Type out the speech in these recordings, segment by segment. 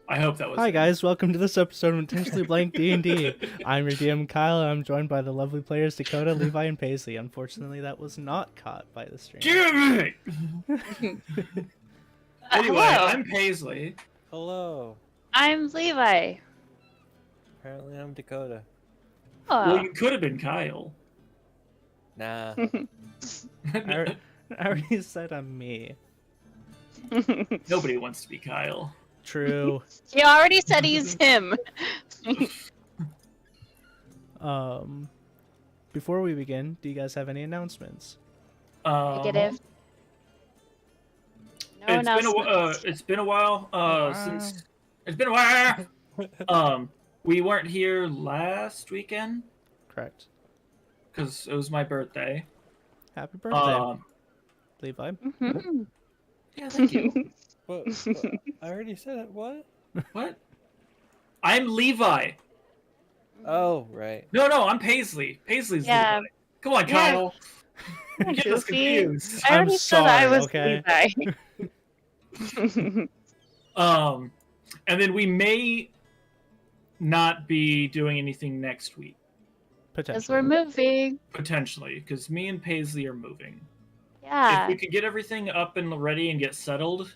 I hope that was Hi him. guys, welcome to this episode of Intentionally Blank D&D. I'm your DM Kyle, and I'm joined by the lovely players Dakota, Levi, and Paisley. Unfortunately, that was not caught by the stream. Damn it! Anyway, Hello. I'm Paisley. Hello. I'm Levi. Apparently I'm Dakota. Oh. Well, you could have been Kyle. Nah. I already said I'm me. Nobody wants to be Kyle. True. He already said he's him. Before we begin, do you guys have any announcements? Negative. No It's been a while. Since it's been a while. We weren't here last weekend Correct. because it was my birthday. Happy birthday, Levi. Mm-hmm. Yeah, thank you. What? I already said it. What? What? I'm Levi. Oh, right. No, I'm Paisley. Paisley's Yeah. Levi. Come on, Yeah. Kyle. You're getting us Goofy. confused. I already I'm said I sorry, was okay? Levi. And then we may not be doing anything next week, Because Potentially. we're moving. potentially, because me and Paisley are moving. If Yeah. we could get everything up and ready and get settled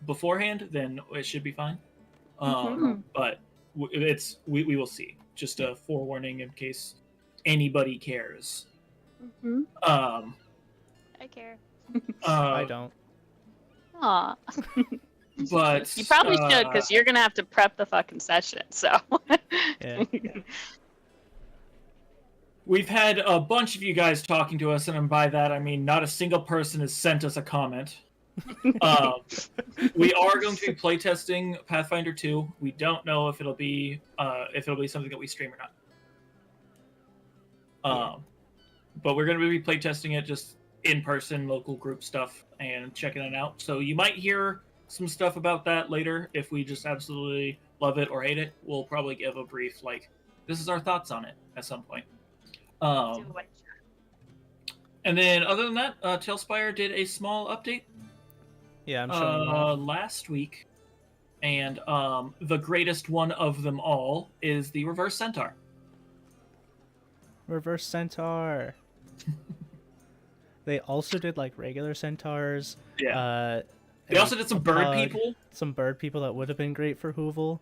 beforehand, then it should be fine. Mhm. But we will see. Just a forewarning in case anybody cares. Mhm. Um, I care. I don't. Aw. But You probably should, because you're going to have to prep the fucking session, so. Yeah. we've had a bunch of you guys talking to us, and by that I mean not a single person has sent us a comment. We are going to be playtesting Pathfinder 2. We don't know if it'll be something that we stream or not. But we're going to be playtesting it just in person, local group stuff, and checking it out. So you might hear some stuff about that later. If we just absolutely love it or hate it, we'll probably give a brief this is our thoughts on it at some point. Do it. And then other than that, Talespire did a small update Yeah, I'm showing them all. last week, and the greatest one of them all is the Reverse Centaur. Reverse Centaur. They also did like regular centaurs. Yeah. They and also did some a bird pug, people. Some bird people that would have been great for Hoovel.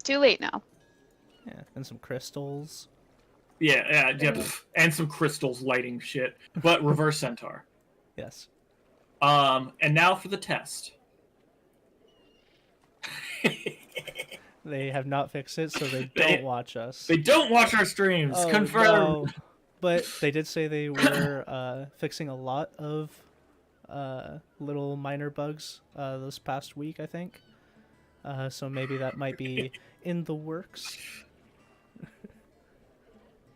Too late now. Yeah, and some crystals. Yeah, and some crystals lighting shit. But Reverse Centaur. Yes. And now for the test. They have not fixed it, so they They- don't watch us. They don't watch our streams. Oh, Confirmed. no. But they did say they were fixing a lot of little minor bugs this past week, I think. So maybe that might be in the works.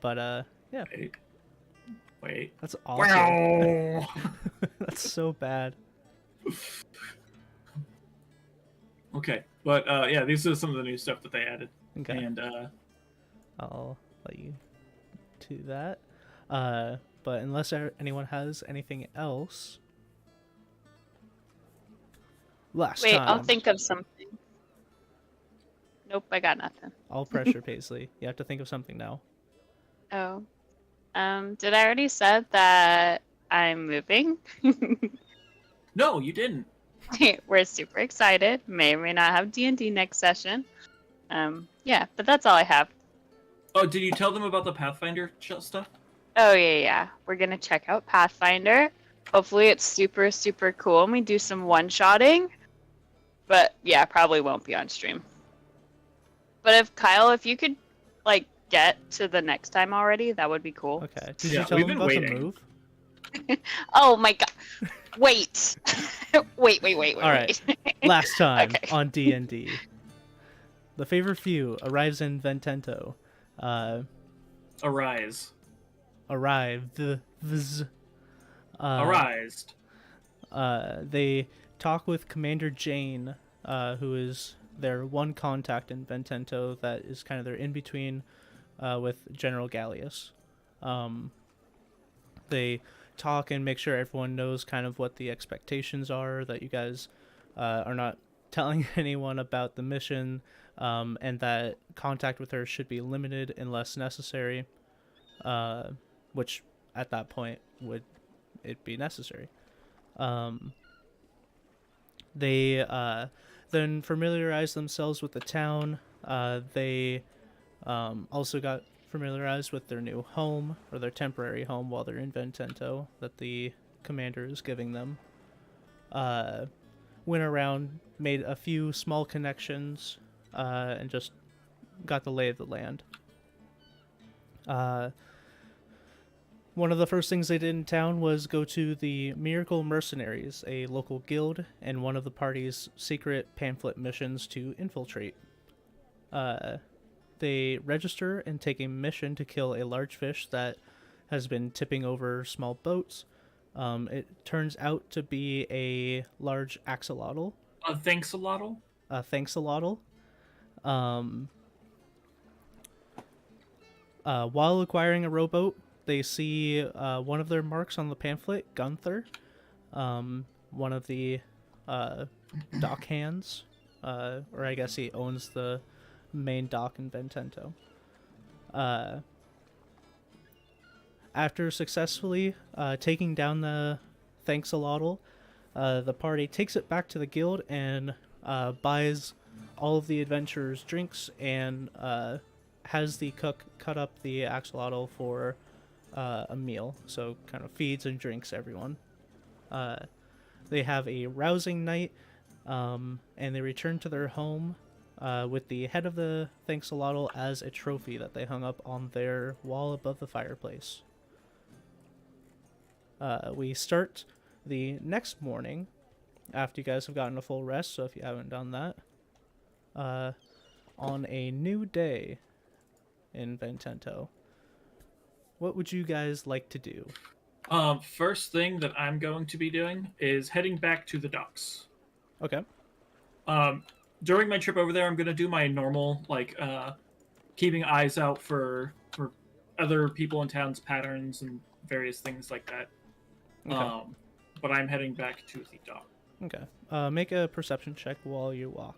But yeah, Wait. that's awful. Wow. That's so bad. Okay, but yeah, these are some of the new stuff that they added, Okay, and I'll let you do that. But unless anyone has anything else, last Wait, time. I'll think of something. Nope, I got nothing. All pressure, Paisley. You have to think of something now. Oh. Did I already said that I'm moving? no, you didn't. We're super excited. May or may not have D&D next session. Yeah, but that's all I have. Oh, did you tell them about the Pathfinder stuff? Oh, yeah. We're going to check out Pathfinder. Hopefully it's super, super cool and we do some one-shotting. But, yeah, probably won't be on stream. But if you could, get to the next time already, that would be cool. Okay. Did Yeah, you tell we've them been about the waiting. move? Oh, my God. Wait. wait. All right. Last time Okay. on D&D, the favorite few arrives in Ventento. Arise. Arrived. Arised. They talk with Commander Jane, who is their one contact in Ventento that is kind of their in-between with General Gallius. They talk and make sure everyone knows kind of what the expectations are, that you guys are not telling anyone about the mission, and that contact with her should be limited unless necessary, which at that point would it be necessary. They then familiarize themselves with the town. They also got familiarized with their new home, or their temporary home while they're in Ventento, that the commander is giving them. Went around, made a few small connections, and just got the lay of the land. One of the first things they did in town was go to the Miracle Mercenaries, a local guild, and one of the party's secret pamphlet missions to infiltrate. They register and take a mission to kill a large fish that has been tipping over small boats. It turns out to be a large axolotl. A thanks-a-lotl? A thanks-a-lotl. While acquiring a rowboat, they see one of their marks on the pamphlet, Gunther, one of the dock hands, or I guess he owns the main dock in Ventento. After successfully taking down the thanks-a-lotl, the party takes it back to the guild and buys all of the adventurers drinks and has the cook cut up the axolotl for a meal, so kind of feeds and drinks everyone. They have a rousing night, and they return to their home with the head of the thanks-a-lotl as a trophy that they hung up on their wall above the fireplace. We start the next morning after you guys have gotten a full rest, so if you haven't done that, on a new day in Ventento. What would you guys like to do? First thing that I'm going to be doing is heading back to the docks. Okay. During my trip over there, I'm going to do my normal, keeping eyes out for other people in town's patterns and various things like that. Okay. But I'm heading back to the dock. Okay. Make a perception check while you walk.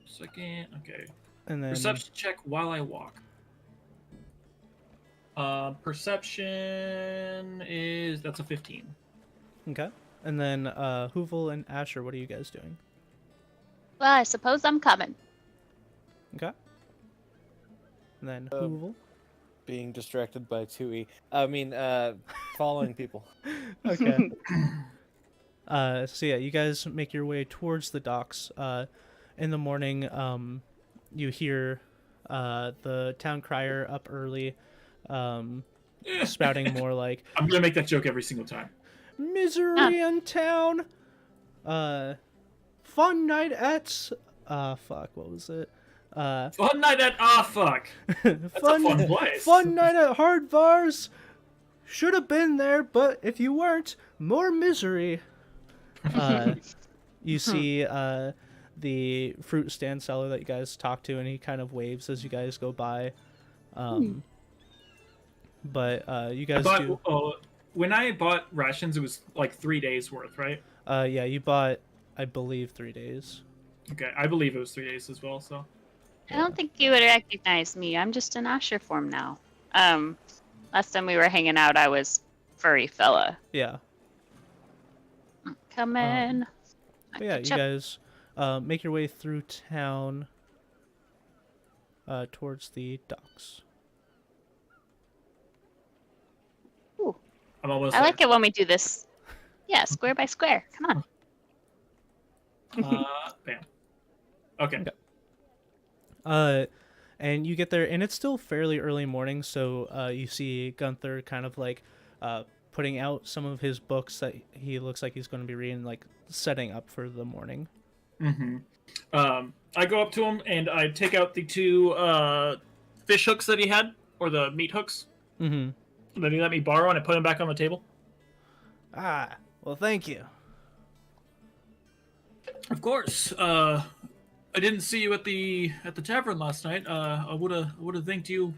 Second. Okay. And then Perception check while I walk. Perception that's a 15. Okay. And then Hoovel and Asher, what are you guys doing? Well, I suppose I'm coming. Okay. And then Hoovel. Being distracted by 2E. I mean, following people. Okay. So yeah, you guys make your way towards the docks. In the morning, you hear the town crier up early, spouting more like, I'm gonna make that joke every single time. "Misery in town, fun night at, fuck, what was it? Fun night at fuck. That's a fun place. Fun night at Hardvar's. Should have been there, but if you weren't, more misery." You see the fruit stand seller that you guys talk to, and he kind of waves as you guys go by. But you guys do. When I bought rations, it was like 3 days worth, right? Yeah, you bought, I believe, 3 days. Okay, I believe it was 3 days as well. So. I don't think you would recognize me. I'm just an Asher form now. Last time we were hanging out, I was furry fella. Yeah. Come in. But yeah, you guys make your way through town towards the docks. Ooh. I'm almost I like it when we do this. Yeah, square by square. Come on. Bam. Okay. And you get there, and it's still fairly early morning, so you see Gunther kind of like putting out some of his books that he looks like he's going to be reading, like setting up for the morning. Mm-hmm. I go up to him and I take out the 2 fish hooks that he had, or the meat hooks. Mm-hmm. That he let me borrow, and I put them back on the table. Ah, well, thank you. Of course. I didn't see you at the tavern last night. I would have thanked you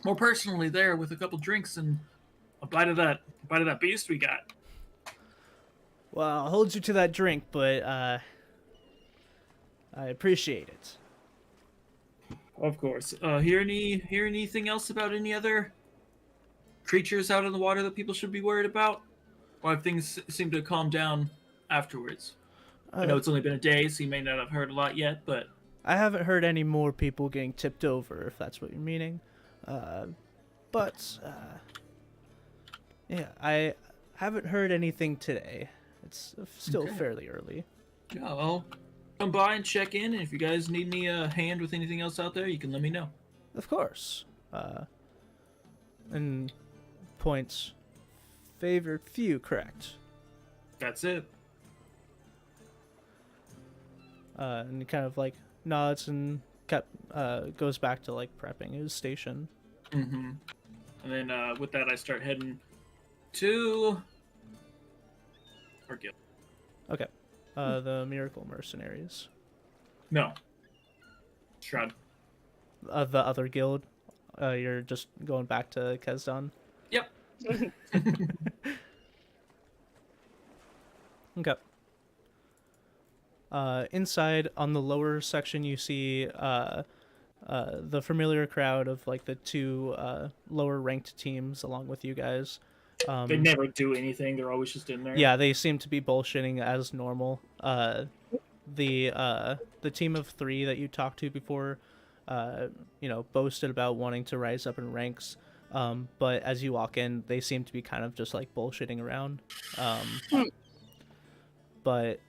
more personally there with a couple drinks and A bite of that beast we got. Well, I'll hold you to that drink, but I appreciate it. Of course. Hear anything else about any other creatures out in the water that people should be worried about? Or if things seem to calm down afterwards? I know it's only been a day, so you may not have heard a lot yet, but I haven't heard any more people getting tipped over, if that's what you're meaning. But yeah, I haven't heard anything today. It's still Okay. fairly early. yeah, I'll come by and check in. And if you guys need any hand with anything else out there, you can let me know. Of course. And points favored few, correct? That's it. And he kind of like nods and goes back to like prepping his station. Mm-hmm. And then with that, I start heading to our guild. Okay. The Miracle Mercenaries. No. Shroud. The other guild. You're just going back to Kesdan. Yep. Okay. Inside on the lower section, you see the familiar crowd of like the two lower ranked teams along with you guys. They never do anything. They're always just in there. Yeah, they seem to be bullshitting as normal. The team of 3 that you talked to before, boasted about wanting to rise up in ranks. But as you walk in, they seem to be kind of just like bullshitting around. But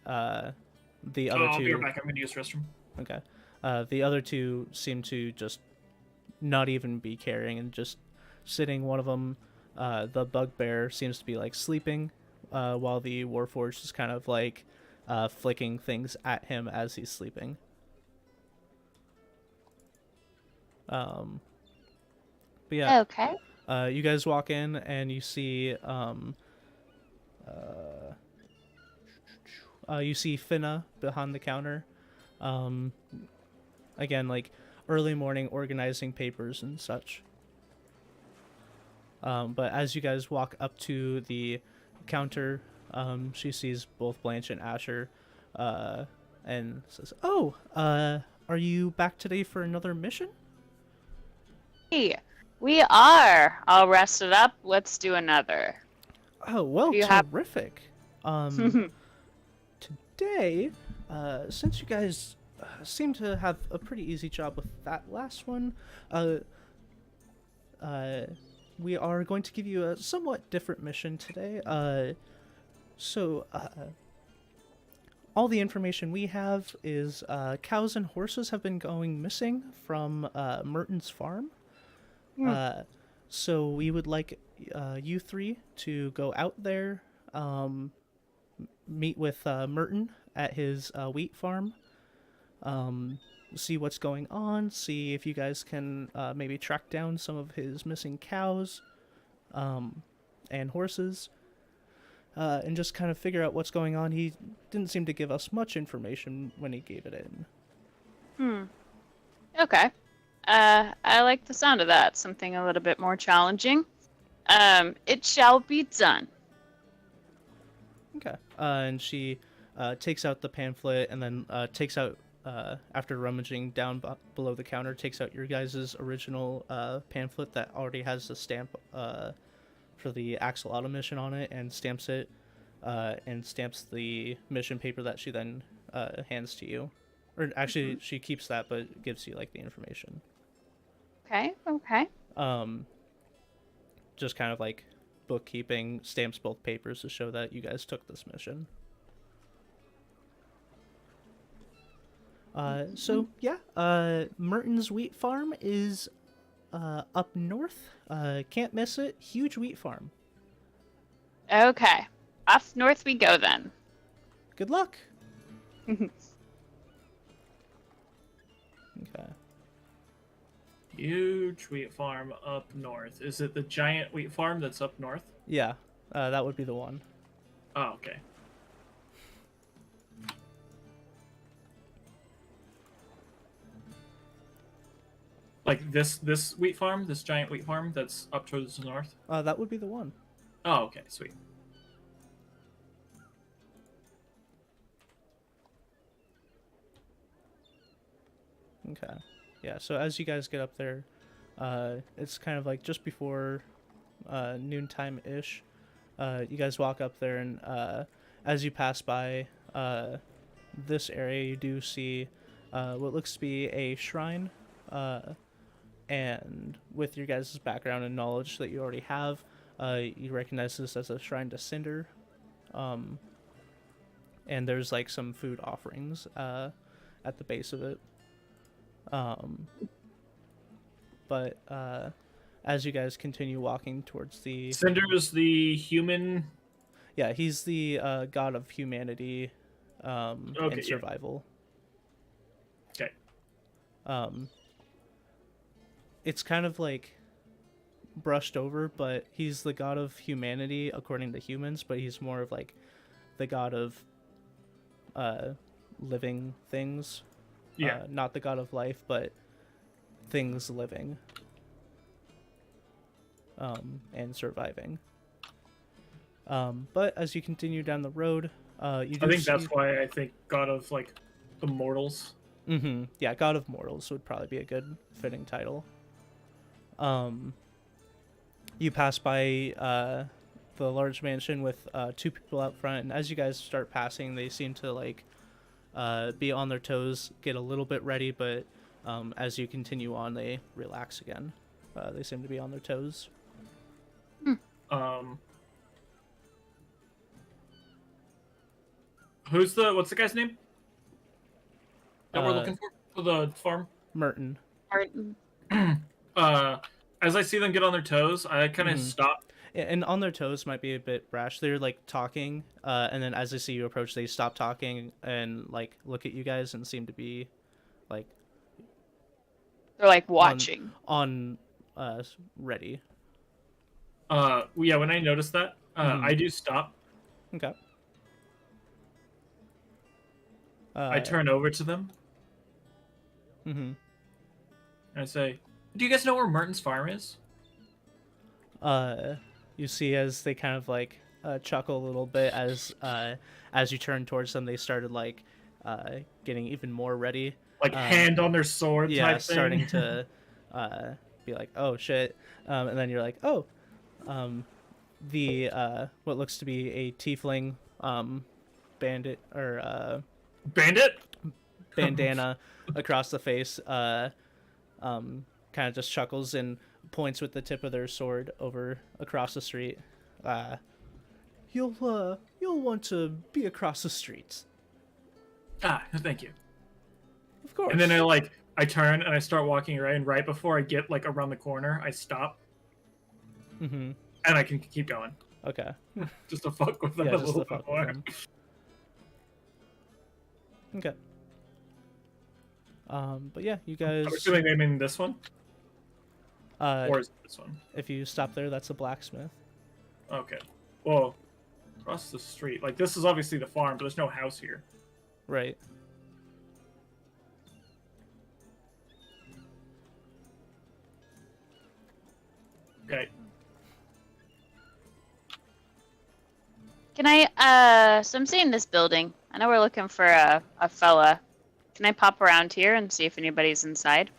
the other I'll two. be right back. I'm gonna use the restroom. Okay. The other two seem to just not even be caring and just sitting. One of them, the bugbear, seems to be like sleeping, while the warforged is kind of like flicking things at him as he's sleeping. But yeah. Okay. You guys walk in and you see you see Finna behind the counter. Again, like early morning organizing papers and such. But as you guys walk up to the counter, she sees both Blanche and Asher, and says, "Oh, are you back today for another mission?" Hey, we are all rested up. Let's do another. Oh, well, Do you have- terrific. Today, since you guys seem to have a pretty easy job with that last one, we are going to give you a somewhat different mission today. All the information we have is cows and horses have been going missing from Merton's farm. So we would like you 3 to go out there, meet with Merton at his wheat farm, see what's going on, see if you guys can maybe track down some of his missing cows and horses, and just kind of figure out what's going on. He didn't seem to give us much information when he gave it in. Okay. I like the sound of that. Something a little bit more challenging. It shall be done. Okay. And she takes out the pamphlet and then takes out, after rummaging down below the counter, takes out your guys' original pamphlet that already has the stamp for the Axolotl mission on it, and stamps it, and stamps the mission paper that she then hands to you. Or actually, she keeps that, but gives you, like, the information. Okay. Just kind of, like, bookkeeping, stamps both papers to show that you guys took this mission. Merton's wheat farm is up north. Can't miss it. Huge wheat farm. Okay. Off north we go then. Good luck. Okay. Huge wheat farm up north. Is it the giant wheat farm that's up north? Yeah, that would be the one. Oh, okay. Like this wheat farm, this giant wheat farm that's up towards the north. That would be the one. Oh, okay, sweet. Okay. Yeah, so as you guys get up there, it's kind of like just before noontime-ish. You guys walk up there, and as you pass by this area, you do see what looks to be a shrine. And with your guys' background and knowledge that you already have, you recognize this as a shrine to Cinder. And there's like some food offerings at the base of it. But as you guys continue walking towards the... Cinder is the human... Yeah, he's the god of humanity and survival. Okay. It's kind of like brushed over, but he's the god of humanity according to humans, but he's more of like the god of living things. Yeah. Not the god of life, but things living and surviving. But as you continue down the road, you do I think that's why I think god of like the mortals. Mm-hmm. Yeah, god of mortals would probably be a good fitting title. You pass by the large mansion with two people out front, and as you guys start passing, they seem to like be on their toes, get a little bit ready, but as you continue on, they relax again. They seem to be on their toes. What's the guy's name that we're looking for the farm? Merton. Martin. As I see them get on their toes, I kind of stop. Yeah, and on their toes might be a bit brash. They're like talking, and then as they see you approach, they stop talking and like look at you guys and seem to be like They're like watching. on ready. Yeah, when I notice that, I do stop. Okay. I turn over to them. Mm-hmm. And I say, "Do you guys know where Merton's farm is?" You see as they kind of like chuckle a little bit as you turn towards them, they started like getting even more ready. Like hand on their sword type thing. Starting to be like, oh shit, and then you're like, oh, the what looks to be a tiefling bandit or bandit bandana across the face kind of just chuckles and points with the tip of their sword over across the street. You'll want to be across the street. Thank you. Of course. And then I turn and I start walking away, and right before I get like around the corner, I stop. Mm-hmm. And I can keep going. Okay. Just to fuck with them a little bit more. Okay. But yeah, you guys. I'm assuming they mean this one. Or is it this one? If you stop there, that's a blacksmith. Okay. Well, across the street. Like, this is obviously the farm, but there's no house here. Right. Okay. Can I, so I'm seeing this building. I know we're looking for a fella. Can I pop around here and see if anybody's inside?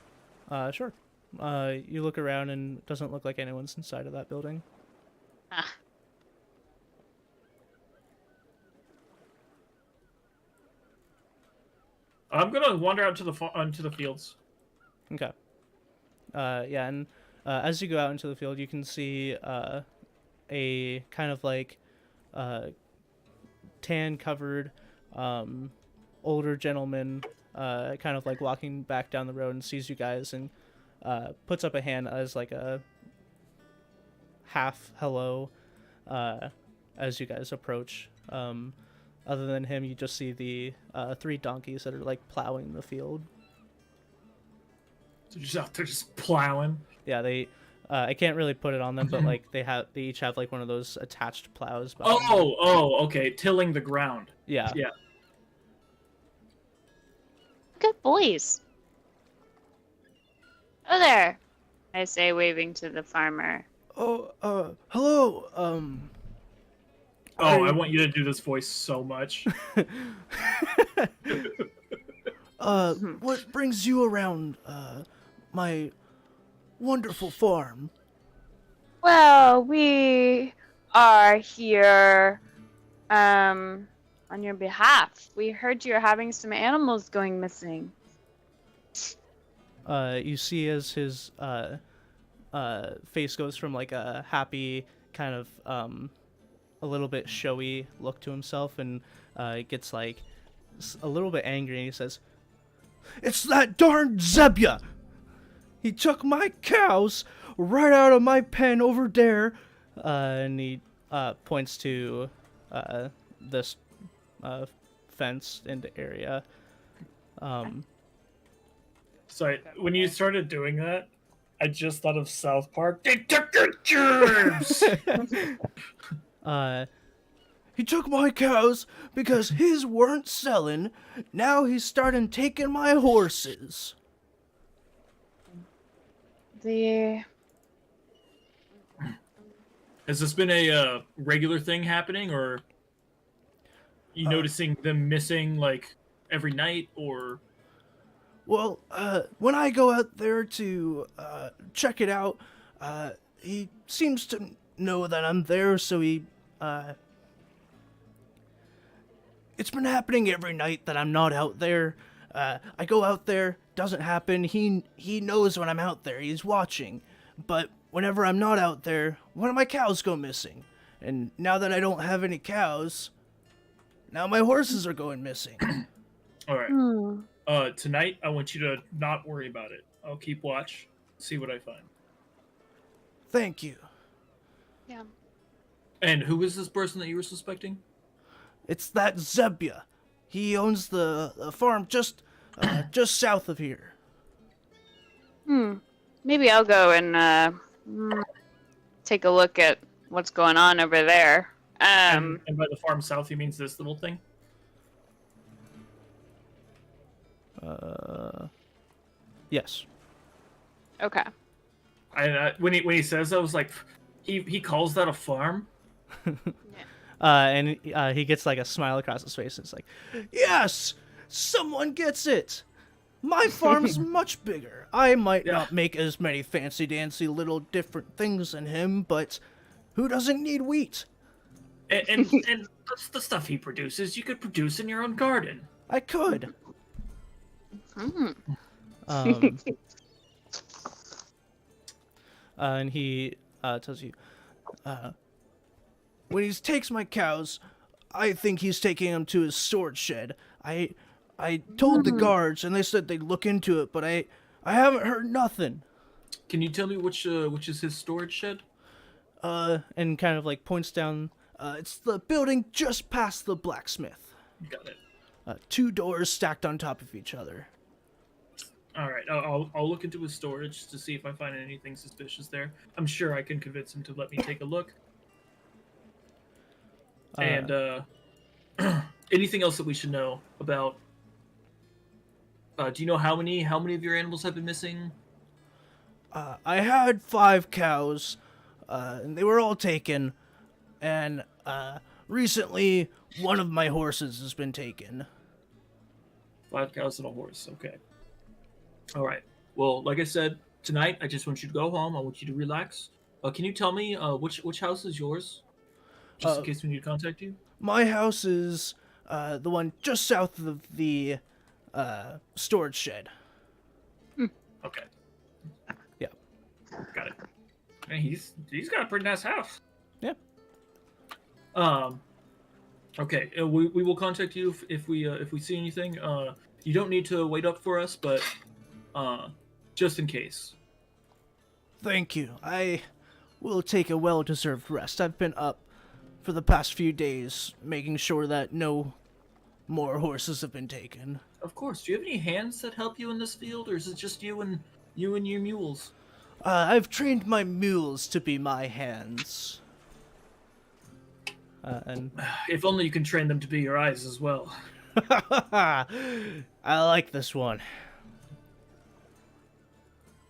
Sure. You look around and it doesn't look like anyone's inside of that building. Ah. I'm gonna wander out onto the fields. Okay. Yeah, and as you go out into the field, you can see a kind of like tan-covered older gentleman kind of like walking back down the road and sees you guys and puts up a hand as like a half hello as you guys approach. Other than him, you just see the 3 donkeys that are like plowing the field. They're just out there just plowing. Yeah, they. I can't really put it on them, but like they each have like one of those attached plows. Okay, tilling the ground. Yeah. Yeah. Good boys. Oh there, I say, waving to the farmer. Oh, hello. Oh, I want you to do this voice so much. What brings you around, my wonderful farm? Well, we are here, on your behalf. We heard you're having some animals going missing. You see as his face goes from like a happy kind of a little bit showy look to himself, and it gets like a little bit angry, and he says, "It's that darn Zebia! He took my cows right out of my pen over there," and he points to this fenced into area. Sorry, when you started doing that, I just thought of South Park. They took your germs! He took my cows because his weren't selling. Now he's starting taking my horses. The Has this been a regular thing happening, or you noticing them missing like every night, or? Well, when I go out there to check it out, he seems to know that I'm there, so he it's been happening every night that I'm not out there. I go out there, doesn't happen. He knows when I'm out there. He's watching. But whenever I'm not out there, one of my cows go missing. And now that I don't have any cows, now my horses are going missing. All right. Tonight, I want you to not worry about it. I'll keep watch, see what I find. Thank you. yeah. And who is this person that you were suspecting? It's that Zebia. He owns the farm just south of here. Maybe I'll go and take a look at what's going on over there. And by the farm south, he means this little thing? Yes. Okay. When he says that, I was like, he calls that a farm? And he gets like a smile across his face. And it's like, yes, someone gets it. My farm's much bigger. I might not make as many fancy dancy little different things than him, but who doesn't need wheat? And that's the stuff he produces. You could produce in your own garden. I could. And he tells you, when he takes my cows, I think he's taking them to his storage shed. I told the guards, and they said they'd look into it, but I haven't heard nothing. Can you tell me which is his storage shed? And kind of like points down. It's the building just past the blacksmith. Got it. 2 doors stacked on top of each other. All right, I'll look into his storage to see if I find anything suspicious there. I'm sure I can convince him to let me take a look. And anything else that we should know about? Do you know how many of your animals have been missing? I had 5 cows, and they were all taken. And recently, one of my horses has been taken. 5 cows and a horse. Okay. All right. Well, like I said, tonight I just want you to go home. I want you to relax. Can you tell me which house is yours? Just in case we need to contact you. My house is the one just south of the storage shed. Okay. Yeah. Got it. Man, he's got a pretty nice house. Yeah. Okay. We will contact you if we see anything. You don't need to wait up for us, but just in case. Thank you. I will take a well-deserved rest. I've been up for the past few days, making sure that no more horses have been taken. Of course. Do you have any hands that help you in this field, or is it just you and your mules? I've trained my mules to be my hands. And If only you can train them to be your eyes as well. I like this one.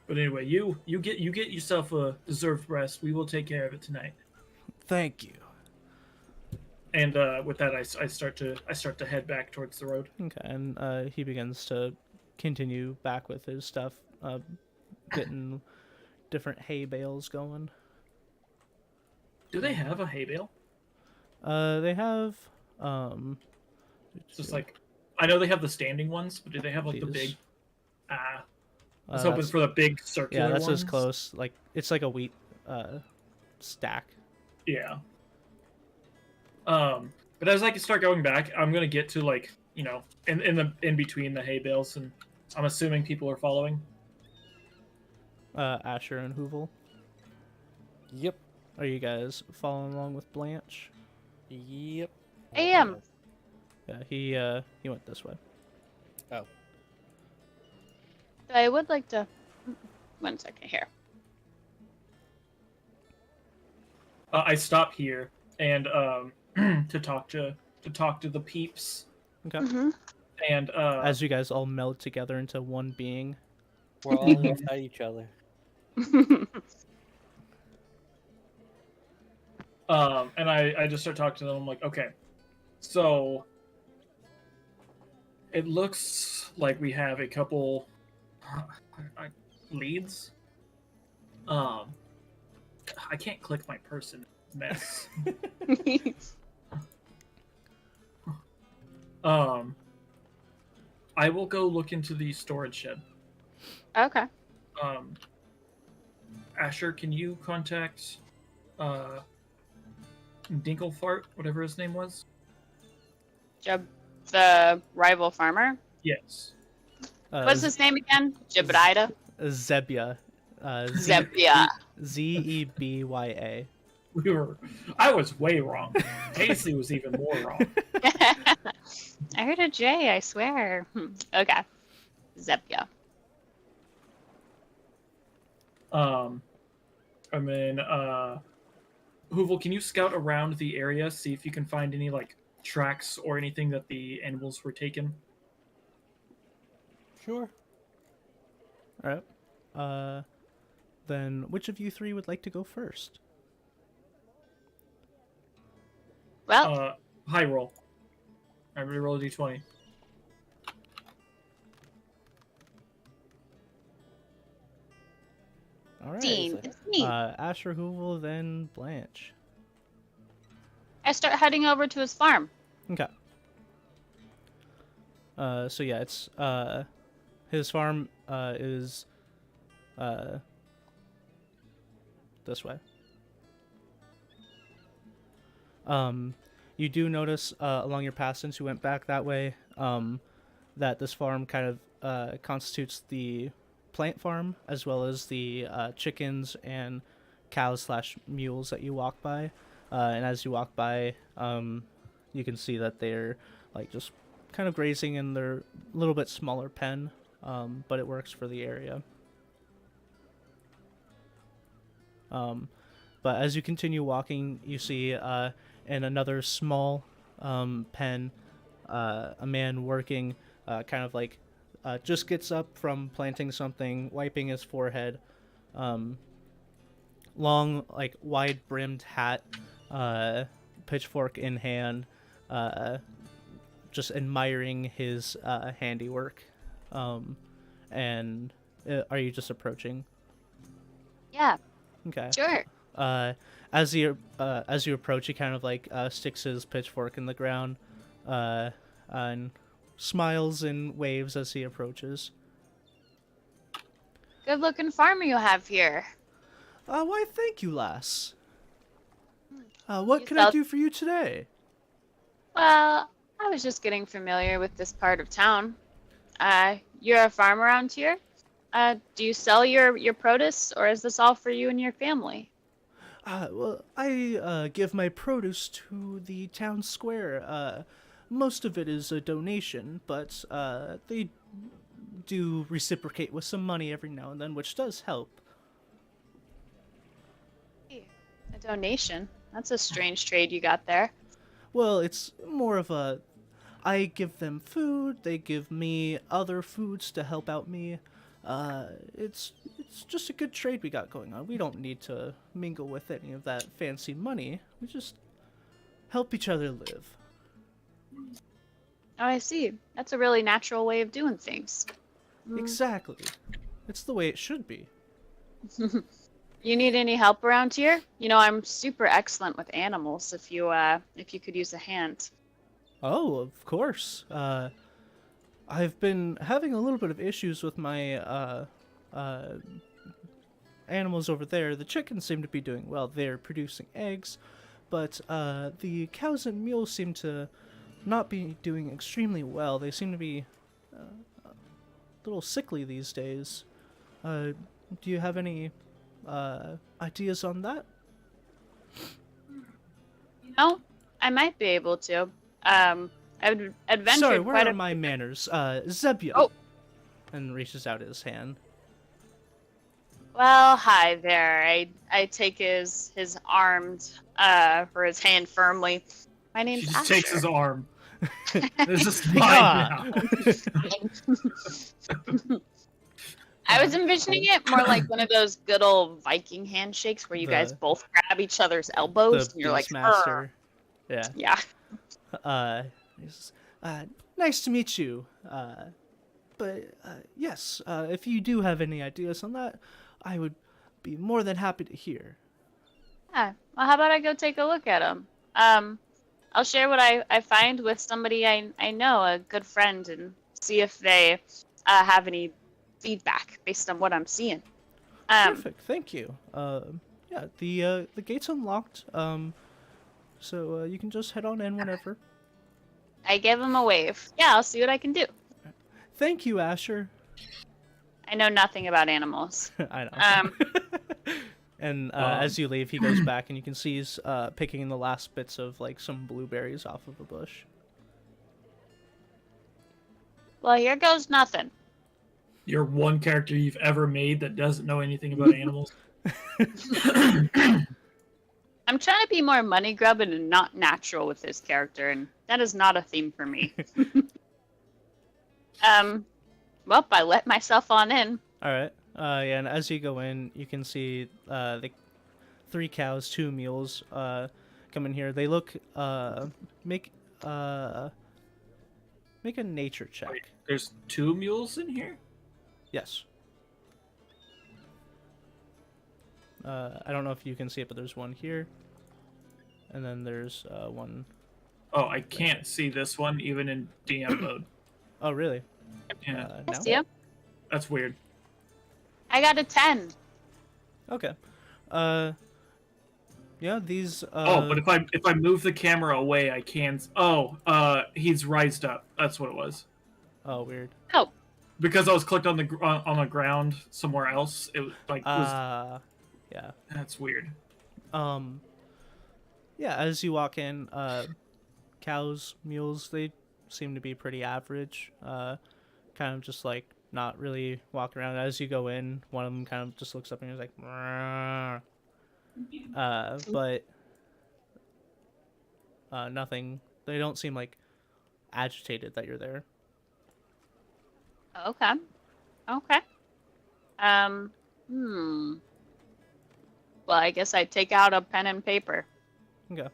But anyway, you get yourself a deserved rest. We will take care of it tonight. Thank you. And with that, I start to head back towards the road. Okay, and he begins to continue back with his stuff, getting different hay bales going. Do they have a hay bale? They have It's just like, I know they have the standing ones, but do they have like the These. big? I was hoping that's- for the big circular yeah, that's ones. as close. Like it's like a wheat stack. Yeah. But as I start going back, I'm gonna get to like, you know, in between the hay bales, and I'm assuming people are following. Asher and Hoovel. Yep. Are you guys following along with Blanche? Yep. I am. Yeah, he went this way. Oh. I would like to. 1 second here. I stop here and to talk to the peeps, Okay. Mm-hmm. and As you guys all meld together into one being. We're all inside each other. and I just start talking to them. I'm like, okay, so it looks like we have a couple leads. I can't click my person. Mess. I will go look into the storage shed. Okay. Asher, can you contact Dinklefart, whatever his name was? The rival farmer. Yes. What's his name again? Jebediah? Zebya. Zebia. Zebya. I was way wrong. Paisley was even more wrong. I heard a J, I swear. Okay. Zebia. And then Hoovel, can you scout around the area, see if you can find any like tracks or anything that the animals were taken? Sure. All right. Then which of you three would like to go first? Well, High roll. Everybody roll a d20. All right. Dean, it's me. Asher, Hoovel, then Blanche. I start heading over to his farm. Okay. So yeah, it's his farm is this way. You do notice along your path, since you went back that way, that this farm kind of constitutes the plant farm, as well as the chickens and cows / mules that you walk by. And as you walk by, you can see that they're like just kind of grazing in their little bit smaller pen, but it works for the area. But as you continue walking, you see in another small pen, a man working, kind of like just gets up from planting something, wiping his forehead, long, like wide-brimmed hat, pitchfork in hand, just admiring his handiwork. And are you just approaching? Yeah, Okay. sure. As you approach, he kind of like sticks his pitchfork in the ground, and smiles and waves as he approaches. Good looking farmer you have here. Why, thank you, lass. What You can I sell- do for you today? Well, I was just getting familiar with this part of town. You're a farm around here? Do you sell your produce, or is this all for you and your family? Well, I give my produce to the town square. Most of it is a donation, but they do reciprocate with some money every now and then, which does help. A donation? That's a strange trade you got there. Well, it's more of a... I give them food, they give me other foods to help out me. It's it's just a good trade we got going on. We don't need to mingle with any of that fancy money. We just help each other live. Oh, I see. That's a really natural way of doing things. Exactly. It's the way it should be. You need any help around here? You know, I'm super excellent with animals. If you could use a hand. Oh, of course. I've been having a little bit of issues with my animals over there. The chickens seem to be doing well. They're producing eggs, but the cows and mules seem to not be doing extremely well. They seem to be a little sickly these days. Do you have any ideas on that? You know, I might be able to. I've adventured Sorry, where quite are a... my manners? Zebia. Oh. And reaches out his hand. Well, hi there. I take his armed for his hand firmly. My She name's just Asher. takes his arm. This is fine Ah. now. I was envisioning it more like one of those good old Viking handshakes where you guys The- both grab each other's elbows and you're like, Beastmaster. Yeah. "Arr." Yeah. He says, nice to meet you. But yes, if you do have any ideas on that, I would be more than happy to hear. Yeah. Well, how about I go take a look at them? I'll share what I find with somebody I know, a good friend, and see if they have any feedback based on what I'm seeing. Perfect, thank you. Yeah, the gate's unlocked. So you can just head on in whenever. I give him a wave. Yeah, I'll see what I can do. Thank you, Asher. I know nothing about animals. I know. And Um. as you leave, he goes back, and you can see he's picking the last bits of like some blueberries off of a bush. Well, here goes nothing. You're one character you've ever made that doesn't know anything about animals. I'm trying to be more money grubbing and not natural with this character, and that is not a theme for me. Well, I let myself on in. All right. Yeah, and as you go in, you can see the 3 cows, 2 mules come in here. They look make a nature check. Wait, there's 2 mules in here? Yes. I don't know if you can see it, but there's one here, and then there's one. Oh, I can't see this one even in DM mode. Oh, really? Yeah, I No? see him. that's weird. I got a 10. Okay. Yeah, these. Oh, but if I move the camera away, I can. He's rised up. That's what it was. Oh, weird. Oh, Because I was clicked on the ground somewhere else. It was like Yeah. that's weird. Yeah, as you walk in, cows, mules, they seem to be pretty average. Kind of just like not really walking around. As you go in, one of them kind of just looks up and is like, "Meow." But nothing. They don't seem like agitated that you're there. okay. Okay. Well, I guess I'd take out a pen and paper. Okay.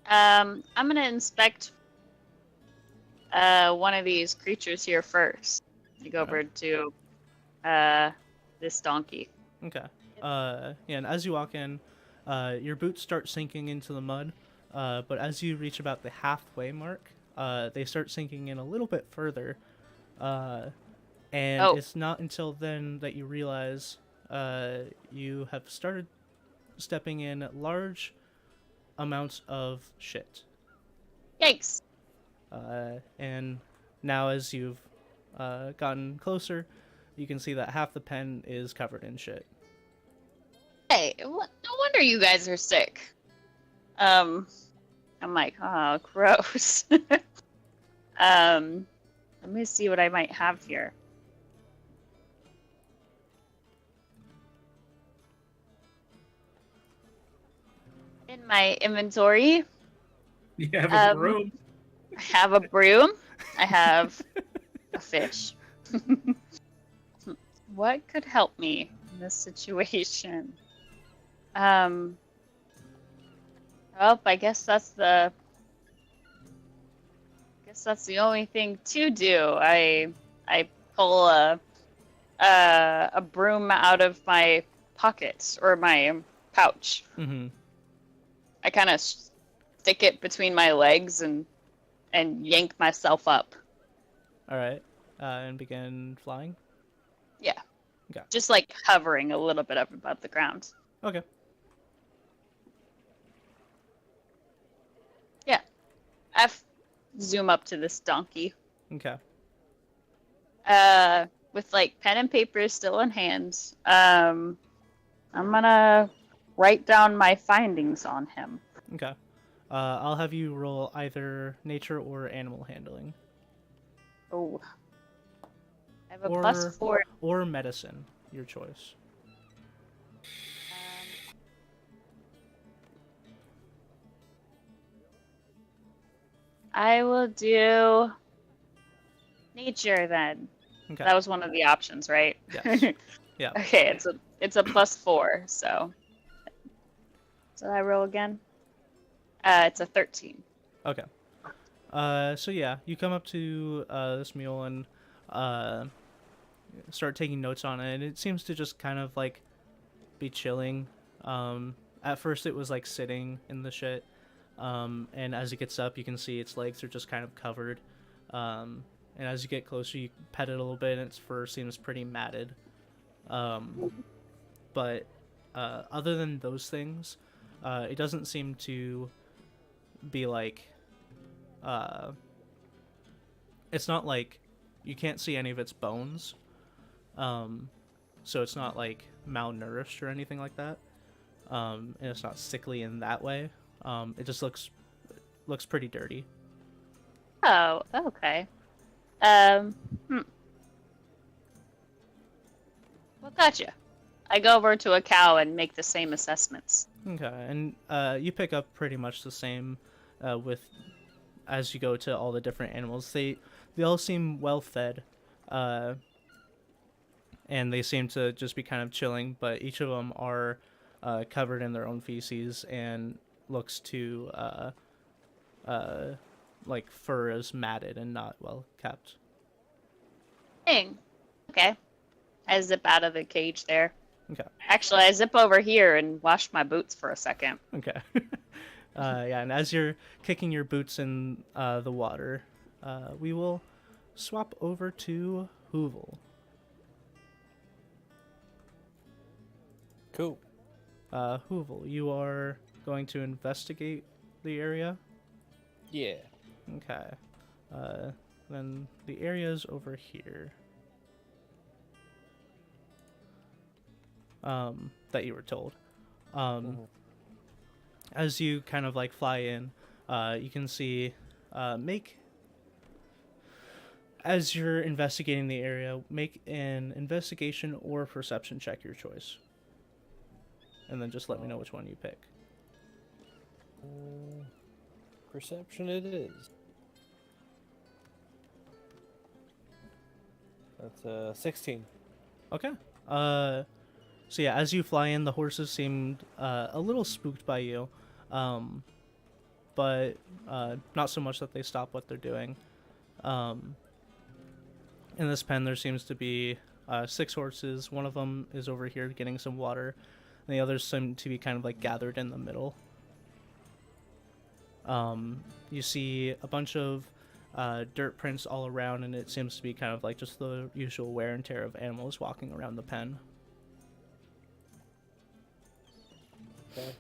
I'm gonna inspect one of these creatures here first. I go over to this donkey. Okay. Yeah, and as you walk in, your boots start sinking into the mud. But as you reach about the halfway mark, they start sinking in a little bit further. And it's not until then that you realize you have started stepping in large amounts of shit. Yikes! And now as you've gotten closer, you can see that half the pen is covered in shit. Hey, no wonder you guys are sick. I'm like, oh, gross. Let me see what I might have here. In my inventory, You have a room. I have a broom. I have a fish. What could help me in this situation? Well, I guess that's the only thing to do. I pull a broom out of my pocket or my pouch. Mm-hmm. I kind of stick it between my legs and yank myself up. All right. And begin flying. Yeah. Okay. Just like hovering a little bit up above the ground. Okay. Yeah. Zoom up to this donkey. Okay. With like pen and paper still in hand. I'm gonna write down my findings on him. Okay. I'll have you roll either nature or animal handling. Oh. I have a Or +4. or medicine, your choice. I will do nature then. Okay. That was one of the options, right? Yes. Yeah. Okay, it's a +4, so. Did I roll again? It's a 13. Okay. So yeah, you come up to this mule and start taking notes on it, and it seems to just kind of like be chilling. At first it was like sitting in the shit, and as it gets up, you can see its legs are just kind of covered. And as you get closer, you pet it a little bit, and its fur seems pretty matted. But other than those things, it doesn't seem to be like it's not like you can't see any of its bones, so it's not like malnourished or anything like that, and it's not sickly in that way. It just looks pretty dirty. Oh, okay. Well, gotcha. I go over to a cow and make the same assessments. Okay, and you pick up pretty much the same with as you go to all the different animals. They all seem well fed, and they seem to just be kind of chilling. But each of them are covered in their own feces and looks to like fur is matted and not well kept. Dang. Okay. I zip out of the cage there. Okay. Actually, I zip over here and wash my boots for a second. Okay. Yeah, and as you're kicking your boots in the water, we will swap over to Hoovel. Cool. Hoovel, you are going to investigate the area? Yeah. Okay. Then the area is over here. That you were told. As you kind of like fly in, you can see, as you're investigating the area, make an investigation or perception check, your choice. And then just let me know which one you pick. Perception it is. That's 16. Okay. So yeah, as you fly in, the horses seemed a little spooked by you, but not so much that they stop what they're doing. In this pen, there seems to be 6 horses. One of them is over here getting some water, and the others seem to be kind of like gathered in the middle. You see a bunch of dirt prints all around, and it seems to be kind of like just the usual wear and tear of animals walking around the pen. Okay.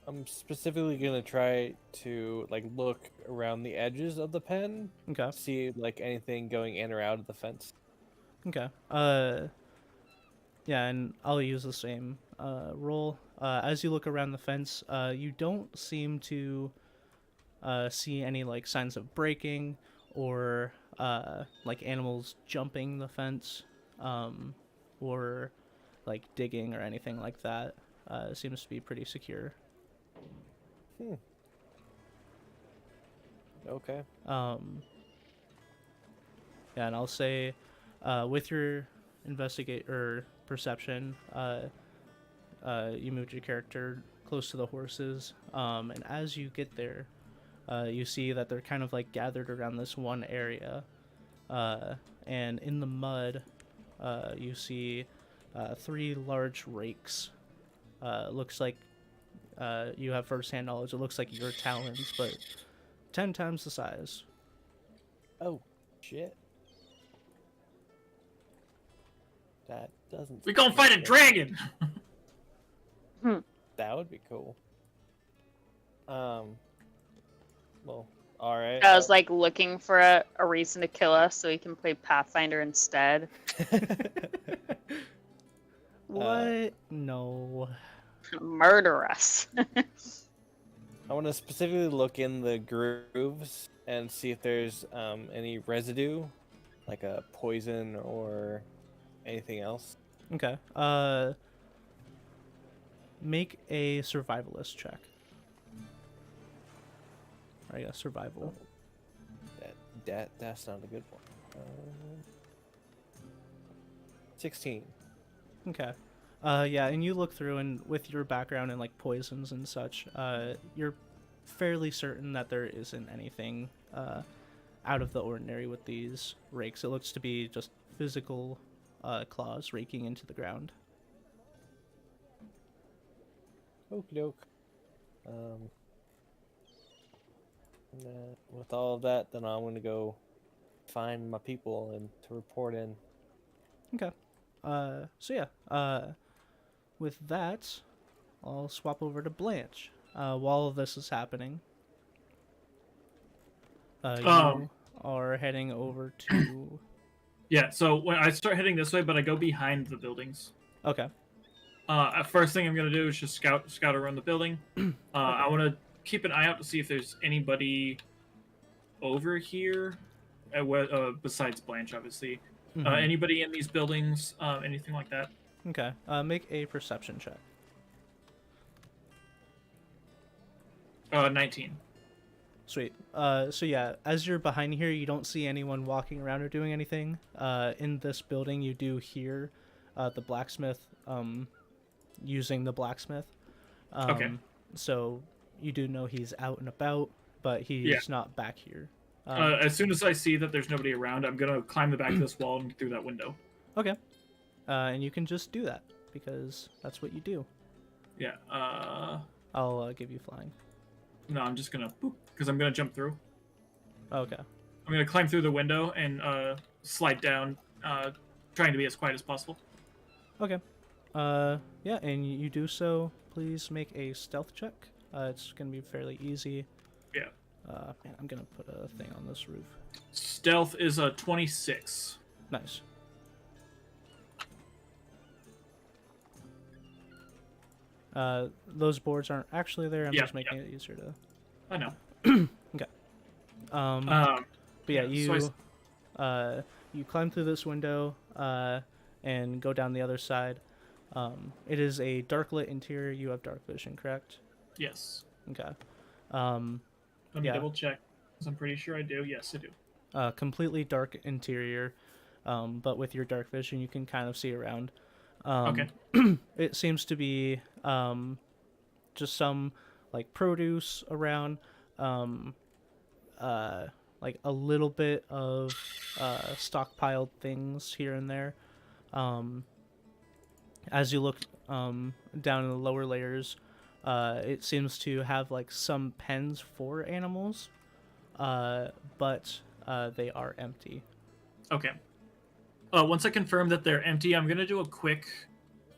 I'm specifically gonna try to like look around the edges of the pen. Okay. See like anything going in or out of the fence. Okay. Yeah, and I'll use the same roll. As you look around the fence, you don't seem to see any like signs of breaking or like animals jumping the fence, or like digging or anything like that. It seems to be pretty secure. Okay. Yeah, and I'll say, with your investigate or perception, you moved your character close to the horses, and as you get there, you see that they're kind of like gathered around this one area, and in the mud, you see 3 large rakes. Looks like you have first-hand knowledge. It looks like your talons, but 10 times the size. Oh, shit. That doesn't. We gonna fight a dragon. That would be cool. Well, all right. I was like looking for a reason to kill us so we can play Pathfinder instead. What? No. Murder us. I want to specifically look in the grooves and see if there's any residue, like a poison or anything else. Okay. Make a survivalist check. I guess survival. That's not a good one. 16. Okay. Yeah, and you look through, and with your background in like poisons and such, you're fairly certain that there isn't anything out of the ordinary with these rakes. It looks to be just physical claws raking into the ground. Okie doke. With all of that, then I'm gonna go find my people and to report in. Okay. So yeah. With that, I'll swap over to Blanche. While this is happening, you are heading over to. Yeah, so when I start heading this way, but I go behind the buildings. Okay. First thing I'm gonna do is just scout around the building. I want to keep an eye out to see if there's anybody over here, besides Blanche, obviously. Mm-hmm. Anybody in these buildings, anything like that. Okay. Make a perception check. 19. Sweet. So yeah, as you're behind here, you don't see anyone walking around or doing anything. In this building, you do hear the blacksmith using the blacksmith. Okay. So you do know he's out and about, but he's not back here. As soon as I see that there's nobody around, I'm gonna climb the back of this wall and get through that window. Okay. And you can just do that because that's what you do. Yeah. I'll give you flying. No, I'm just gonna boop because I'm gonna jump through. Okay. I'm gonna climb through the window and slide down, trying to be as quiet as possible. Okay. Yeah, and you do so. Please make a stealth check. It's gonna be fairly easy. Yeah. Man, I'm gonna put a thing on this roof. Stealth is a 26. Nice. Those boards aren't actually there. I'm just making it easier to. I know. Okay. But yeah, you climb through this window and go down the other side. It is a dark lit interior. You have dark vision, correct? Yes. Okay. Let me double check, because I'm pretty sure I do. Yes, I do. Completely dark interior, but with your dark vision, you can kind of see around. Okay. It seems to be just some like produce around, like a little bit of stockpiled things here and there. As you look down in the lower layers, it seems to have like some pens for animals, but they are empty. Okay. Once I confirm that they're empty, I'm gonna do a quick,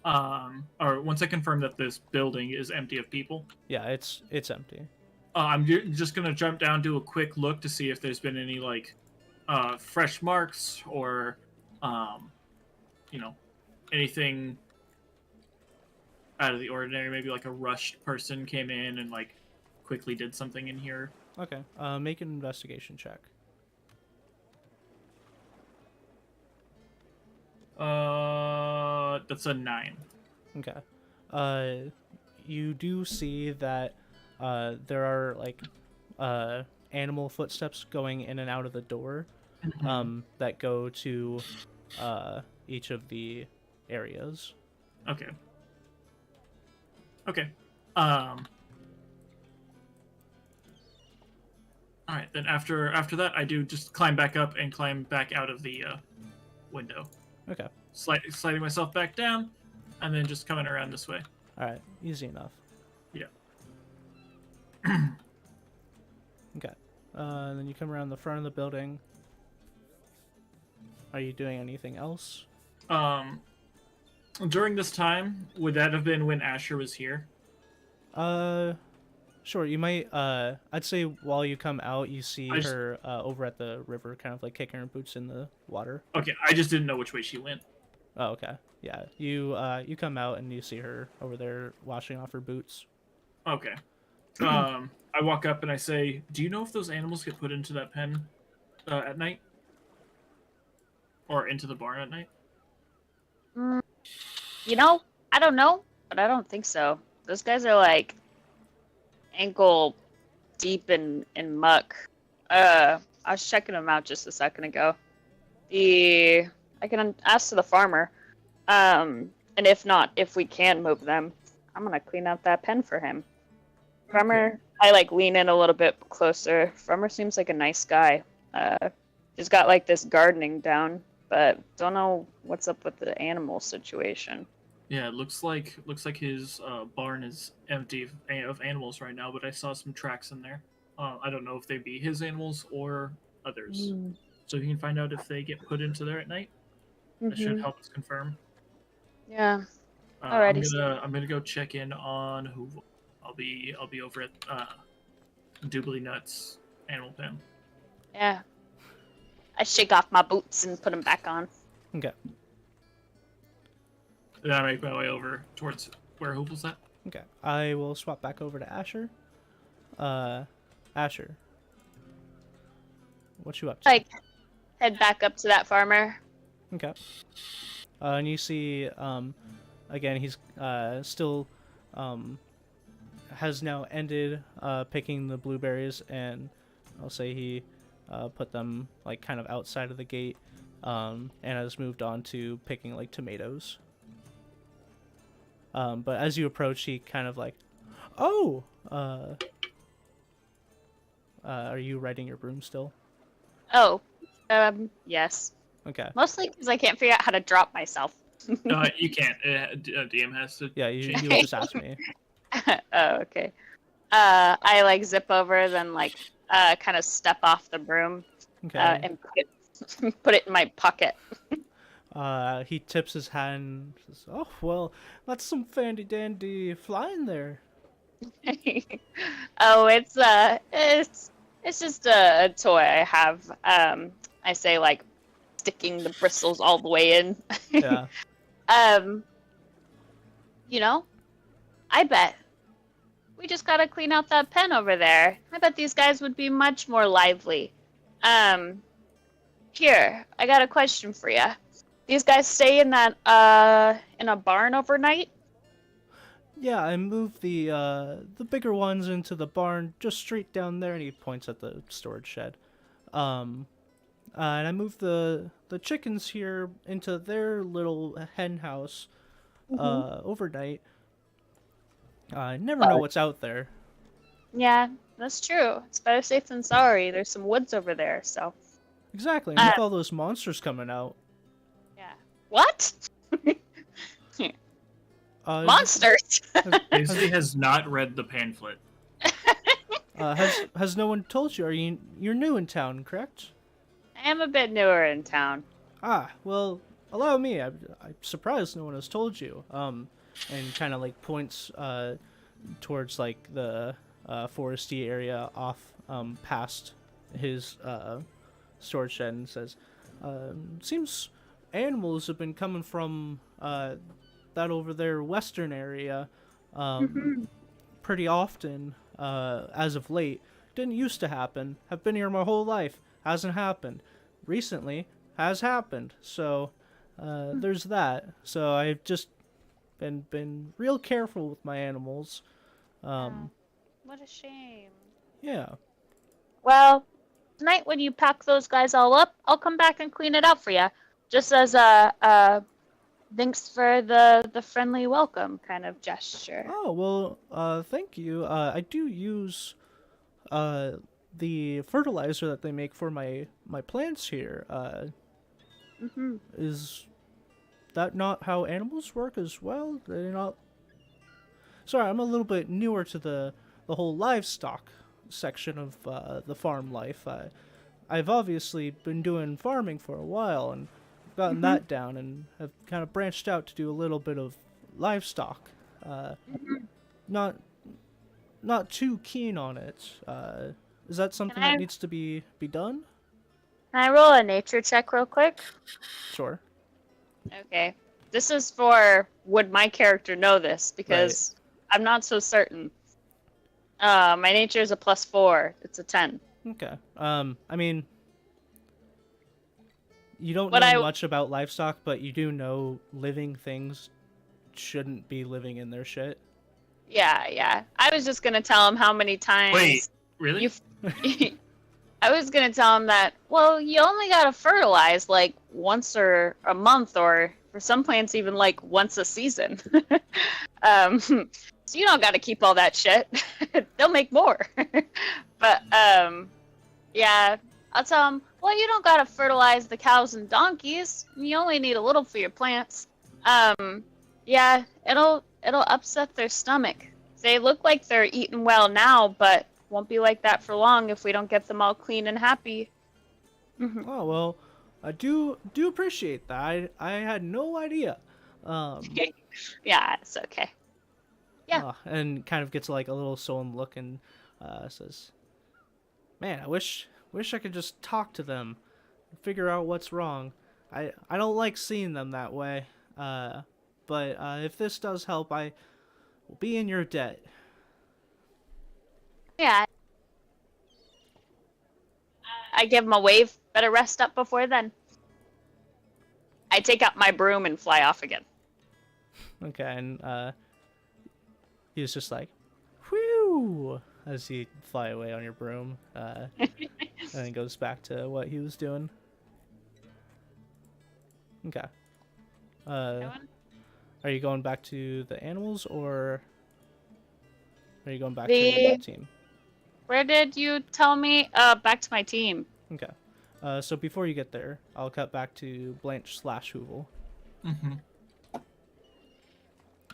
or once I confirm that this building is empty of people. Yeah, it's empty. I'm just gonna jump down, do a quick look to see if there's been any like fresh marks or anything out of the ordinary. Maybe like a rushed person came in and like quickly did something in here. Okay. Make an investigation check. That's a 9. Okay. You do see that there are like animal footsteps going in and out of the door. that go to each of the areas. Okay. Okay. All right. Then after that, I do just climb back up and climb back out of the window, Okay. sliding myself back down, and then just coming around this way. All right. Easy enough. Yeah. Okay. And then you come around the front of the building. Are you doing anything else? During this time, would that have been when Asher was here? Sure. You might. I'd say while you come out, you see I just- her over at the river, kind of like kicking her boots in the water. Okay, I just didn't know which way she went. Oh, okay. Yeah. You come out and you see her over there washing off her boots. Okay. I walk up and I say, "Do you know if those animals get put into that pen at night, or into the barn at night?" You know, I don't know, but I don't think so. Those guys are like ankle deep in muck. I was checking them out just a second ago. I can ask the farmer. And if not, if we can move them, I'm gonna clean out that pen for him. Farmer, I like lean in a little bit closer. Farmer seems like a nice guy. He's got like this gardening down, but don't know what's up with the animal situation. Yeah, it looks like his barn is empty of animals right now, but I saw some tracks in there. I don't know if they be his animals or others. So you can find out if they get put into there at night. That should help us confirm. Yeah. I'm Alrighty. gonna go check in on who. I'll be over at Doobly Nuts Animal Pen. Yeah. I shake off my boots and put them back on. Okay. Then I make my way over towards where Hoop was at. Okay. I will swap back over to Asher. Asher. What you up to? Like, head back up to that farmer. Okay. And you see, again, he's still has now ended picking the blueberries, and I'll say he put them like kind of outside of the gate, and has moved on to picking like tomatoes. But as you approach, he kind of like, oh, are you riding your broom still? Oh, yes. Okay. Mostly because I can't figure out how to drop myself. You can't. DM has to. Yeah, you change. just asked me. Oh, okay. I like zip over, then like kind of step off the broom Okay. and put it in my pocket. He tips his hand and says, oh, well, that's some fandy dandy flying there. Oh, it's just a toy I have. I say like sticking the bristles all the way in. Yeah. You know, I bet we just gotta clean out that pen over there. I bet these guys would be much more lively. Here, I got a question for you. These guys stay in that in a barn overnight? Yeah, I moved the bigger ones into the barn just straight down there, and he points at the storage shed. And I moved the chickens here into their little hen house overnight. I never know what's out there. Yeah, that's true. It's better safe than sorry. There's some woods over there, so. Exactly, and with all those monsters coming out. Yeah. What? Monsters? Daisy has not read the pamphlet. Has no one told you? You're new in town, correct? I am a bit newer in town. Ah, well, allow me. I'm surprised no one has told you. And kind of like points towards like the foresty area off past his storage shed and says, "Seems animals have been coming from that over there western area pretty often as of late. Didn't used to happen. Have been here my whole life. Hasn't happened. Recently has happened. So there's that. So I've just been real careful with my animals. What a shame. Yeah. Well, tonight when you pack those guys all up, I'll come back and clean it out for you, just as a thanks for the friendly welcome kind of gesture. Oh, well, thank you. I do use the fertilizer that they make for my plants here. Is that not how animals work as well? They're not. Sorry, I'm a little bit newer to the whole livestock section of the farm life. I've obviously been doing farming for a while and gotten that down, and have kind of branched out to do a little bit of livestock. Not too keen on it. Is that something that needs to be done? Can I roll a nature check real quick? Sure. Okay. This is for would my character know this, because I'm not so certain. My nature is a +4. It's a 10. Okay. I mean, you don't know much about livestock, but you do know living things shouldn't be living in their shit. Yeah. I was just gonna tell him how many times. Wait, really? I was gonna tell him that. Well, you only gotta fertilize like once or a month, or for some plants even like once a season. So you don't gotta keep all that shit. They'll make more. But yeah, I'll tell him. Well, you don't gotta fertilize the cows and donkeys. You only need a little for your plants. Yeah, it'll upset their stomach. They look like they're eating well now, but won't be like that for long if we don't get them all clean and happy. Oh, well, I do appreciate that. I had no idea. Yeah, it's okay. Yeah. And kind of gets like a little sullen look and says, "Man, I wish I could just talk to them, and figure out what's wrong. I don't like seeing them that way. But if this does help, I will be in your debt." Yeah. I give him a wave. Better rest up before then. I take out my broom and fly off again. Okay, and he was just like, "Whew," as he fly away on your broom, and then goes back to what he was doing. Okay. Are you going back to the animals, or are you going back to the team? Where did you tell me? Back to my team. Okay. So before you get there, I'll cut back to Blanche/Hoovel.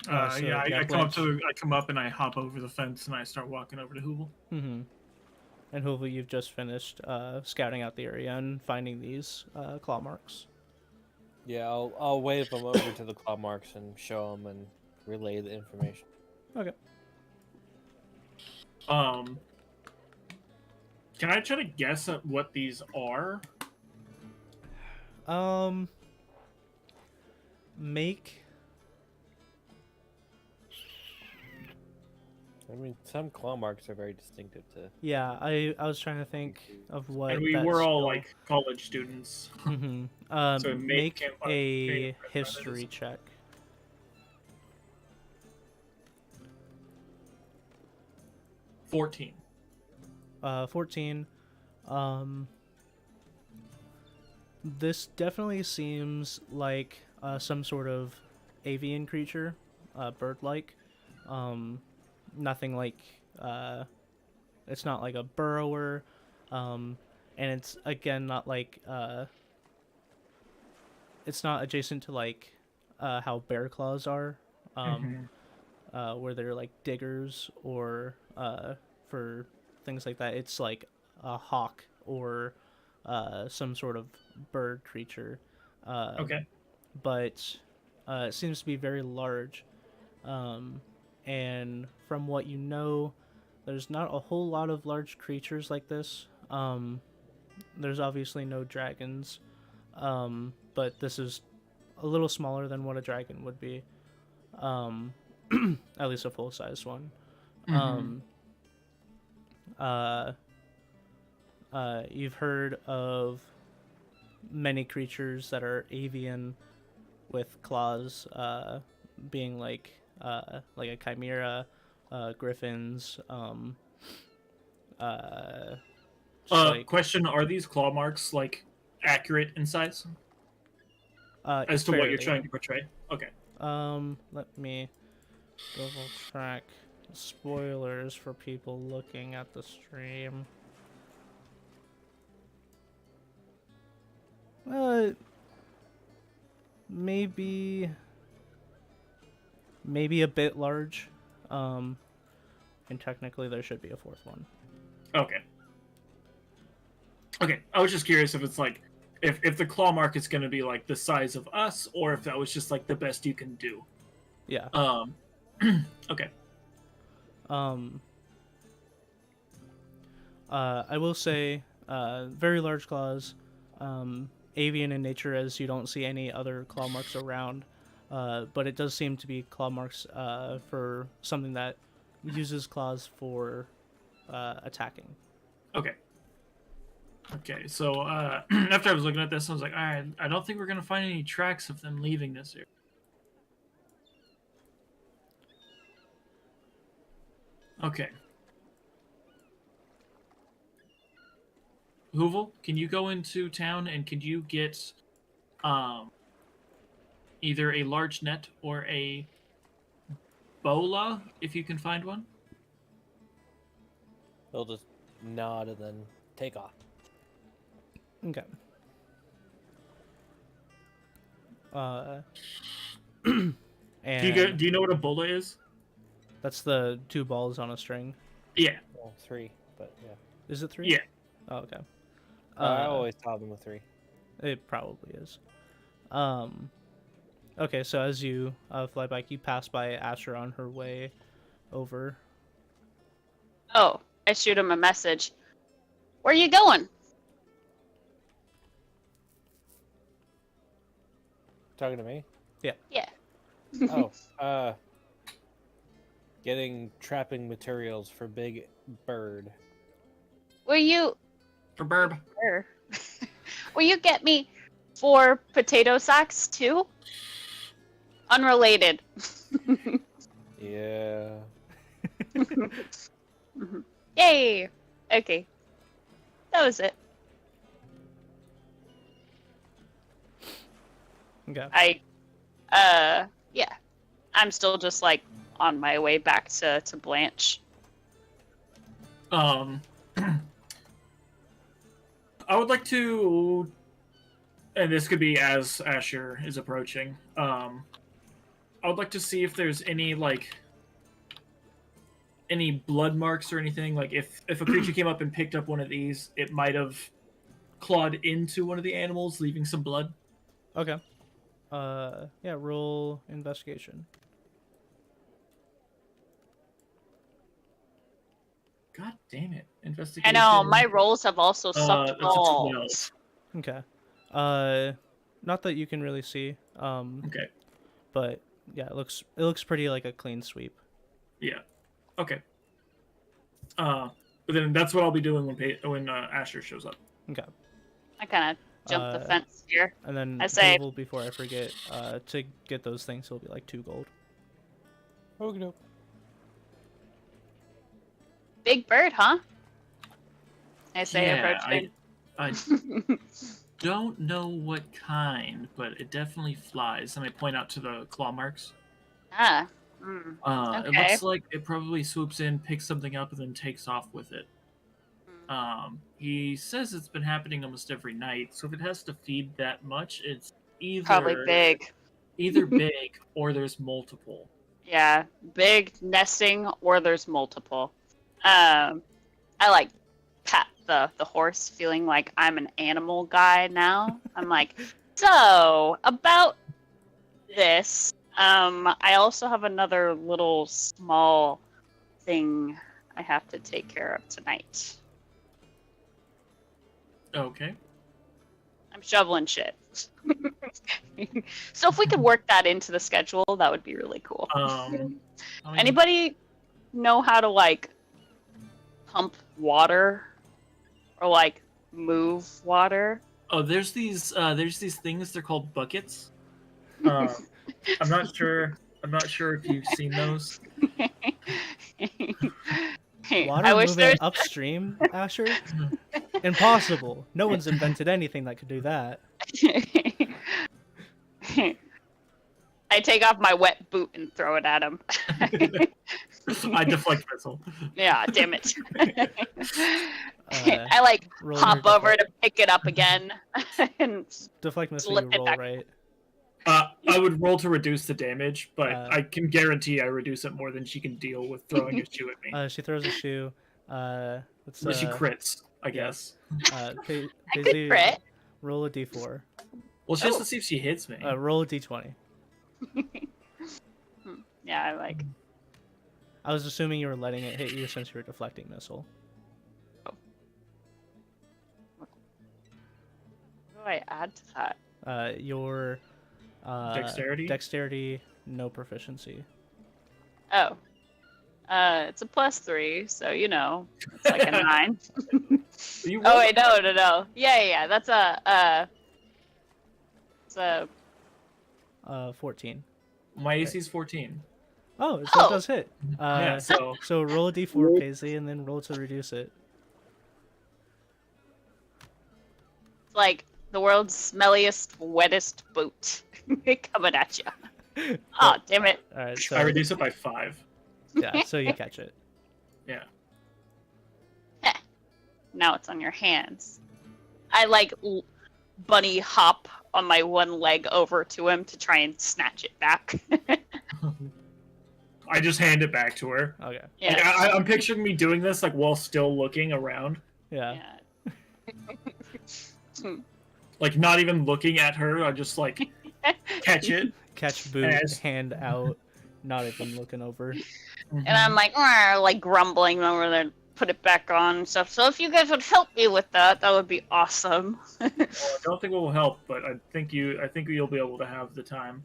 I come up and I hop over the fence and I start walking over to Hoovel. And Hoovel, you've just finished scouting out the area and finding these claw marks. Yeah, I'll wave them over to the claw marks and show them and relay the information. Okay. Can I try to guess at what these are? Make. I mean, some claw marks are very distinctive to. Yeah, I was trying to think of what. And we were all like college students. So make a history check. 14. 14. This definitely seems like some sort of avian creature, bird-like. Nothing like it's not like a burrower, and it's again not like it's not adjacent to like how bear claws are, where they're like diggers or for things like that. It's like a hawk or some sort of bird creature. Okay. But it seems to be very large. And from what you know, there's not a whole lot of large creatures like this. There's obviously no dragons, but this is a little smaller than what a dragon would be. At least a full-sized one. You've heard of many creatures that are avian with claws, being like a chimera, griffins, Just like Question: are these claw marks like accurate in size as to what you're fairly. trying to portray? Okay. Let me double check spoilers for people looking at the stream. Maybe a bit large. And technically there should be a fourth one. Okay. Okay. I was just curious if it's like if the claw mark is going to be like the size of us, or if that was just like the best you can do. Yeah. Okay. I will say, very large claws, avian in nature, as you don't see any other claw marks around, but it does seem to be claw marks for something that uses claws for attacking. Okay. Okay, so after I was looking at this, I was like, all right, I don't think we're going to find any tracks of them leaving this area. Okay. Hoovel, can you go into town and can you get either a large net or a bola, if you can find one? They'll just nod and then take off. Okay. And Do you know what a bola is? that's the 2 balls on a string. Yeah. Well, 3, but yeah. Is it 3? Yeah. Oh, okay. I always taught them with 3. It probably is. Okay, so as you fly back, you pass by Asher on her way over. Oh, I shoot him a message. Where you going? Talking to me? Yeah. Oh, getting trapping materials for Big Bird. Will you For Burb. will you get me 4 potato sacks too? Unrelated. Yeah. Yay. Okay. That was it. Okay. Yeah. I'm still just like on my way back to Blanche. I would like to, and this could be as Asher is approaching. I would like to see if there's any any blood marks or anything. Like if a creature came up and picked up one of these, it might have clawed into one of the animals, leaving some blood. Okay. Yeah, roll investigation. God damn it! Investigation. I know my rolls have also sucked that's a balls. 12. Okay. Not that you can really see. Okay. But yeah, it looks pretty like a clean sweep. Yeah. Okay. But then that's what I'll be doing when Asher shows up. Okay. I kind of jumped the fence here. And then I say- Oval, before I forget, to get those things, it'll be like 2 gold. Okay, no. Big Bird, huh? I say Yeah, approaching. I don't know what kind, but it definitely flies. And I point out to the claw marks. Ah. It Okay. looks like it probably swoops in, picks something up, and then takes off with it. He says it's been happening almost every night, so if it has to feed that much, it's either Probably big. either big or there's multiple. Yeah, big nesting or there's multiple. I like pat the horse, feeling like I'm an animal guy now. I'm like, so about this. I also have another little small thing I have to take care of tonight. Okay. I'm shoveling shit. So if we could work that into the schedule, that would be really cool. I mean, Anybody know how to like pump water or like move water? Oh, there's these things. They're called buckets. I'm not sure if you've seen those. Water I wish moving there's upstream, Asher? Impossible. No one's invented anything that could do that. I take off my wet boot and throw it at him. I deflect missile. Yeah, damn it. Uh, I like roll hop your over to pick it up again. And deflect missile. flip You it roll back. right. I would roll to reduce the damage, but I can guarantee I reduce it more than she can deal with throwing a shoe at me. She throws a shoe. Let's But she crits, I guess. I could Paisley, crit. roll a d4. Well, she has to see if she hits me. Roll a d20. Yeah, I like. I was assuming you were letting it hit you since you were deflecting missile. What do I add to that? Your Dexterity? Dexterity, no proficiency. Oh. It's a +3, so you know, it's like a 9. You Oh roll- wait, no. Yeah. That's it's a 14. My AC is 14. Oh, so Oh. it does hit. Yeah, so So roll a d4, Paisley, and then roll to reduce it. It's like the world's smelliest, wettest boot coming at you. Oh, damn it! All right, so I reduce it by 5. yeah, so you catch it. Yeah. Now it's on your hands. I like bunny hop on my one leg over to him to try and snatch it back. I just hand it back to her. Okay. Yeah. Like, I'm picturing me doing this like while still looking around, Yeah. Yeah. like not even looking at her. I just like catch it. Catch boot, Yes. hand out, not even looking over. And I'm like, "Arr," like grumbling over there, put it back on and stuff. So if you guys would help me with that, that would be awesome. Well, I don't think it will help, but I think you'll be able to have the time.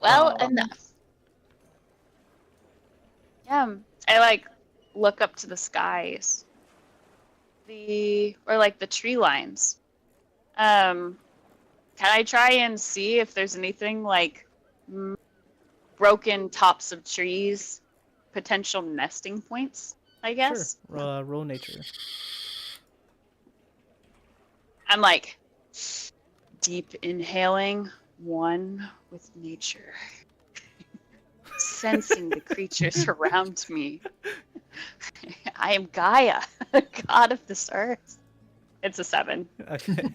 Well, enough. Yeah, I like look up to the skies, or like the tree lines. Can I try and see if there's anything like broken tops of trees, potential nesting points? I guess. Sure. Roll nature. I'm like deep inhaling, one with nature. Sensing the creatures around me. I am Gaia, god of this earth. It's a 7. Okay.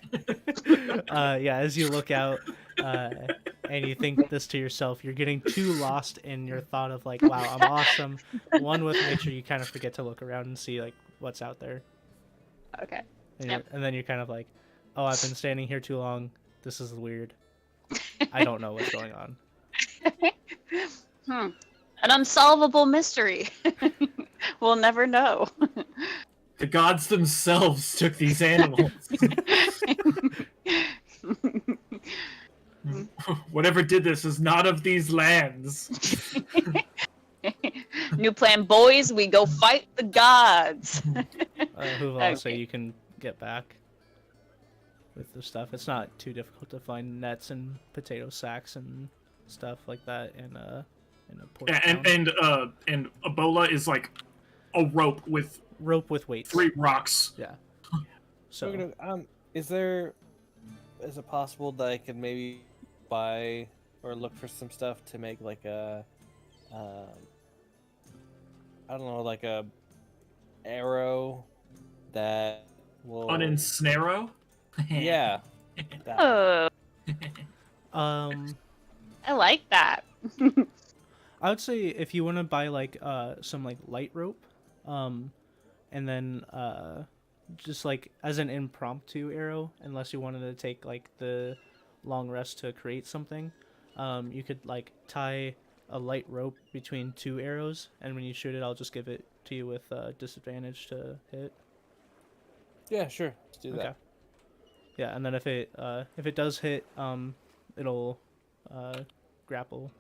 Yeah, as you look out and you think this to yourself, you're getting too lost in your thought of like, wow, I'm awesome. One with nature, you kind of forget to look around and see like what's out there. Okay. And, Yep. and then you're kind of like, oh, I've been standing here too long. This is weird. I don't know what's going on. An unsolvable mystery. We'll never know. The gods themselves took these animals. Whatever did this is not of these lands. New plan, boys. We go fight the gods. Who will also say Okay. you can get back with the stuff. It's not too difficult to find nets and potato sacks and stuff like that in a port town. And Ebola is like a rope with Rope with weights. 3 rocks. Yeah. So Is it possible that I could maybe buy or look for some stuff to make like a, I don't know, like a arrow that will Uninsnaro? Yeah. that. Oh, I like that. I would say if you want to buy like some like light rope, and then just like as an impromptu arrow, unless you wanted to take like the long rest to create something, you could like tie a light rope between 2 arrows, and when you shoot it, I'll just give it to you with disadvantage to hit. Yeah, sure. Let's do that. Okay. Yeah, and then if it does hit, it'll grapple.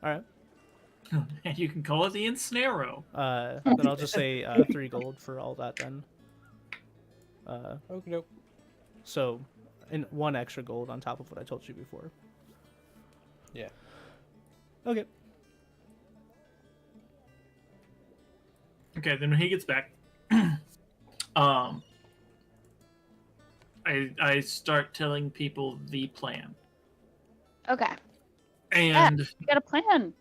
All right. You can call it the Ensnaro. Then I'll just say 3 gold for all that then. Okay, nope. So, and 1 extra gold on top of what I told you before. Yeah. Okay. Okay, then when he gets back, I start telling people the plan, Okay. and You got a plan.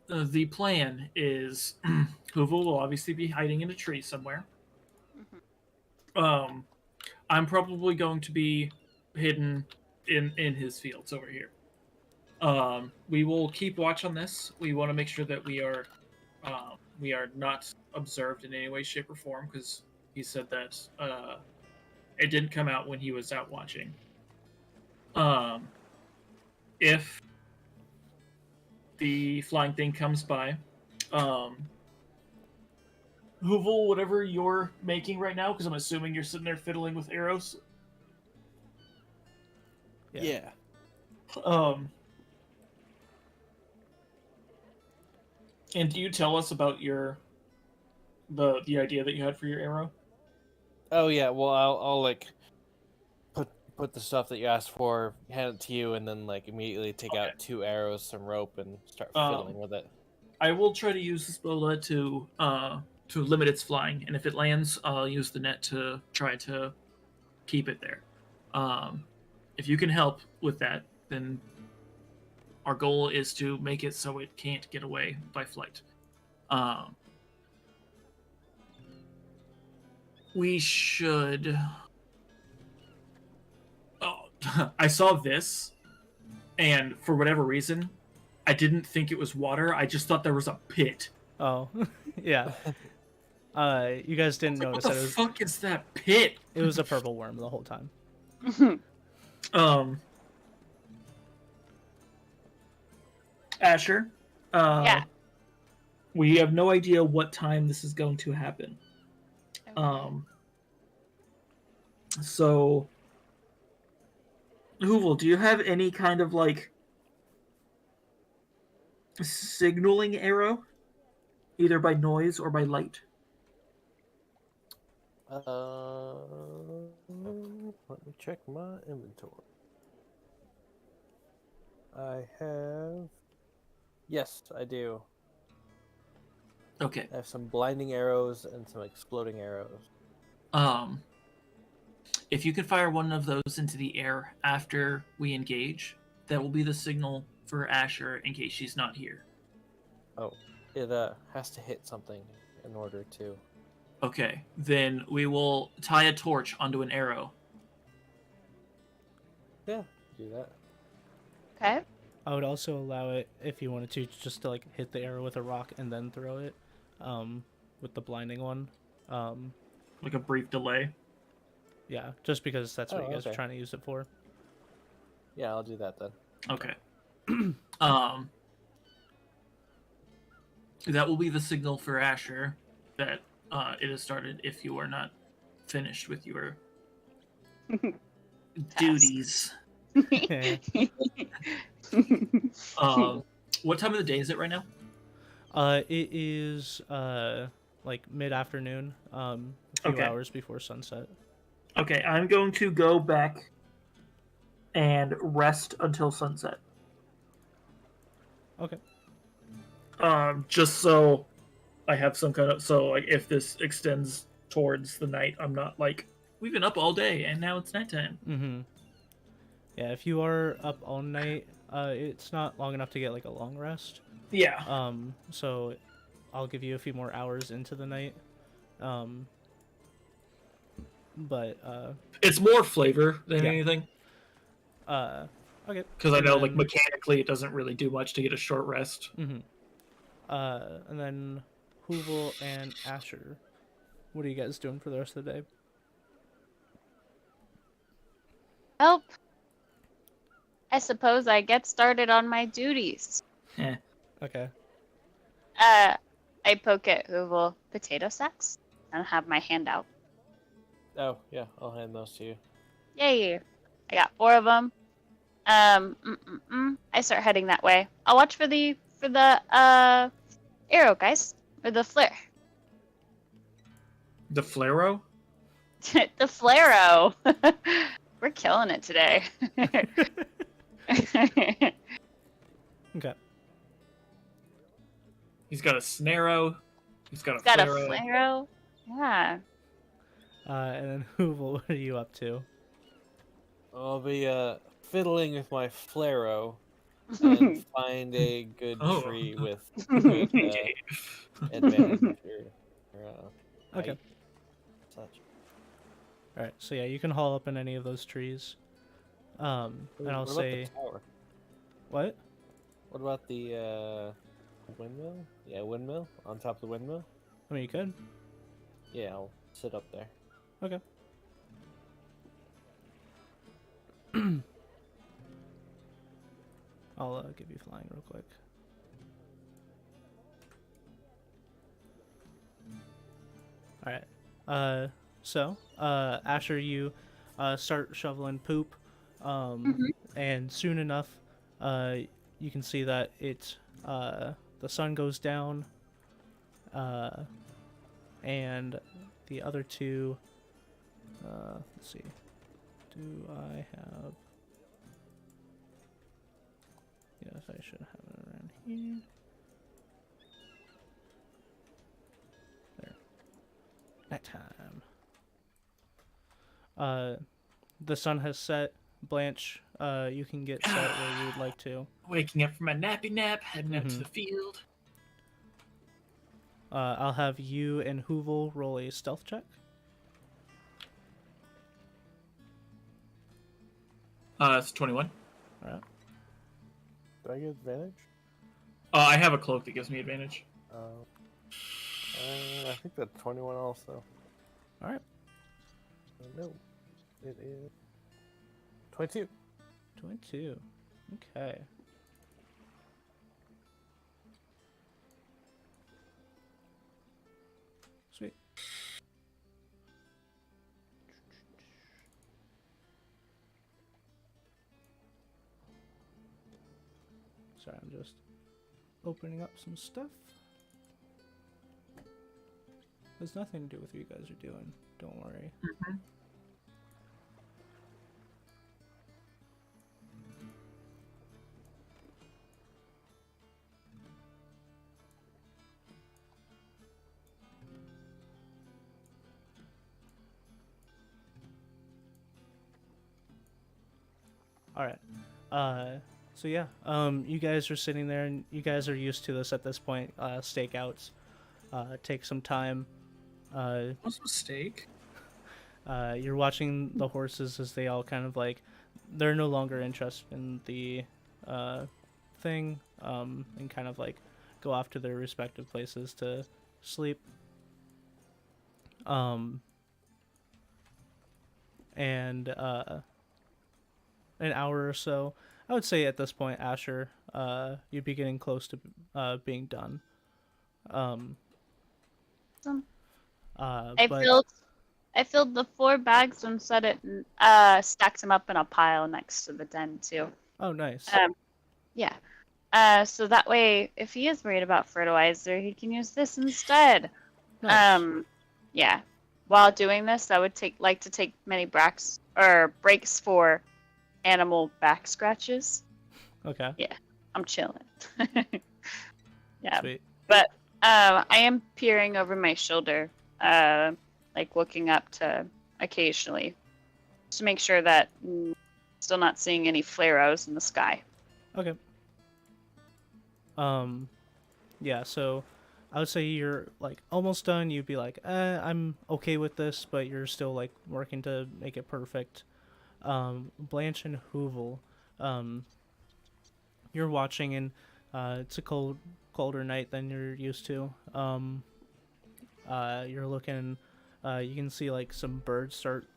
the plan is Hoover will obviously be hiding in a tree somewhere. Mhm. I'm probably going to be hidden in his fields over here. We will keep watch on this. We want to make sure that we are not observed in any way, shape, or form because he said that it didn't come out when he was out watching. If the flying thing comes by, Hoovel, whatever you're making right now, because I'm assuming you're sitting there fiddling with arrows. Yeah. Um, and do you tell us about the idea that you had for your arrow? Oh yeah. Well, I'll like put the stuff that you asked for, hand it to you, and then like immediately take Okay. out 2 arrows, some rope, and start fiddling with it. I will try to use this bola to limit its flying, and if it lands, I'll use the net to try to keep it there. If you can help with that, then our goal is to make it so it can't get away by flight. We should. Oh, I saw this, and for whatever reason, I didn't think it was water. I just thought there was a pit. Oh, yeah. You guys didn't What notice the that fuck is that pit? it was a purple worm the whole time. Asher. Yeah. We have no idea what time this is going to happen. So, Hoovel, do you have any kind of like signaling arrow, either by noise or by light? Let me check my inventory. I have. Yes, I do. Okay. I have some blinding arrows and some exploding arrows. If you can fire one of those into the air after we engage, that will be the signal for Asher in case she's not here. Oh, it has to hit something in order to. Okay, then we will tie a torch onto an arrow. Yeah, do that. Okay. I would also allow it if you wanted to just to like hit the arrow with a rock and then throw it, with the blinding one. Like a brief delay. Yeah, just because that's what Oh, you guys okay. are trying to use it for. Yeah, I'll do that then. Okay. That will be the signal for Asher that it has started if you are not finished with your duties. What time of the day is it right now? It is like mid-afternoon, a few Okay. hours before sunset. Okay, I'm going to go back and rest until sunset. Okay. Just so I have some kind of like if this extends towards the night, I'm not like we've been up all day and now it's nighttime. Mm-hmm. Yeah, if you are up all night, it's not long enough to get like a long rest. Yeah. So I'll give you a few more hours into the night. But It's more flavor than Yeah. anything. Okay. Because I And know, like, then- mechanically it doesn't really do much to get a short rest. Mm-hmm. And then Hoovel and Asher. What are you guys doing for the rest of the day? Help. I suppose I get started on my duties. Okay. I poke at Hoovel. Potato sacks? And have my hand out. Oh, yeah, I'll hand those to you. Yay. I got 4 of them. I start heading that way. I'll watch for the arrow, guys. Or the flare. The Flaro? The flaro. We're killing it today. Okay. He's got a snarrow, He's got a It's got a flare. flare. Yeah. And then Hoovel, what are you up to? I'll be fiddling with my flaro and find a good Oh. tree with good Okay. advantage or Okay. height, such. All right. So yeah, you can haul up in any of those trees. And I'll What about say the tower? what? What about the windmill? Yeah, windmill on top of the windmill. I mean, you could. Yeah, I'll sit up there. Okay. I'll give you flying real quick. All right. So Asher, you start shoveling poop, and soon enough, you can see that the sun goes down, and the other two. Let's see. Do I have? Yes, I should have it around here. There. Nighttime. The sun has set. Blanche, you can get set where you would like to. Waking up from my nappy nap, heading out to Mhm. the field. I'll have you and Hoovel roll a stealth check. It's 21. All right. Do I get advantage? I have a cloak that gives me advantage. I think that's 21 also. All right. No, it is 22. 22. Okay. Sweet. Sorry, I'm just opening up some stuff. There's nothing to do with what you guys are doing. Don't worry. All right. So yeah, you guys are sitting there, and you guys are used to this at this point. Stakeouts take some time. What's a mistake? You're watching the horses as they all kind of like, they're no longer interested in the thing, and kind of like go off to their respective places to sleep. And an hour or so, I would say at this point, Asher, you'd be getting close to being done. I filled the 4 bags and set it stacked them up in a pile next to the den too. Oh, nice. Yeah. So that way, if he is worried about fertilizer, he can use this instead. Nice. Yeah. While doing this, I would like to take many breaks for animal back scratches. Okay. I'm chilling. Yeah. Sweet. But I am peering over my shoulder, like looking up to occasionally, just to make sure that still not seeing any flareos in the sky. Okay. Yeah, so I would say you're like almost done. You'd be like, I'm okay with this, but you're still like working to make it perfect. Blanche and Hoovel, you're watching, and it's a colder night than you're used to. You're looking, you can see like some birds start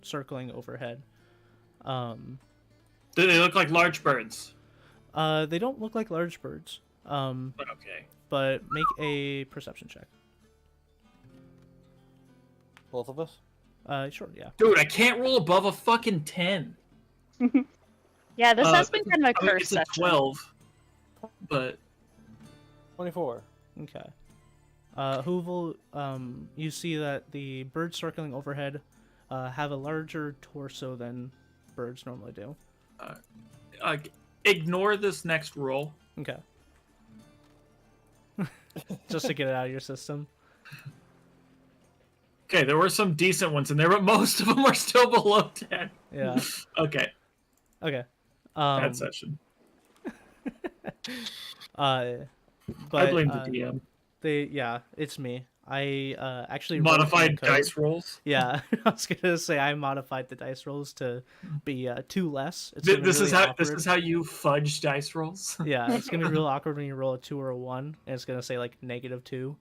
circling overhead. Do they look like large birds? They don't look like large birds. But okay. But make a perception check. Both of us? Sure, yeah. Dude, I can't roll above a fucking 10. Yeah, this has been kind of a I mean, curse it's a session. 12, but 24. Okay. Hoovel, you see that the birds circling overhead have a larger torso than birds normally do. ignore this next roll. Okay. just to get it out of your system. Okay, there were some decent ones in there, but most of them are still below 10. Yeah. Okay, Okay. bad session. But I blame the DM. it's me. I actually wrote in the Modified code. dice rolls. Yeah, I was gonna say I modified the dice rolls to be 2 less. It's This, gonna be really is how awkward. you fudge dice rolls. Yeah, it's gonna be real awkward when you roll a 2 or a 1, and it's gonna say like -2.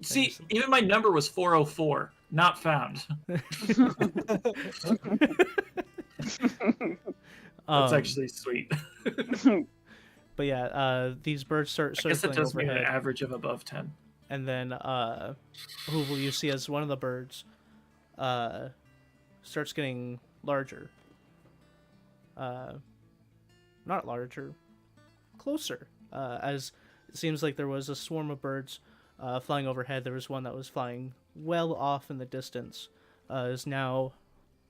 See, even my number was 404, not found. That's actually sweet. But yeah, these birds start I guess it circling does mean an overhead, average of above 10. and then who will you see as one of the birds starts getting larger. Not larger, closer. As it seems like there was a swarm of birds flying overhead. There was one that was flying well off in the distance. Is now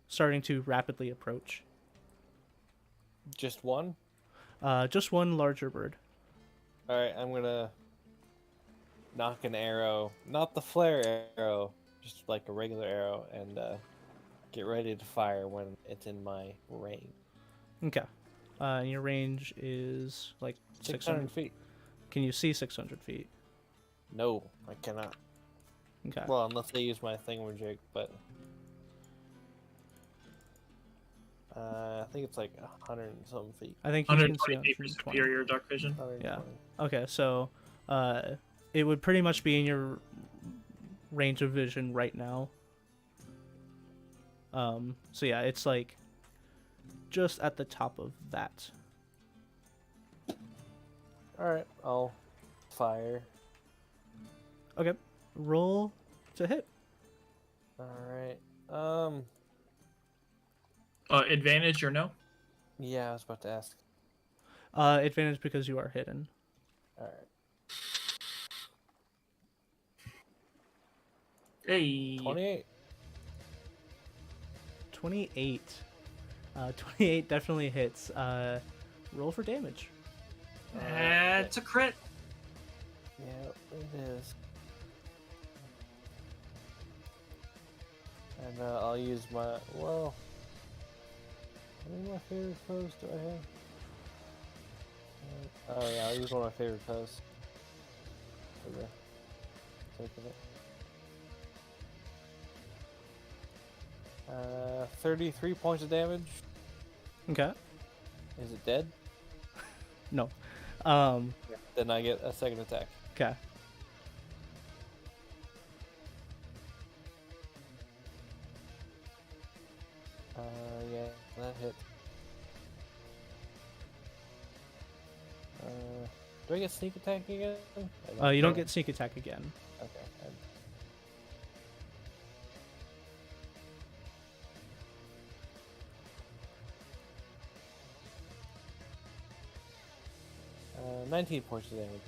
starting to rapidly approach. Just one? Just one larger bird. Alright, I'm gonna knock an arrow. Not the flare arrow, just like a regular arrow, and get ready to fire when it's in my range. Okay. And your range is like 600 feet. Can you see 600 feet? No, I cannot. Okay. Well, unless I use my thingamajig, but... I think it's like 100 and something feet. I think you can see 120 feet for 120. superior dark vision. 120. Okay, so it would pretty much be in your range of vision right now. So yeah, it's like just at the top of that. Alright, I'll fire. Okay, roll to hit. Alright, Advantage or no? yeah, I was about to ask. Advantage because you are hidden. Alright. Hey. 28. 28. 28 definitely hits. Roll for damage. It's a crit. Yeah, it is. And I'll use my, well, how many of my favorite foes do I have? Oh yeah, I'll use one of my favorite foes for the sake of it. 33 points of damage. Okay. Is it dead? No. Then I get a second attack. Okay. Yeah, that hit. Do I get sneak attack again? You don't get sneak attack again. Okay. Uh, 19 points of damage.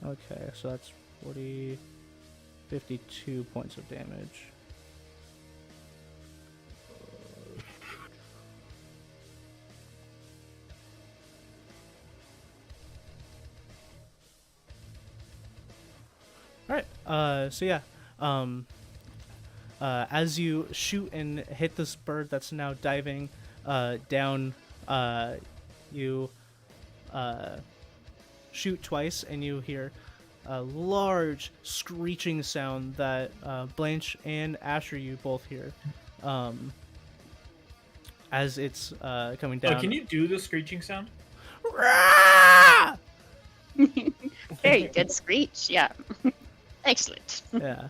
Okay, so that's 40, 52 points of damage. Alright, so yeah, as you shoot and hit this bird that's now diving down, you shoot twice and you hear a large screeching sound that Blanche and Asher, you both hear, as it's coming down. Oh, can you do the screeching sound? Very good screech. Yeah. Excellent. Yeah.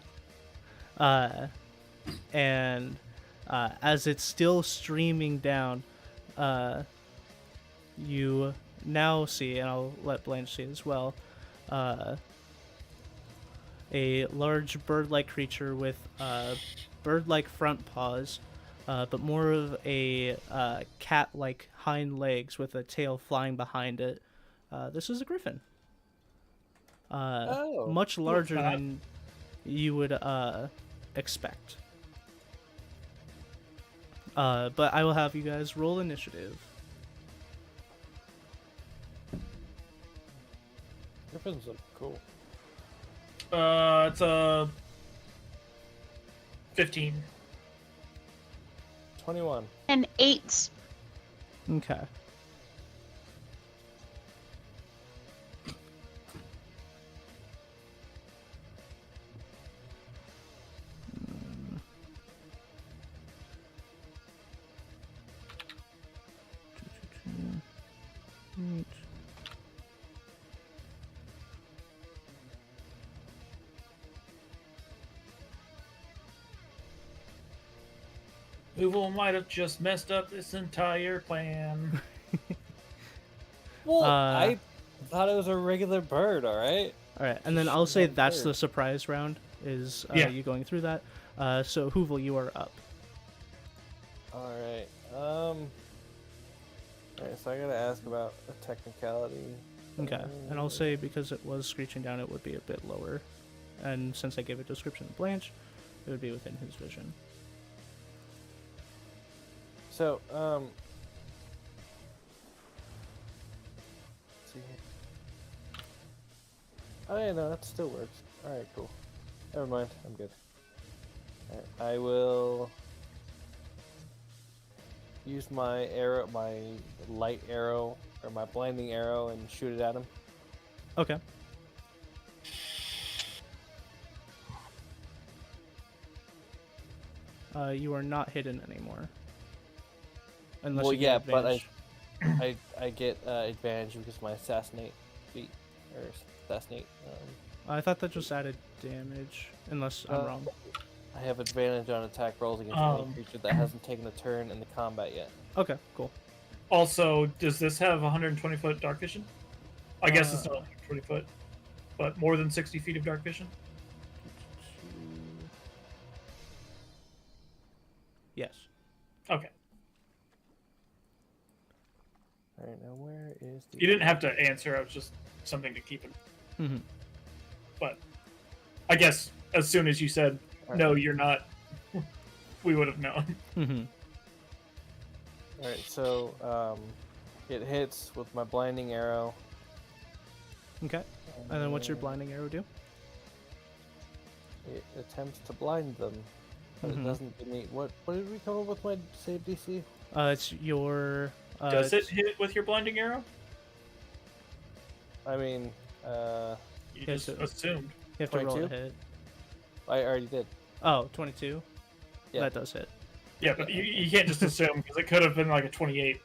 And as it's still streaming down, you now see, and I'll let Blanche see as well, a large bird-like creature with bird-like front paws, but more of a cat-like hind legs with a tail flying behind it. This is a griffin. Much larger than you would expect. But I will have you guys roll initiative. weapons look cool. It's a 15. 21. An 8. Okay. Eight. Uval might have just messed up this entire plan. Well, Uh, I thought it was a regular bird, alright? All right, and then I'll say that's the surprise round. Is Yeah. you going through that? So Hoovel, you are up. Alright, alright, so I gotta ask about a technicality. Okay, and I'll say because it was screeching down, it would be a bit lower, and since I gave a description to Blanche, it would be within his vision. So, let's see here. Oh yeah, no, that still works. Alright, cool. Never mind, I'm good. Alright, I will use my arrow, my light arrow, or my blinding arrow, and shoot it at him. Okay. You are not hidden anymore. Unless Well, you get yeah, but advantage. I get advantage because of my assassinate feat, or assassinate. I thought that just added damage, unless I'm wrong. I have advantage on attack rolls against any creature that hasn't taken a turn in the combat yet. Okay, cool. Also, does this have 120 foot dark vision? I guess it's not 120 foot, but more than 60 feet of dark vision? Yes. Okay. Alright, now where is the... You didn't have to answer, I was just something to keep in. Mm-hmm. But I guess as soon as you said, no, you're not, we would have known. Mm-hmm. Alright, so it hits with my blinding arrow. Okay. And then what's your blinding arrow do? It attempts to blind them, but it doesn't give me... What did we come up with my save DC? It's your... Does it hit with your blinding arrow? I mean, You just assumed. You have to roll a 22? hit. I already did. Oh, 22? Yeah. That does hit. Yeah, but you can't just assume, because it could have been like a 28.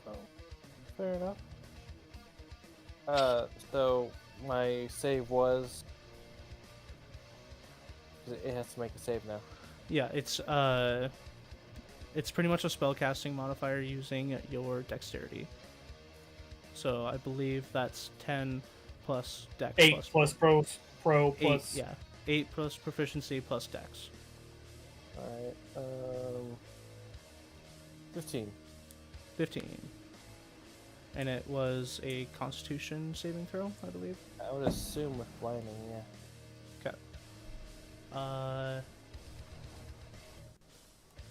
Oh, fair enough. So my save was... It has to make a save now. Yeah, it's pretty much a spellcasting modifier using your dexterity. So I believe that's 10 plus dex 8 plus pro 8, plus... yeah. 8 plus proficiency plus dex. Alright, 15. 15. And it was a constitution saving throw, I believe. I would assume with blinding, yeah. Okay.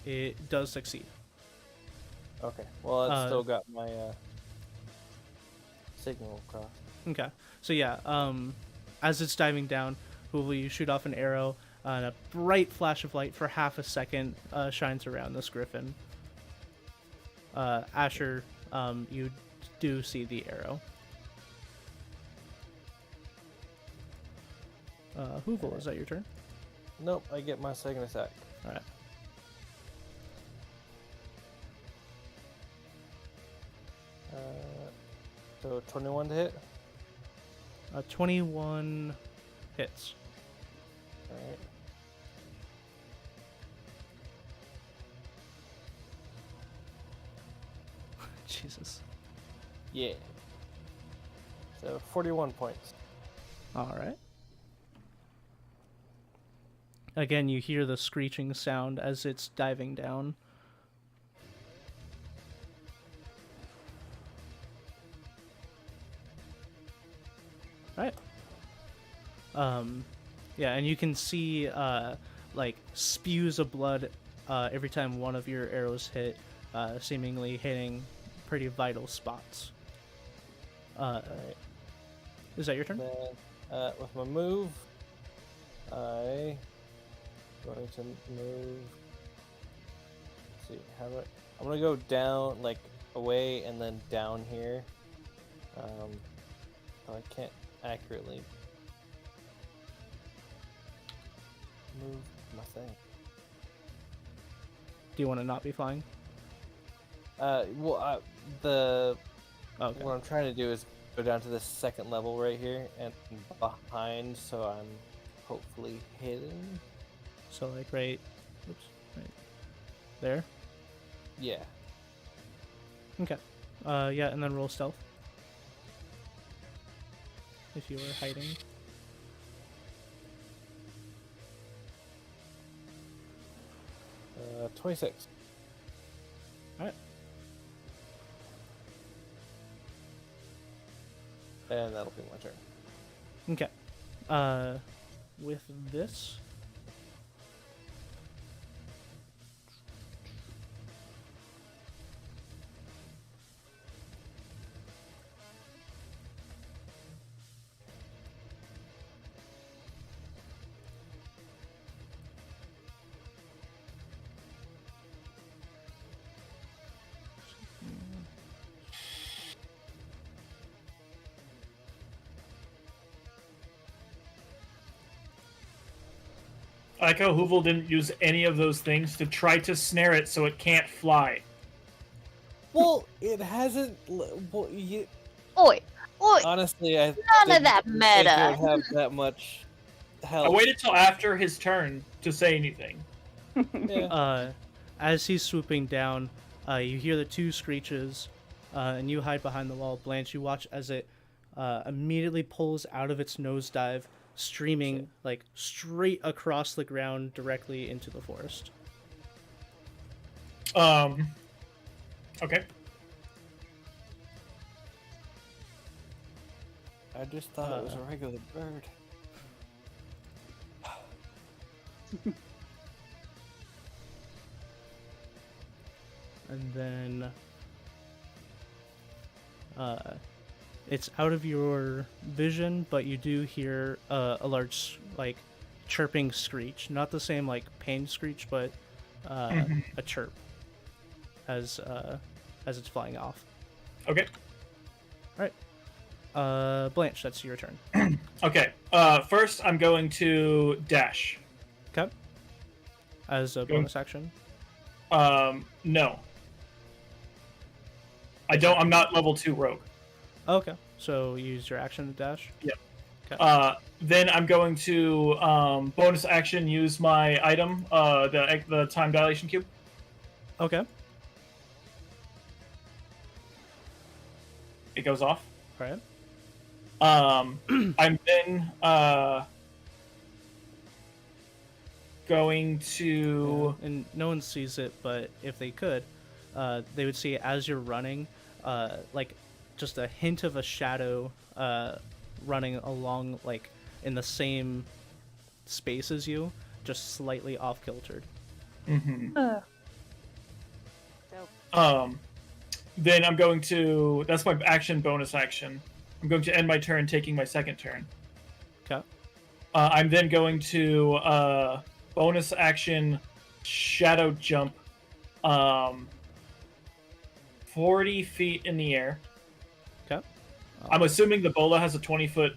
It does succeed. Okay, well, it's Uh, still got my signal across. Okay. So yeah, as it's diving down, Hoovel, you shoot off an arrow, and a bright flash of light for half a second shines around this griffin. Asher, you do see the arrow. Hoovel, is that your turn? Nope, I get my second attack. All right. So 21 to hit. 21 hits. Alright. Jesus. Yeah. So 41 points. All right. Again, you hear the screeching sound as it's diving down. Right. Yeah, and you can see like spews of blood every time one of your arrows hit, seemingly hitting pretty vital spots. Alright. Is that your turn? Then, with my move, I'm going to move. Let's see, I'm gonna go down, like away, and then down here. So I can't accurately move my thing. Do you want to not be flying? Well, Okay. what I'm trying to do is go down to this second level right here and behind, so I'm hopefully hidden. So like right there. Yeah. Okay. Yeah, and then roll stealth. If you were hiding. 26. Alright. And that'll be my turn. Okay. With this. I like how Hoovel didn't use any of those things to try to snare it so it can't fly. Well, it hasn't. Well, Oi, oi! honestly, I None of that didn't think meta. it would have that much help. I waited till after his turn to say anything. Yeah. As he's swooping down, you hear the two screeches, and you hide behind the wall. Blanche, you watch as it immediately pulls out of its nosedive, streaming like straight across the ground directly into the forest. Okay. I just thought it was a regular bird. And then it's out of your vision, but you do hear a large like chirping screech, not the same like pain screech, but a chirp as it's flying off. Okay. All right, Blanche, that's your turn. Okay. First, I'm going to dash. Okay. As a bonus action. No. I'm not level 2 rogue. Okay, so you use your action to dash. Yep. Okay. Then I'm going to bonus action use my item, the time dilation cube. Okay. It goes off. All right. I'm then going to. And no one sees it, but if they could, they would see as you're running, like just a hint of a shadow running along, like in the same space as you, just slightly off kiltered. Mm-hmm. Then I'm going to. That's my action, bonus action. I'm going to end my turn, taking my second turn. Okay. I'm then going to bonus action, shadow jump, 40 feet in the air. Okay. I'm assuming the bola has a 20-foot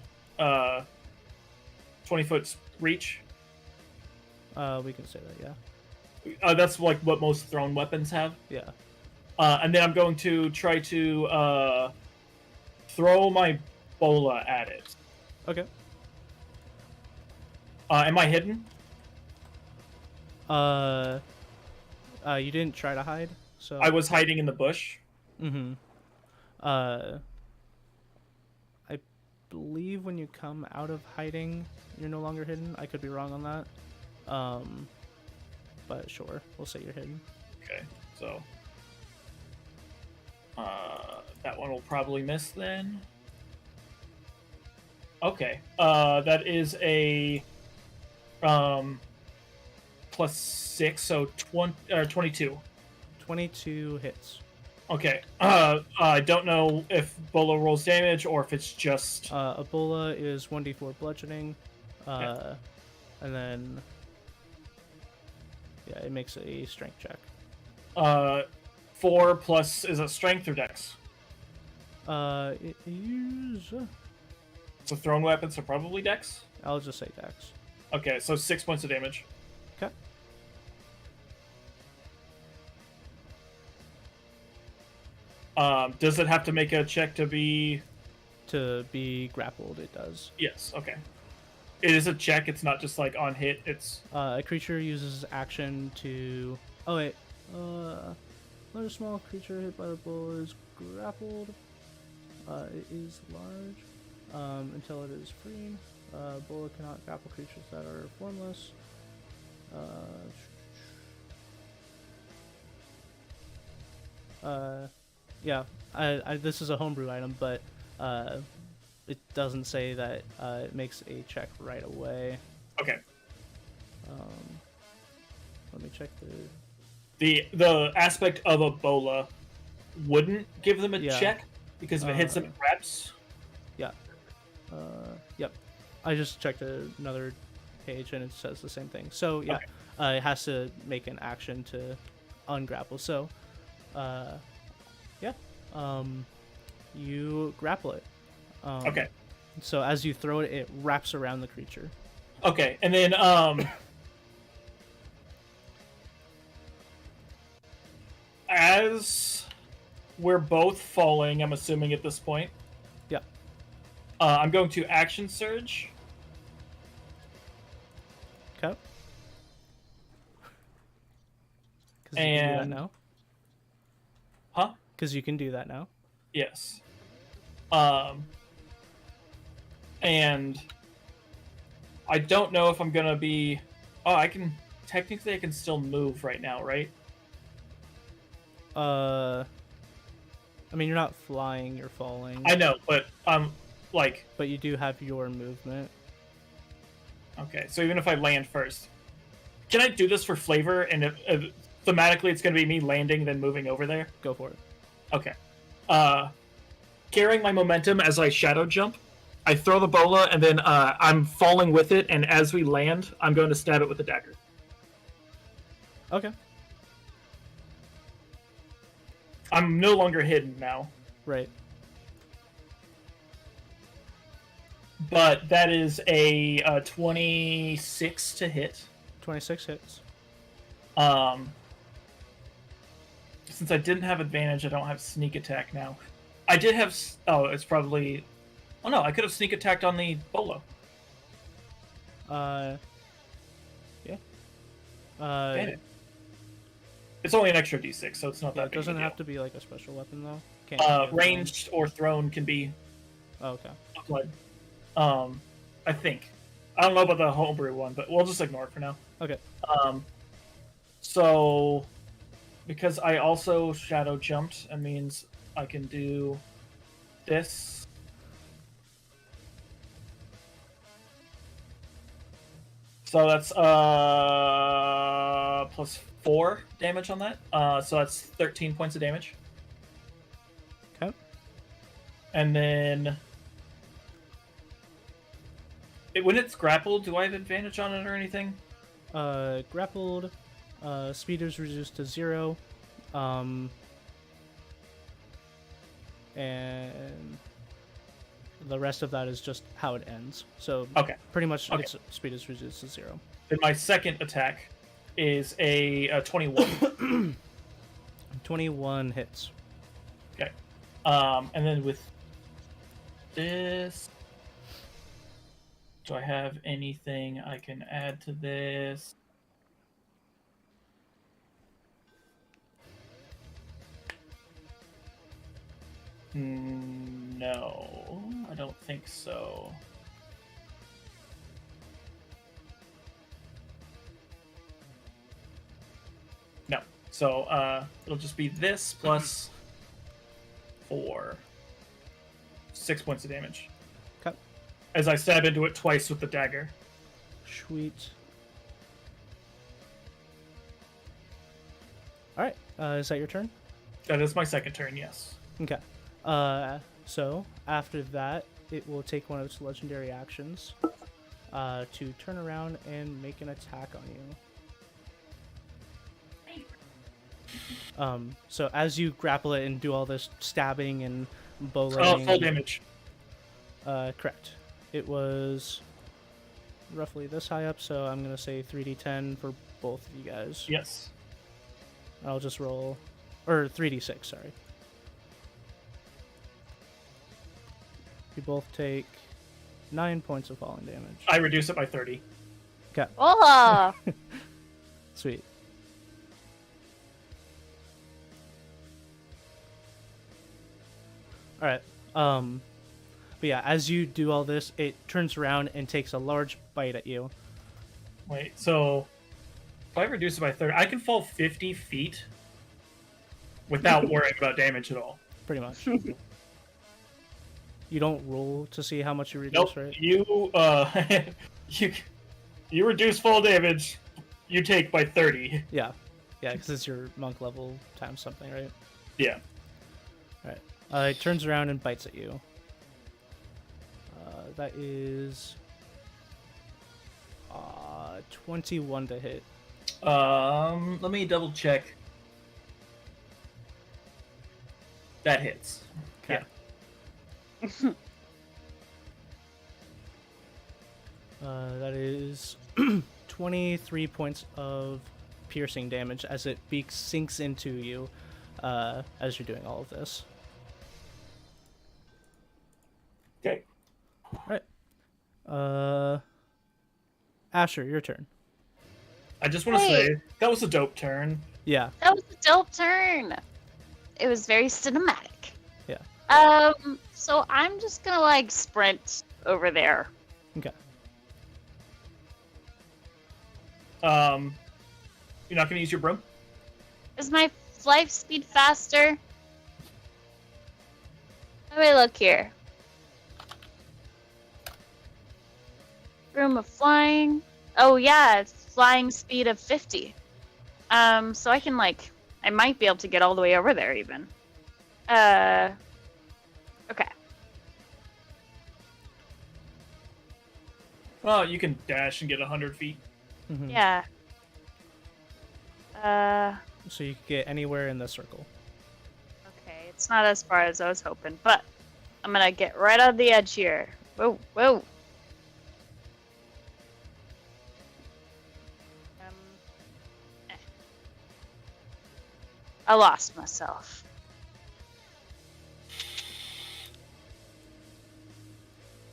reach. We can say that, yeah. That's like what most thrown weapons have. Yeah. And then I'm going to try to throw my bola at it. Okay. Am I hidden? You didn't try to hide, so I was hiding in the bush. Mm-hmm. I believe when you come out of hiding, you're no longer hidden. I could be wrong on that. But sure, we'll say you're hidden. Okay, so that one will probably miss then. Okay, that is a plus 6, so 22. 22 hits. Okay. I don't know if Bolo rolls damage or if it's just. Ebola is 1d4 bludgeoning, Okay. and then yeah, it makes a strength check. 4 plus is it strength or dex? It is. It's a thrown weapon, so probably dex. I'll just say dex. Okay, so 6 points of damage. Okay. Does it have to make a check to be? To be grappled, it does. Yes. Okay. It is a check. It's not just like on hit. It's. A creature uses action to. Oh wait. Another small creature hit by the bull is grappled. It is large. Until it is free. Bull cannot grapple creatures that are formless. Yeah. This is a homebrew item, but it doesn't say that it makes a check right away. Okay. Let me check The aspect of Ebola wouldn't give them a Yeah. check because if it hits them, it reps. Yeah. Yep. I just checked another page and it says the same thing. So yeah, Okay. it has to make an action to ungrapple. So, yeah. You grapple it. Okay. So as you throw it, it wraps around the creature. Okay, and then as we're both falling, I'm assuming at this point. Yeah. I'm going to action surge. Okay. Because you can do that And now. huh? Because you can do that now. Yes. And I don't know if I'm gonna be. Oh, I can technically I can still move right now, right? I mean, you're not flying, you're falling. I know, but like. But you do have your movement. Okay, so even if I land first, can I do this for flavor? And if thematically, it's gonna be me landing then moving over there. Go for it. Okay. Carrying my momentum as I shadow jump, I throw the bola, and then I'm falling with it, and as we land, I'm going to stab it with the dagger. Okay. I'm no longer hidden now, Right. but that is a 26 to hit. 26 hits. Since I didn't have advantage, I don't have sneak attack now. I did have... Oh, it's probably... Oh no, I could have sneak attacked on the bolo. Yeah. Damn it. It's only an extra d6, so it's not that It big doesn't of a have deal. to be like a special weapon though. Can't be a Ranged or thrown can be Oh, okay. applied. I think. I don't know about the homebrew one, but we'll just ignore it for now. Okay. So because I also shadow jumped, it means I can do this. So that's plus 4 damage on that. So that's 13 points of damage. Okay. And then when it's grappled, do I have advantage on it or anything? Grappled. Speed is reduced to 0. And the rest of that is just how it ends. So Okay. pretty much Okay. its speed is reduced to 0. Then my second attack is a 21. 21 hits. Okay. And then with this, do I have anything I can add to this? No, I don't think so. No. So it'll just be this plus 4. 6 points of damage. Okay. As I stab into it twice with the dagger. Sweet. Alright, is that your turn? That is my second turn, yes. Okay. So after that, it will take one of its legendary actions to turn around and make an attack on you. So as you grapple it and do all this stabbing and bowling, Full damage. correct. It was roughly this high up, so I'm gonna say 3d10 for both of you guys. Yes. I'll just roll, or 3d6, sorry. You both take 9 points of falling damage. I reduce it by 30. Okay, Oh, sweet. All right. But yeah, as you do all this, it turns around and takes a large bite at you. Wait, so if I reduce it by 30, I can fall 50 feet without worrying about damage at all. Pretty much. You don't roll to see how much you Nope. reduce, right? You reduce full damage, you take by 30. Yeah. Yeah, because it's your monk level times something, right? Yeah. Alright. It turns around and bites at you. That is 21 to hit. Let me double check. That hits. Okay. Yeah. That is 23 points of piercing damage as it beak sinks into you as you're doing all of this. Okay. Alright. Asher, your turn. I just want to Hey. say, that was a dope turn. Yeah. that was a dope turn. It was very cinematic. Yeah. So I'm just gonna like sprint over there. Okay. You're not gonna use your broom? Is my life speed faster? Let me look here. Room of flying. Oh yeah, it's flying speed of 50. So I can like, I might be able to get all the way over there even. Okay. Well, you can dash and get 100 feet. Mhm. Yeah. So you can get anywhere in the circle. Okay, it's not as far as I was hoping, but I'm gonna get right on the edge here. Whoa, whoa. Eh. I lost myself.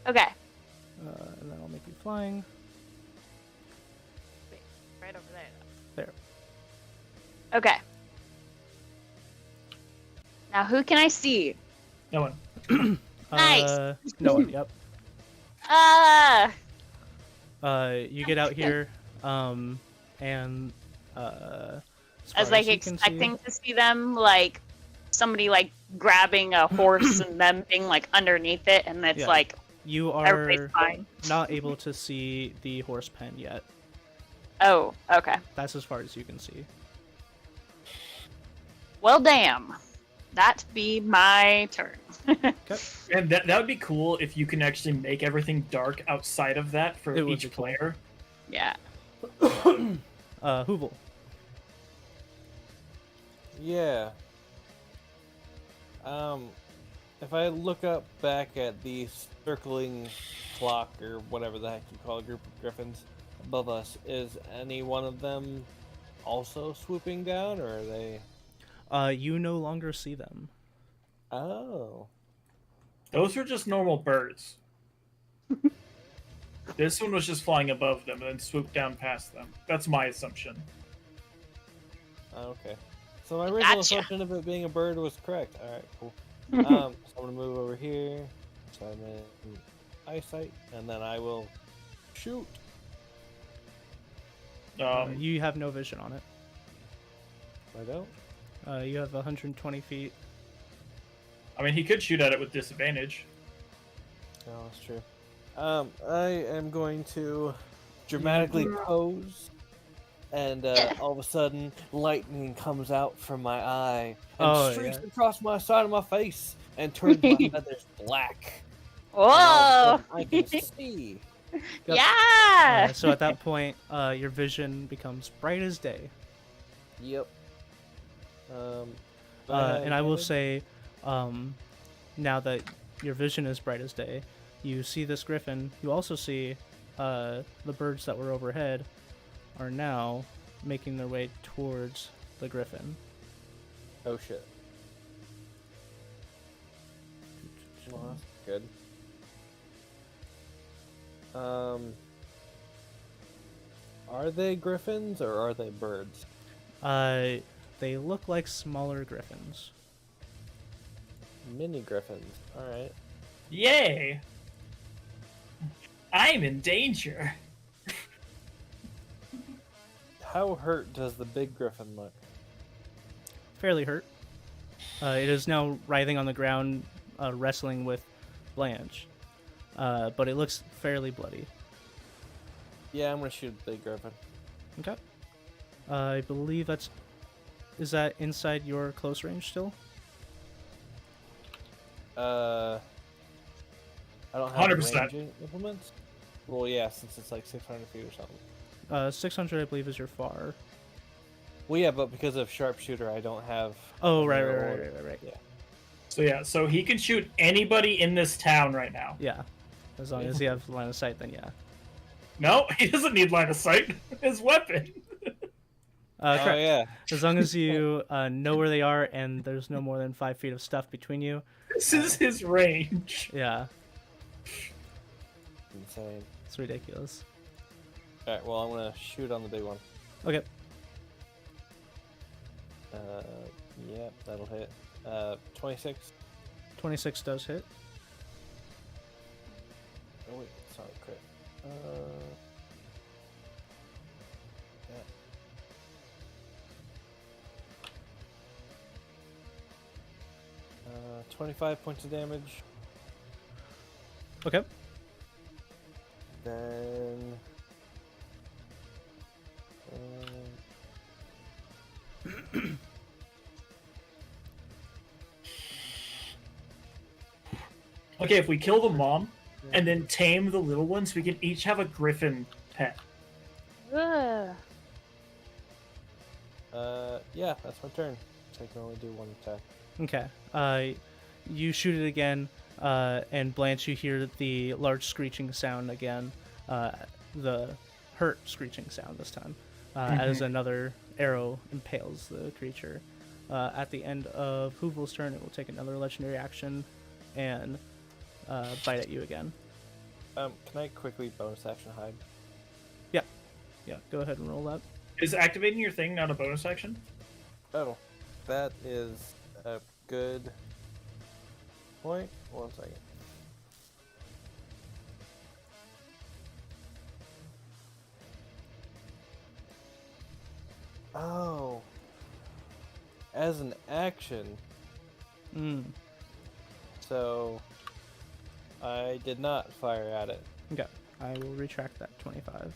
Okay, And then I'll make you flying. right over there. There. Okay. Now who can I see? No one. Nice. No one, yep. Ah! You get out here, and I was like expecting to see them like somebody like grabbing a horse and them being like underneath it, and it's Yeah. like you everybody's are fine. not able to see the horse pen yet. Oh, okay. That's as far as you can see. Well, damn. That be my turn. And that would be cool if you can actually make everything dark outside of that for It would each be cool. player. Yeah. Hoovel. Yeah. If I look up back at the circling clock or whatever the heck you call a group of griffins above us, is any one of them also swooping down, or are they? You no longer see them. Oh. Those are just normal birds. This one was just flying above them and then swooped down past them. That's my assumption. Okay. So my original Gotcha. assumption of it being a bird was correct. All right, cool. So I'm gonna move over here, so I'm in eyesight, and then I will shoot. You have no vision on it. I don't. You have 120 feet. I mean, he could shoot at it with disadvantage. No, that's true. I am going to dramatically pose and all of a sudden, lightning comes out from my eye and Oh, streaks yeah. across my side of my face and turns my feathers black. And all of a Whoa! sudden, I can see. Yep. Yeah! So at that point, your vision becomes bright as day. Yep. And I will say, now that your vision is bright as day, you see this griffin. You also see the birds that were overhead are now making their way towards the griffin. Oh shit. Well, that's good. Are they griffins or are they birds? They look like smaller griffins. Mini griffins. Alright. Yay! I'm in danger. How hurt does the big griffin look? Fairly hurt. It is now writhing on the ground, wrestling with Blanche. But it looks fairly bloody. Yeah, I'm gonna shoot the big griffin. Okay. I believe that's... Is that inside your close range still? I don't have 100%. ranging implements. Well, yeah, since it's like 600 feet or something. 600, I believe, is your far. Well, yeah, but because of sharpshooter, I don't have. Oh, right. Yeah. So he can shoot anybody in this town right now. Yeah. As long as you have line of sight, then yeah. No, he doesn't need line of sight. His weapon. Oh Correct. yeah. As long as you know where they are and there's no more than 5 feet of stuff between you. This is his range. Yeah, Insane. it's ridiculous. All right. Well, I'm gonna shoot on the big one. Okay. Yeah, that'll hit. 26. 26 does hit. Oh wait, it's not a crit. Yeah. 25 points of damage. Okay. Then. Okay, if we kill the mom and then tame the little ones, we can each have a griffin pet. Ugh. Yeah, that's my turn. So I can only do one attack. Okay. You shoot it again, and Blanche, you hear the large screeching sound again. The hurt screeching sound this time, as another arrow impales the creature. At the end of Hoovel's turn, it will take another legendary action and bite at you again. Can I quickly bonus action hide? Yeah, go ahead and roll that. Is activating your thing not a bonus action? Oh, that is a good point. 1 second. Oh. As an action. So I did not fire at it. Okay, I will retract that 25.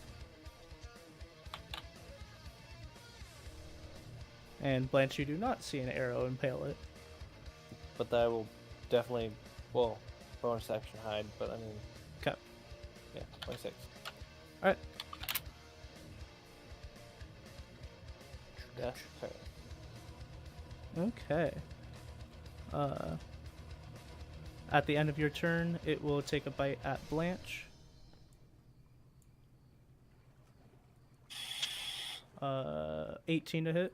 And Blanche, you do not see an arrow impale it. But I will definitely, well, bonus action hide, but I mean, Okay. yeah, 26. Alright. Yeah, okay. Okay. At the end of your turn, it will take a bite at Blanche. 18 to hit.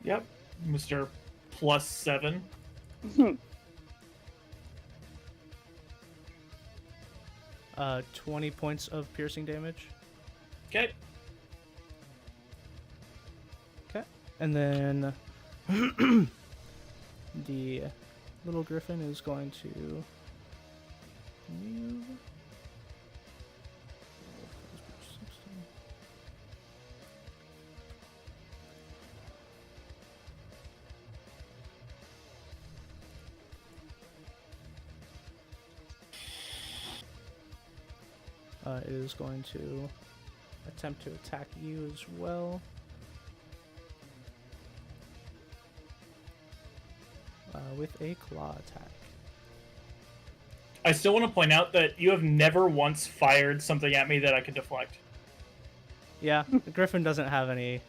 Yep. Mr. +7. 20 points of piercing damage. Okay. Okay. And then the little griffin is going to move. It is going to attempt to attack you as well. With a claw attack. I still want to point out that you have never once fired something at me that I could deflect. Yeah, the Griffin doesn't have any.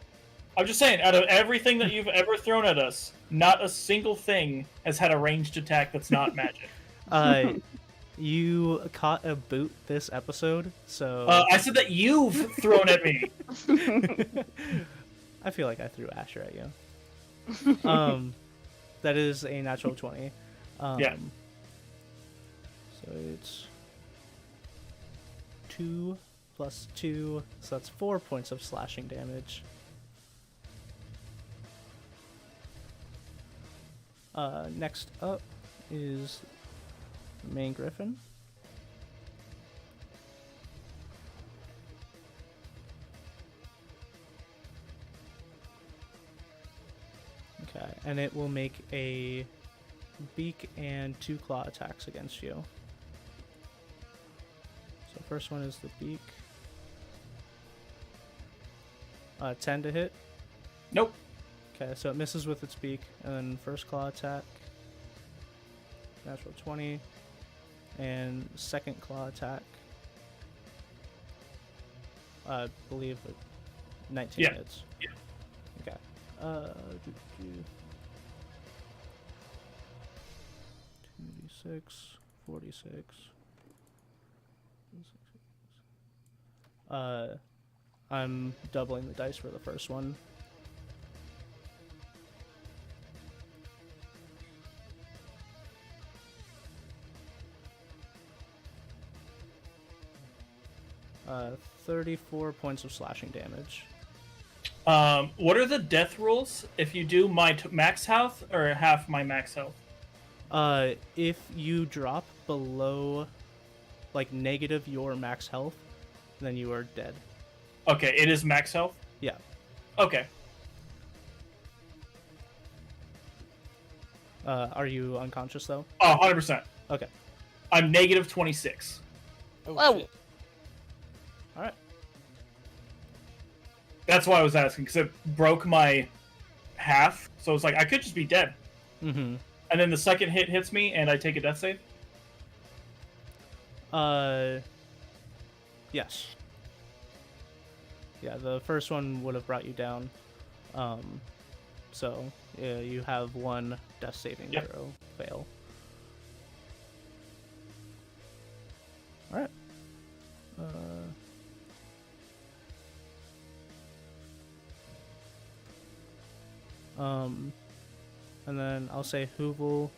I'm just saying, out of everything that you've ever thrown at us, not a single thing has had a ranged attack that's not magic. You caught a boot this episode, so... I said that you've thrown at me. I feel like I threw Asher at you. That is a natural 20. Yeah. So it's 2 plus 2, so that's 4 points of slashing damage. Next up is the main Griffin. Okay, and it will make a beak and 2 claw attacks against you. So first one is the beak. 10 to hit. Nope. Okay, so it misses with its beak, and then first claw attack, natural 20, and second claw attack, I believe 19 hits. Yeah. Okay. 2d6, 46. I'm doubling the dice for the first one. Uh, 34 points of slashing damage. What are the death rules if you do my max health or half my max health? If you drop below, like, negative your max health, then you are dead. Okay, it is max health? Yeah. Okay. Are you unconscious, though? Oh, 100%. Okay. I'm negative 26. Oh, Whoa. shit. Alright. That's why I was asking, because it broke my half, so it's like, I could just be dead. Mm-hmm. And then the second hit hits me, and I take a death save? Yes. Yeah, the first one would have brought you down. So, yeah, you have one death saving throw fail. Alright. And then I'll say Hoovel.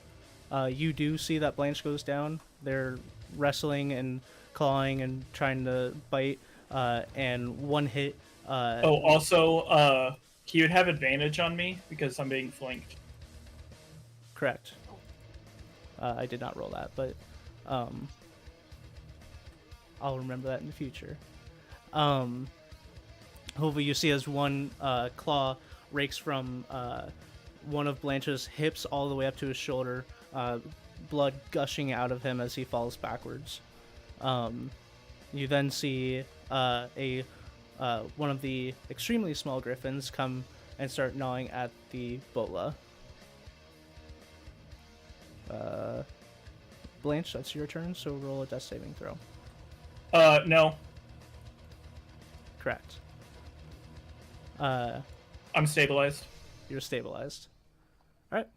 You do see that Blanche goes down. They're wrestling and clawing and trying to bite. And one hit. Also, he would have advantage on me because I'm being flanked. Correct. I did not roll that, but I'll remember that in the future. Hopefully you see as one claw rakes from one of Blanche's hips all the way up to his shoulder, blood gushing out of him as he falls backwards. You then see one of the extremely small griffins come and start gnawing at the bola. Blanche, that's your turn, so roll a death saving throw. No. Correct. I'm stabilized. You're stabilized. Alright.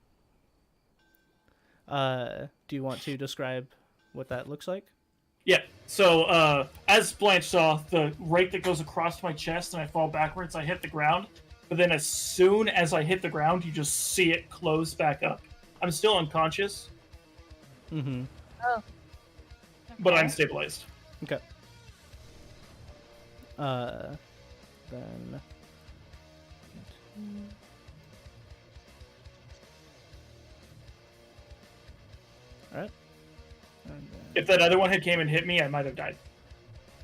Do you want to describe what that looks like? Yeah, so as Blanche saw, the rake that goes across my chest and I fall backwards, I hit the ground. But then as soon as I hit the ground, you just see it close back up. I'm still unconscious. Mm-hmm. Oh. But I'm stabilized. Okay. Then... Alright. If that other one had came and hit me, I might have died.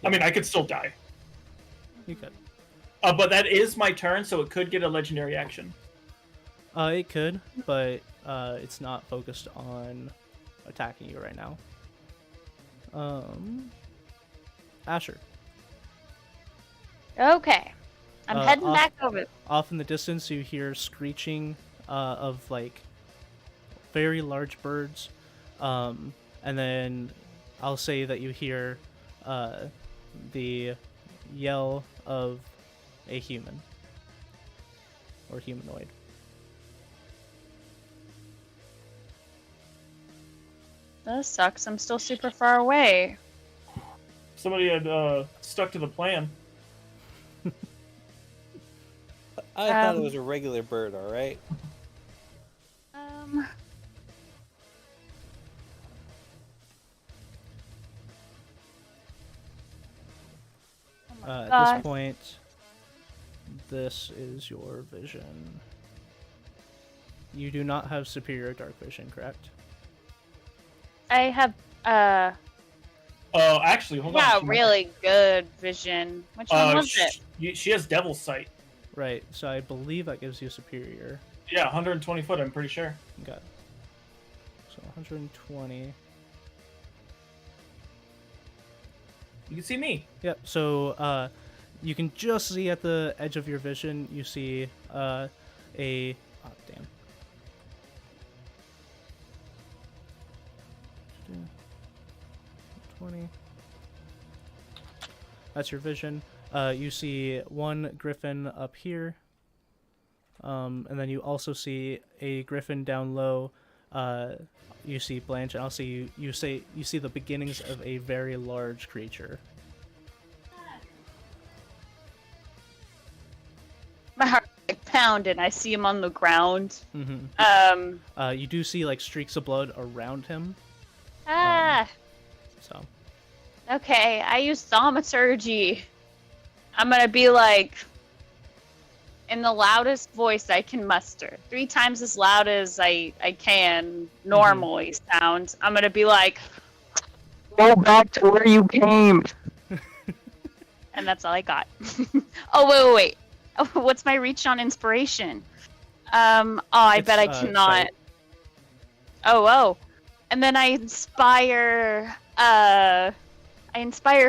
I mean, I could still die. You could. But that is my turn, so it could get a legendary action. It could, but it's not focused on attacking you right now. Asher. Okay. I'm heading off- back over. Off in the distance, you hear screeching of like very large birds, and then I'll say that you hear the yell of a human or humanoid. That sucks. I'm still super far away. Somebody had stuck to the plan. I thought it was a regular bird, alright? At this point, this is your vision. You do not have superior dark vision, correct? I have, Actually, hold on. yeah, She might- really good vision. Which one was it? She has Devil's Sight. Right, so I believe that gives you superior. Yeah, 120 foot, I'm pretty sure. Okay. So 120. You can see me. Yep, so you can just see at the edge of your vision, you see a... Oh, damn. 20. That's your vision. You see one griffin up here. And then you also see a griffin down low. You see Blanche, and also you see the beginnings of a very large creature. My heart like pounding. I see him on the ground. Mm-hmm. You do see like streaks of blood around him. So. Okay, I use thaumaturgy. I'm gonna be like, in the loudest voice I can muster, 3 times as loud as I can normally sound. I'm gonna be like, go back to where you came. And that's all I got. Oh, wait. Oh, what's my reach on inspiration? I bet I cannot. Sight. Oh. And then I inspire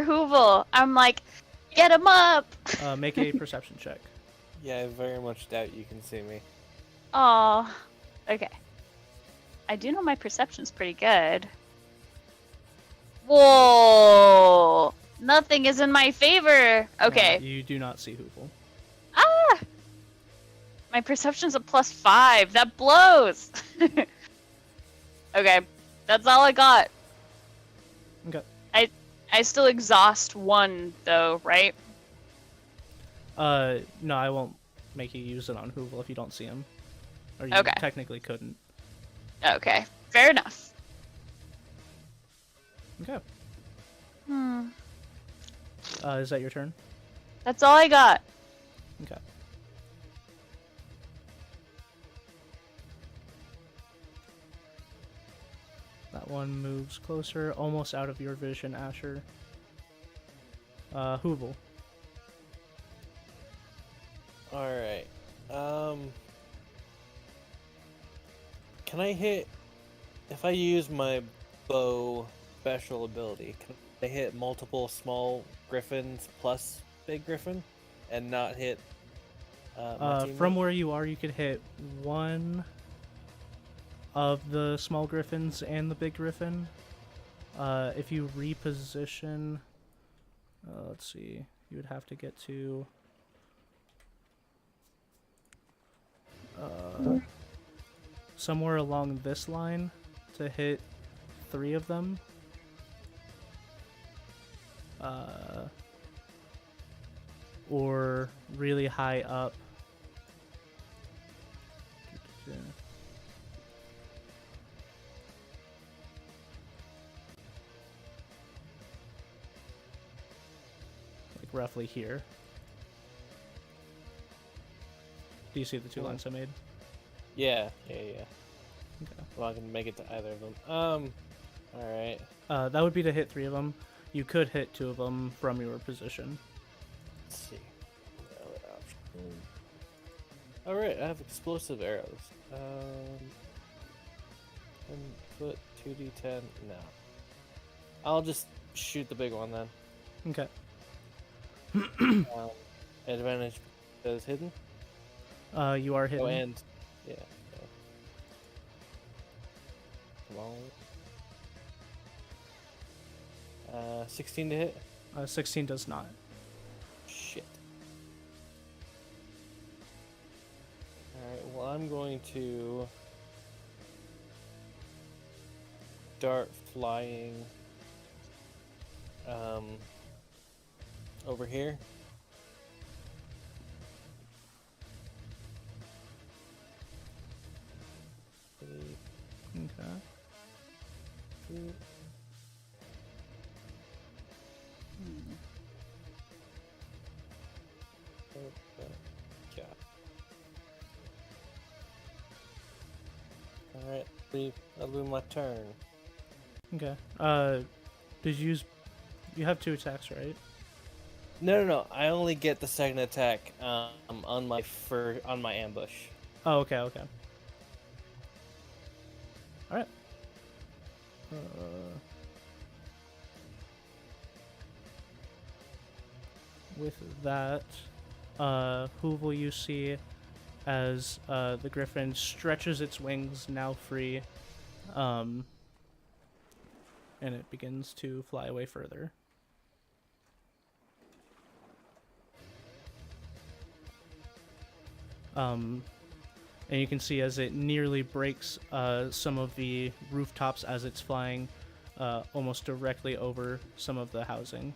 Hoovel. I'm like, get him up! Make a perception check. Yeah, I very much doubt you can see me. Aw. Okay. I do know my perception's pretty good. Whoa! Nothing is in my favor! Okay. You do not see Hoovel. Ah! My perception's a +5. That blows! Okay. That's all I got. Okay. I still exhaust 1, though, right? No, I won't make you use it on Hoovel if you don't see him. Or you Okay. technically couldn't. Okay. Fair enough. Okay. Hmm. Is that your turn? That's all I got. Okay. That one moves closer, almost out of your vision, Asher. Hoovel. Alright. Can I hit... If I use my bow special ability, can I hit multiple small griffins plus big griffin? And not hit... my teammate? From where you are, you could hit one of the small griffins and the big griffin. If you reposition... let's see. You would have to get to... somewhere along this line to hit 3 of them. Or really high up. Like roughly here. Do you see the 2 lines I made? Yeah. Okay. Well, I can make it to either of them. Alright. That would be to hit 3 of them. You could hit 2 of them from your position. Let's see. Other option. Alright, I have explosive arrows. 10 foot, 2d10. No. I'll just shoot the big one then. Okay. Advantage is hidden. You are hidden. Oh, and yeah. Come on. 16 to hit. 16 does not. Shit. Alright, well, I'm going to start flying over here. Okay. Yeah. Alright, that'll be my turn. Okay. Did you use? You have 2 attacks, right? No. I only get the second attack on my ambush. Oh, okay. All right. With that, who will you see as the griffin stretches its wings, now free, and it begins to fly away further. And you can see as it nearly breaks some of the rooftops as it's flying almost directly over some of the housing.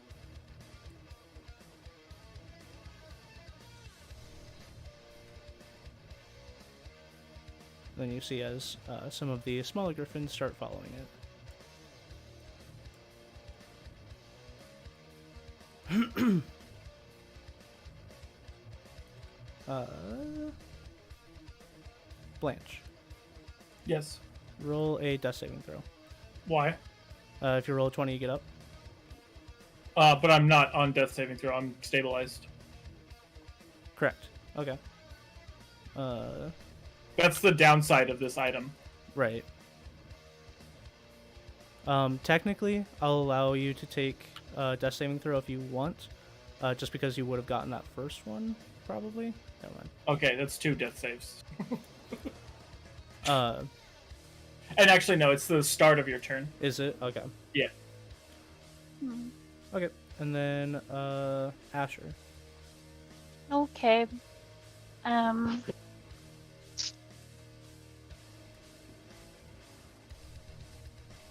Then you see as some of the smaller griffins start following it. Blanche, Yes. roll a death saving throw. Why? If you roll a 20, you get up. But I'm not on death saving throw. I'm stabilized. Correct. Okay. That's the downside of this item. Right. Technically, I'll allow you to take death saving throw if you want, just because you would have gotten that first one, probably. Never mind. Okay, that's 2 death saves. Uh, And actually, no, it's the start of your turn. is it? Okay. Yeah. Okay. And then, Asher. Okay.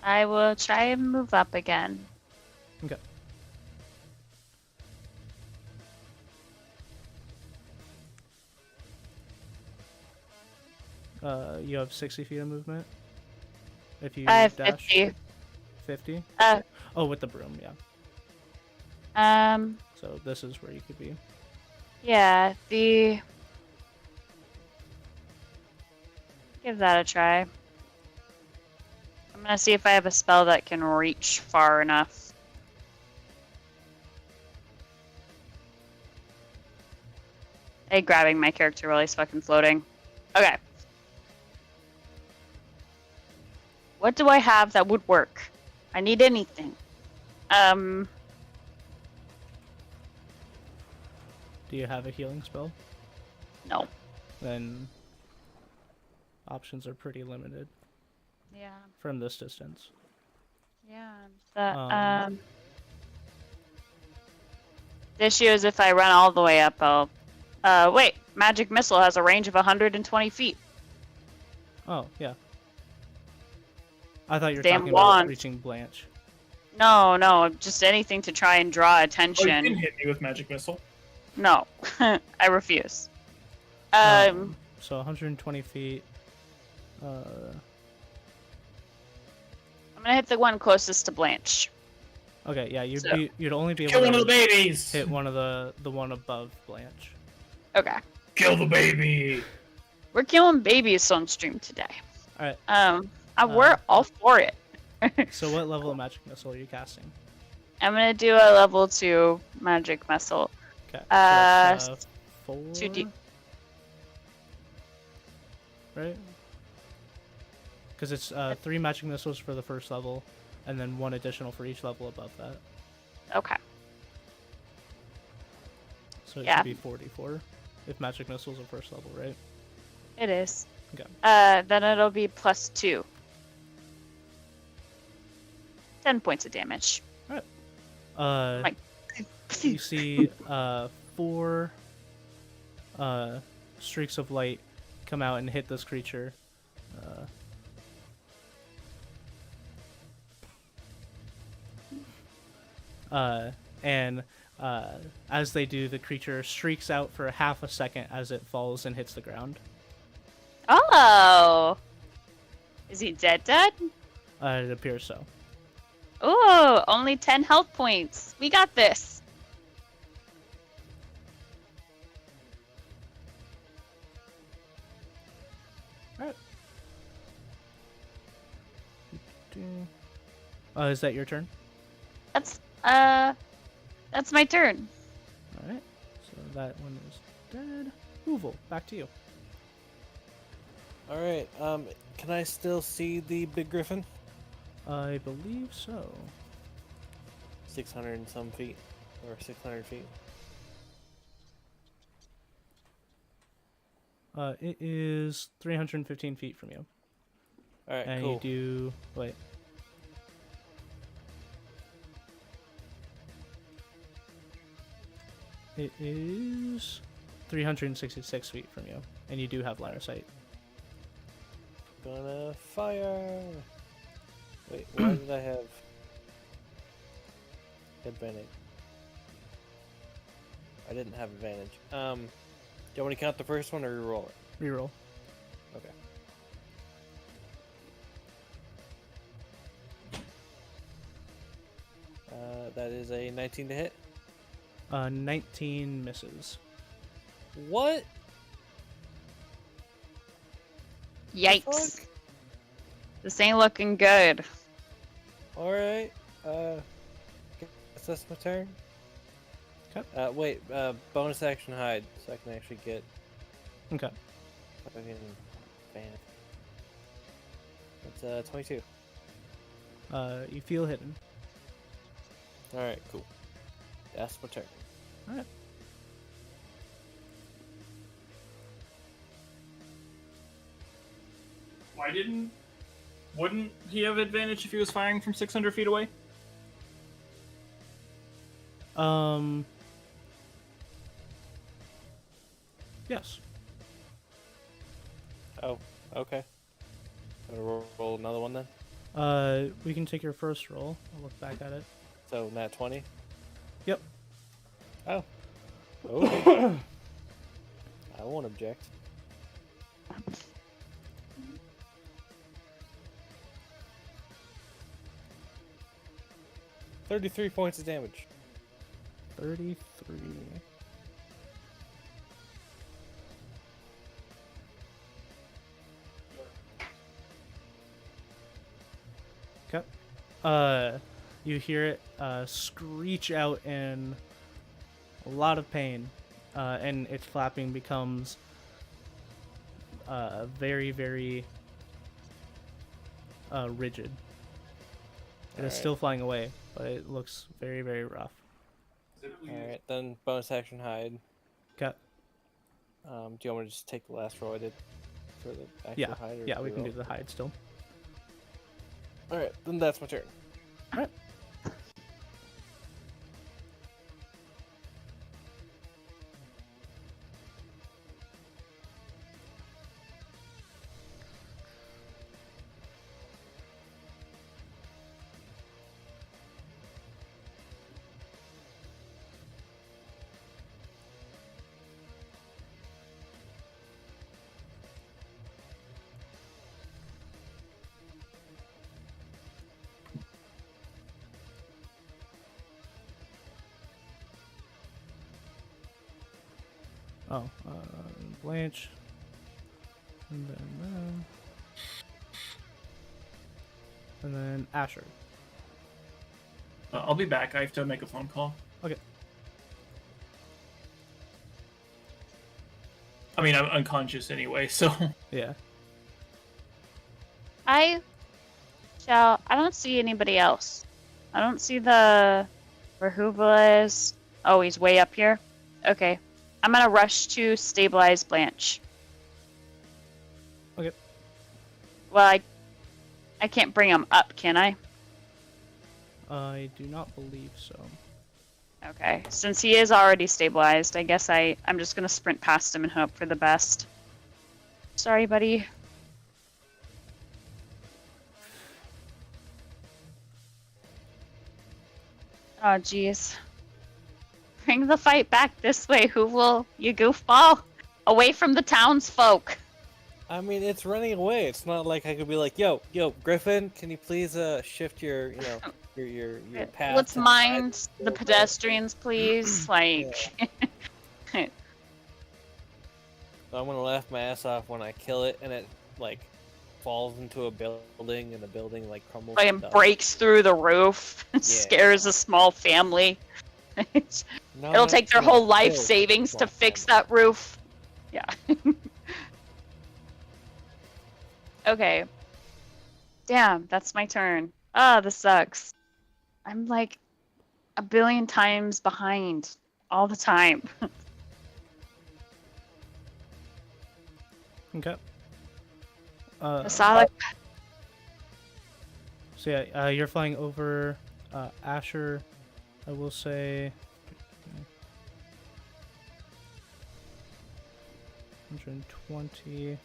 I will try and move up again. Okay. You have 60 feet of movement. If you I have dash 50. 50? Uh, Oh, with the broom, yeah. um, So this is where you could be. yeah, give that a try. I'm gonna see if I have a spell that can reach far enough. Hey, grabbing my character while he's fucking floating. Okay. What do I have that would work? I need anything. Do you have a healing spell? No. Then options are pretty limited Yeah. from this distance. Yeah. The issue is if I run all the way up, I'll. Wait. Magic Missile has a range of 120 feet. Oh, yeah. I thought you were Damn talking about wand. reaching Blanche. No, just anything to try and draw Oh, you attention. can hit me with magic missile. No, I refuse. So 120 feet. I'm gonna hit the one closest to Blanche. Okay, yeah, So- you'd only be Kill able one of the to babies! hit one of the one above Blanche. Okay. Kill the baby! We're killing babies on stream today. All We're all for it. So what level of magic missile are you casting? I'm gonna do a level 2 magic missile. Okay. So that's, 4. 2D. Right? Because it's 3 magic missiles for the first level, and then 1 additional for each level above that. Okay. So it Yeah. should be 44 if magic missile's a first level, right? It is. Okay. Then it'll be +2. 10 points of damage. Uh, you see 4 streaks of light come out and hit this creature. And as they do, the creature shrieks out for half a second as it falls and hits the ground. Oh! Is he dead? It appears so. Ooh, only 10 health points. We got this. Alright. Is that your turn? That's my turn. Alright. So that one is dead. Hoovel, back to you. All right. Can I still see the big griffin? I believe so. 600 and some feet, or 600 feet. It is 315 feet from you. All right, And cool. you do... Wait. It is 366 feet from you. And you do have line of sight. Gonna fire. Wait, why did I have advantage? I didn't have advantage. Do you want me to count the first one or reroll it? Reroll. Okay. That is a 19 to hit. 19 misses. What? Yikes. Fuck? This ain't looking good. All right. Guess that's my turn. Okay. Wait. Bonus action hide, so I can actually get Okay. fucking fan. That's 22. You feel hidden. All right, cool. That's my turn. Alright. Wouldn't he have advantage if he was firing from 600 feet away? Yes. Oh, okay. Gonna roll another one then. We can take your first roll. I'll look back at it. So nat 20. Yep. Oh. Okay. I won't object. $33 points of damage. 33. Okay. You hear it screech out in a lot of pain, and its flapping becomes very, very rigid. It is still flying away, but it looks very, very rough. Alright, then bonus action hide. Okay. Do you want me to just take the last roll I did for the actual Yeah, hide? Or yeah, we can reroll? do the hide still. Alright, then that's my turn. Alright. Oh, Blanche. And then Asher. I'll be back. I have to make a phone call. Okay. I mean, I'm unconscious anyway, so... Yeah. I don't see anybody else. I don't see where Hoover is. Oh, he's way up here. Okay. I'm gonna rush to stabilize Blanche. Okay. Well, I can't bring him up, can I? I do not believe so. Okay. Since he is already stabilized, I guess I'm just gonna sprint past him and hope for the best. Sorry, buddy. Oh, jeez. Bring the fight back this way, Hoovel, you goofball. Away from the townsfolk. I mean, it's running away. It's not like I could be like, yo, Griffin, can you please shift your, your path? Let's to the mind side?" the pedestrians, please. Like, I'm gonna laugh my ass off when I kill it and it like falls into a building and the building like crumbles. to and dust. breaks through the roof, scares a small family. No, It'll take their whole life kills savings to small fix family. that roof. Yeah. Okay. Damn, that's my turn. Ah, this sucks. I'm like a billion times behind all the time. Okay. Masala, So yeah, you're flying over Asher. I will say 120.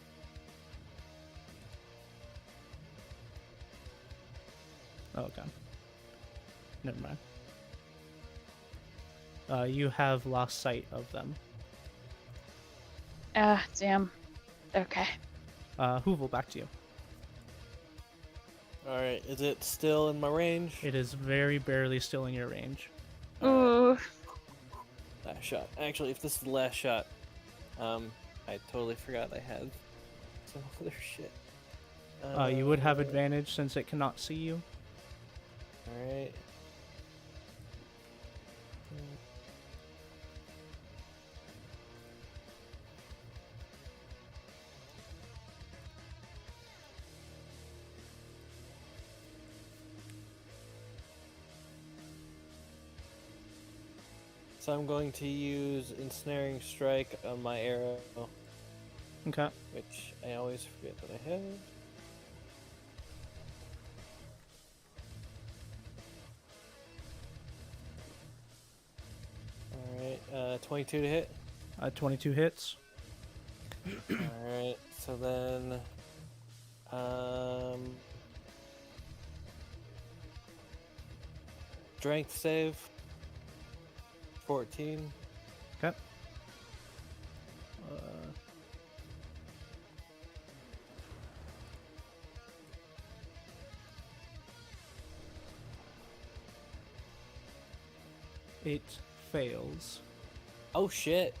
Oh, okay. Never mind. You have lost sight of them. damn. Okay. Hoovel, back to you. All right, is it still in my range? It is very barely still in your range. Ooh. Last shot. Actually, if this is the last shot, I totally forgot I had some other shit. You would have advantage since it cannot see you. All right. So I'm going to use Ensnaring Strike on my arrow, Okay. which I always forget that I have. Alright, 22 to hit. 22 hits. Alright, so then... Strength save. 14. Okay. 8 fails. Oh shit.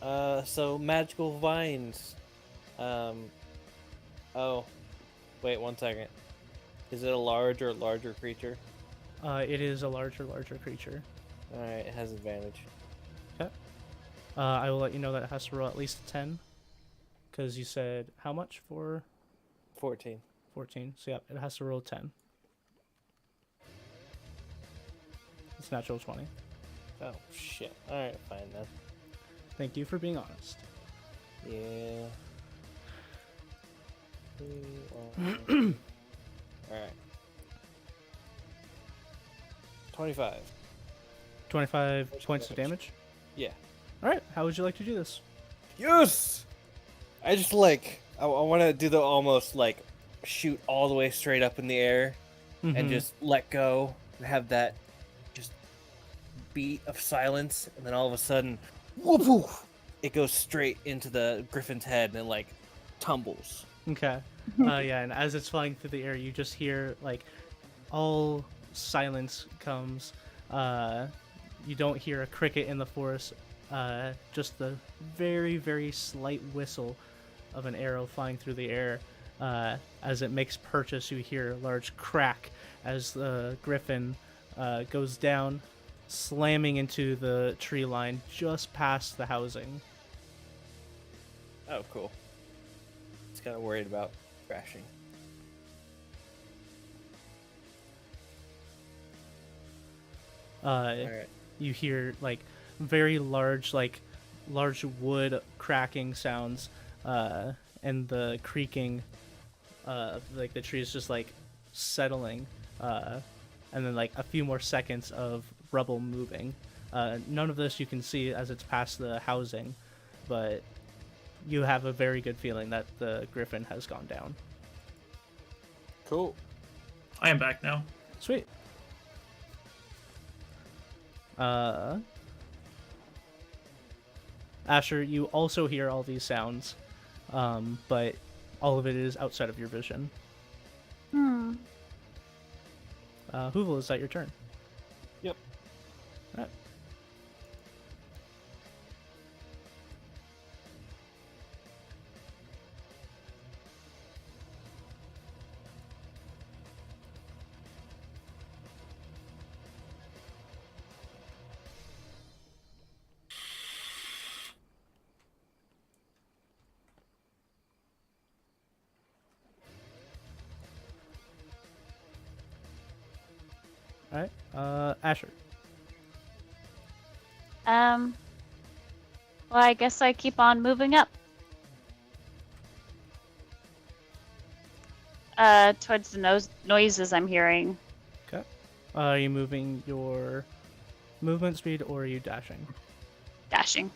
So magical vines. Oh. Wait 1 second. Is it a large or larger creature? It is a larger creature. Alright, it has advantage. Okay. I will let you know that it has to roll at least 10. Because you said how much for 14. 14? So yeah, it has to roll 10. It's natural 20. Oh shit. Alright, fine then. Thank you for being honest. Yeah. Alright. 25. 25 points of damage? Yeah. Alright, how would you like to do this? Yes! I just like, I want to do the almost like shoot all the way straight up in the air and Mhm. just let go and have that just beat of silence, and then all of a sudden, whoop, whoop, it goes straight into the griffin's head and it like tumbles. Okay. Yeah, and as it's flying through the air, you just hear, like, all silence comes. You don't hear a cricket in the forest, just the very, very slight whistle of an arrow flying through the air. As it makes purchase, you hear a large crack as the griffin goes down, slamming into the tree line just past the housing. Oh, cool. It's kind of worried about crashing. You hear, like, very large, like large wood cracking sounds, and the creaking, like the trees just like settling, and then like a few more seconds of rubble moving. None of this you can see as it's past the housing, but you have a very good feeling that the griffin has gone down. Cool. I am back now. Sweet. Asher, you also hear all these sounds, but all of it is outside of your vision. Hoovel, is that your turn? Yep. Alright. Alright, Asher. Well, I guess I keep on moving up. Towards the noises I'm hearing. Okay. Are you moving your movement speed or are you dashing? Dashing.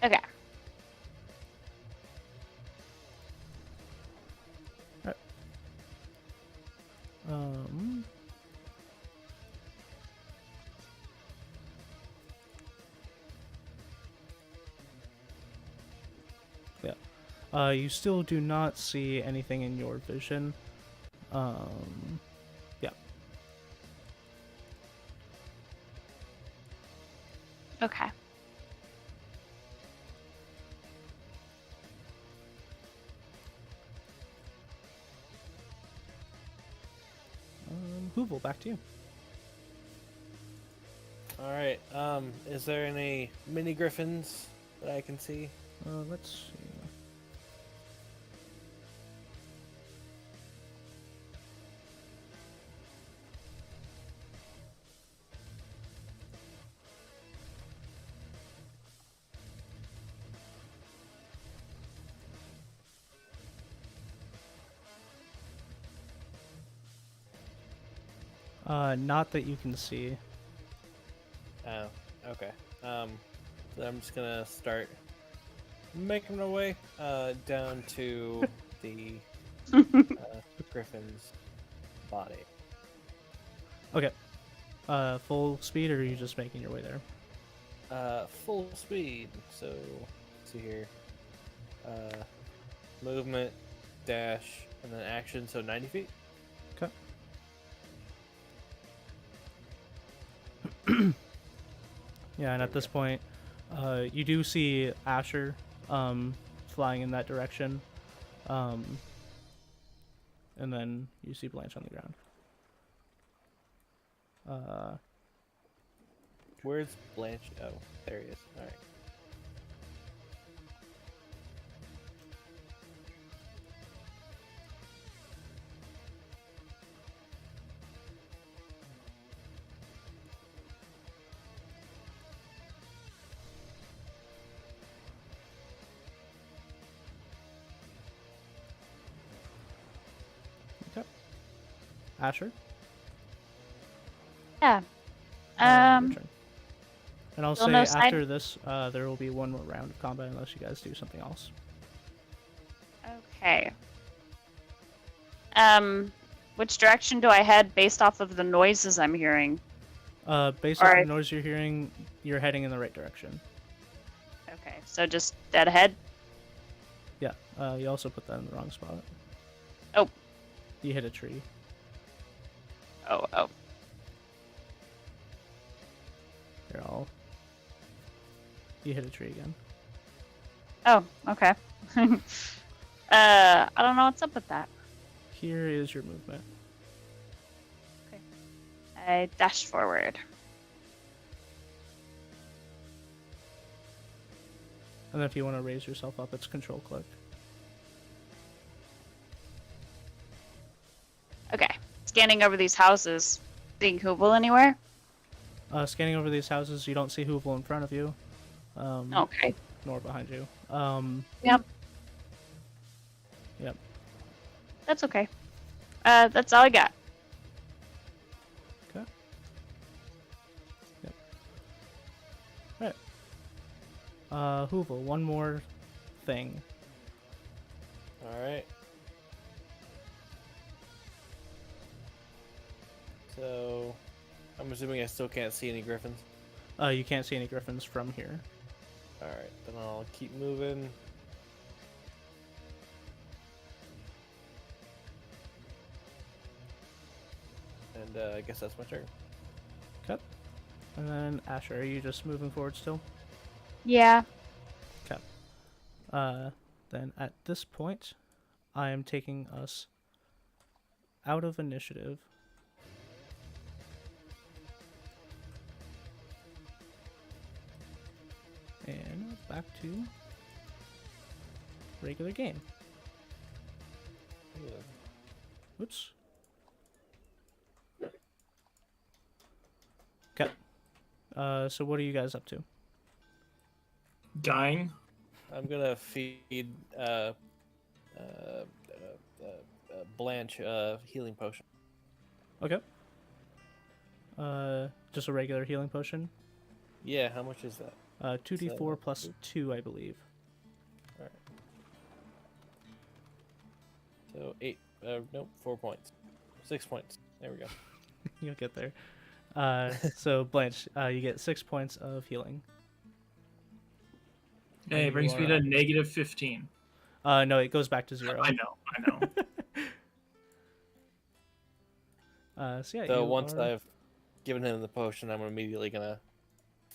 Okay. Alright. Yeah. You still do not see anything in your vision. Yeah. Okay. Hoovel, back to you. All right. Is there any mini griffins that I can see? Let's see. Not that you can see. Oh, okay. So I'm just gonna start making my way down to the griffin's body. Okay. Full speed, or are you just making your way there? Full speed. So let's see here. Movement, dash, and then action. So 90 feet. Okay. Yeah, and at this point, you do see Asher flying in that direction. And then you see Blanche on the ground. Where's Blanche? Oh, there he is. All right. Okay. Asher? Yeah. Your turn. And I'll still say no sign- after this, there will be one more round of combat unless you guys do something else. Okay. Which direction do I head based off of the noises I'm hearing? Based on Alright. the noise you're hearing, you're heading in the right direction. Okay, so just dead ahead? Yeah, you also put that in the wrong spot. Oh. You hit a tree. Oh. You're all... You hit a tree again. Oh, okay. I don't know what's up with that. Here is your movement. I dash forward. And then if you want to raise yourself up, it's control click. Okay. Scanning over these houses. seeing Hoovel anywhere? Scanning over these houses, you don't see Hoovel in front of you. Okay. Nor behind you. Yep. Yep. That's okay. That's all I got. Okay. Yep. Alright. Hoovel, one more thing. Alright. So, I'm assuming I still can't see any griffins. You can't see any griffins from here. Alright, then I'll keep moving. And I guess that's my turn. Okay. And then Asher, are you just moving forward still? Yeah. Okay. Then at this point, I am taking us out of initiative. And back to regular game. Yeah. Oops. Okay. So what are you guys up to? Dying. I'm gonna feed Blanche healing potion. Okay. Just a regular healing potion. Yeah, how much is that? 2d4 plus 2, I believe. Alright. So 8, nope, 4 points. 6 points. There we go. You'll get there. So Blanche, you get 6 points of healing. Hey, You brings me are- to negative 15. No, it goes back to 0. I know. So yeah, So you once are... I've given him the potion, I'm immediately gonna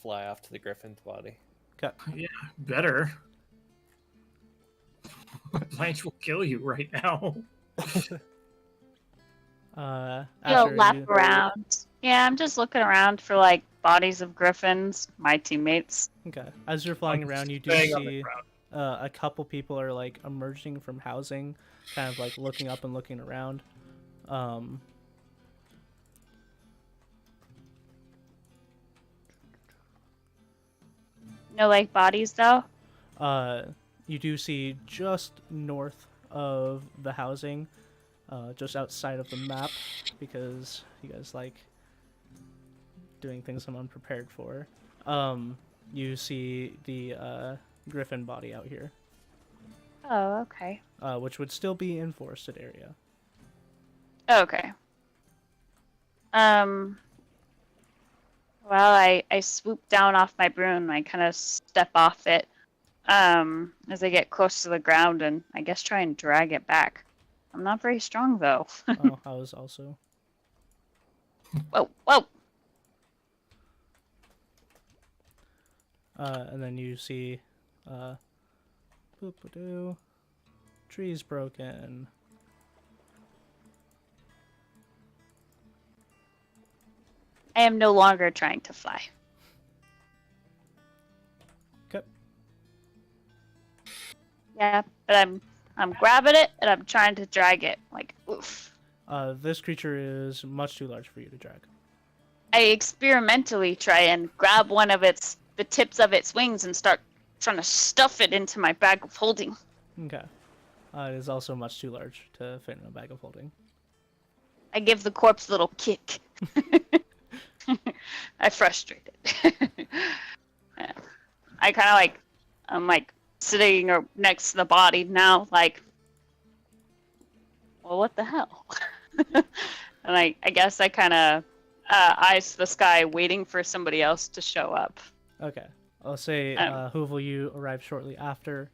fly off to the griffin's body. Cut. Yeah, better. Blanche will kill you right now. Yo, Asher, lap you... around. Yeah, I'm just looking around for like bodies of griffins, my teammates. Okay. As you're flying I'm around, you do staying on the see ground. a couple people are like emerging from housing, kind of like looking up and looking around. No like bodies though? You do see just north of the housing, just outside of the map, because you guys like doing things I'm unprepared for. You see the griffin body out here, Oh, okay. which would still be in forested area. Okay. Well, I swoop down off my broom. I kind of step off it as I get close to the ground and I guess try and drag it back. I'm not very strong though. Oh, I was also... Whoa, whoa! And then you see, boop-a-doo, trees broken. I am no longer trying to fly. Okay. Yeah, but I'm grabbing it and I'm trying to drag it. Like, oof. This creature is much too large for you to drag. I experimentally try and grab one of the tips of its wings and start trying to stuff it into my bag of holding. Okay. It is also much too large to fit in a bag of holding. I give the corpse a little kick. I frustrate it. Yeah. I kind of like, I'm like sitting next to the body now, like, well, what the hell? And I guess I kind of eyes the sky, waiting for somebody else to show up. Okay. I'll say, Hoovel, you arrived shortly after,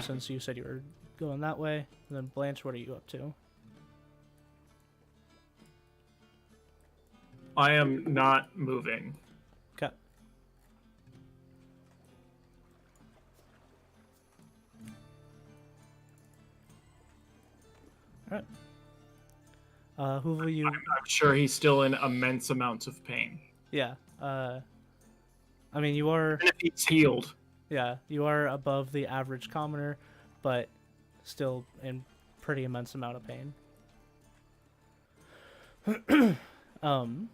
since you said you were going that way. And then Blanche, what are you up to? I am not moving. Okay. Alright. Hoovel, you... I'm sure he's still in immense amounts of pain. Yeah. I mean, you are... And if he's healed. Yeah, you are above the average commoner, but still in pretty immense amount of pain. Who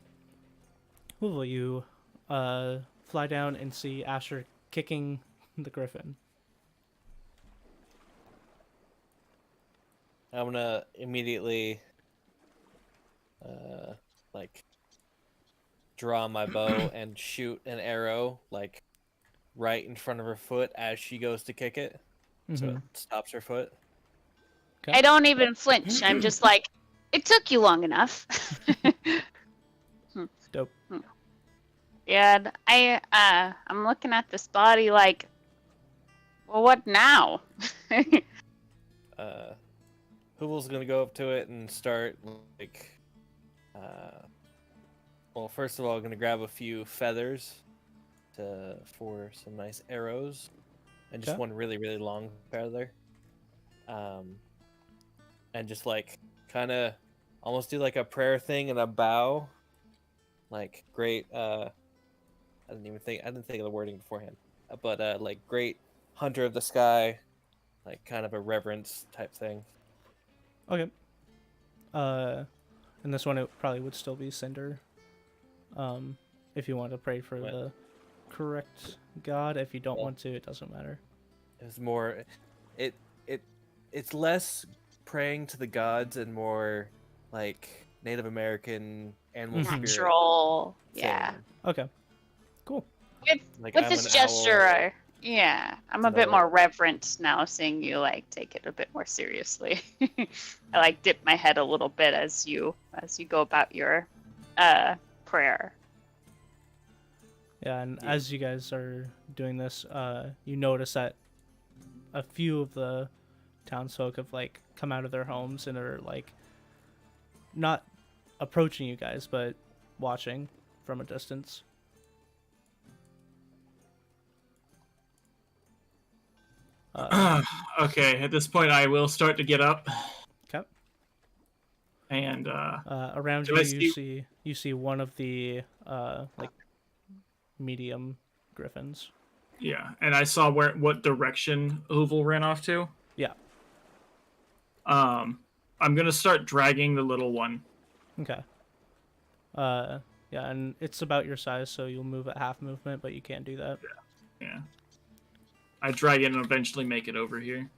will you fly down and see Asher kicking the griffin? I'm gonna immediately, like, draw my bow and shoot an arrow, like, right in front of her foot as she goes to kick it, so it stops her foot. I don't even flinch. I'm just like, it took you long enough. Dope. Yeah, I'm looking at this body like, well, what now? Hoovel's gonna go up to it and start, like, well, first of all, gonna grab a few feathers for some nice arrows, and just one really, really long feather. And just, like, kind of almost do like a prayer thing and a bow, like, great. I didn't think of the wording beforehand, but like, great hunter of the sky, like, kind of a reverence type thing. Okay. And this one it probably would still be Cinder. If you want to pray for the correct god. If you don't want to, it doesn't matter. It's more, it's less praying to the gods and more like Native American animal spirit. Natural. thing. Yeah. Okay. Cool. Like, With I'm this an gesture, yeah, I'm a bit No. more reverent now, seeing you like take it a bit more seriously. I like dip my head a little bit as you go about your prayer. Yeah, and as you guys are doing this, you notice that a few of the townsfolk have like come out of their homes and are like not approaching you guys, but watching from a distance. Okay, at this point, I will start to get up. Okay. And Around do you, I you see one of the like medium griffins. yeah, and I saw what direction Hoovel ran off to. Yeah. I'm gonna start dragging the little one. Okay. Yeah, and it's about your size, so you'll move at half movement, but you can't do that. Yeah. I drag it and eventually make it over here.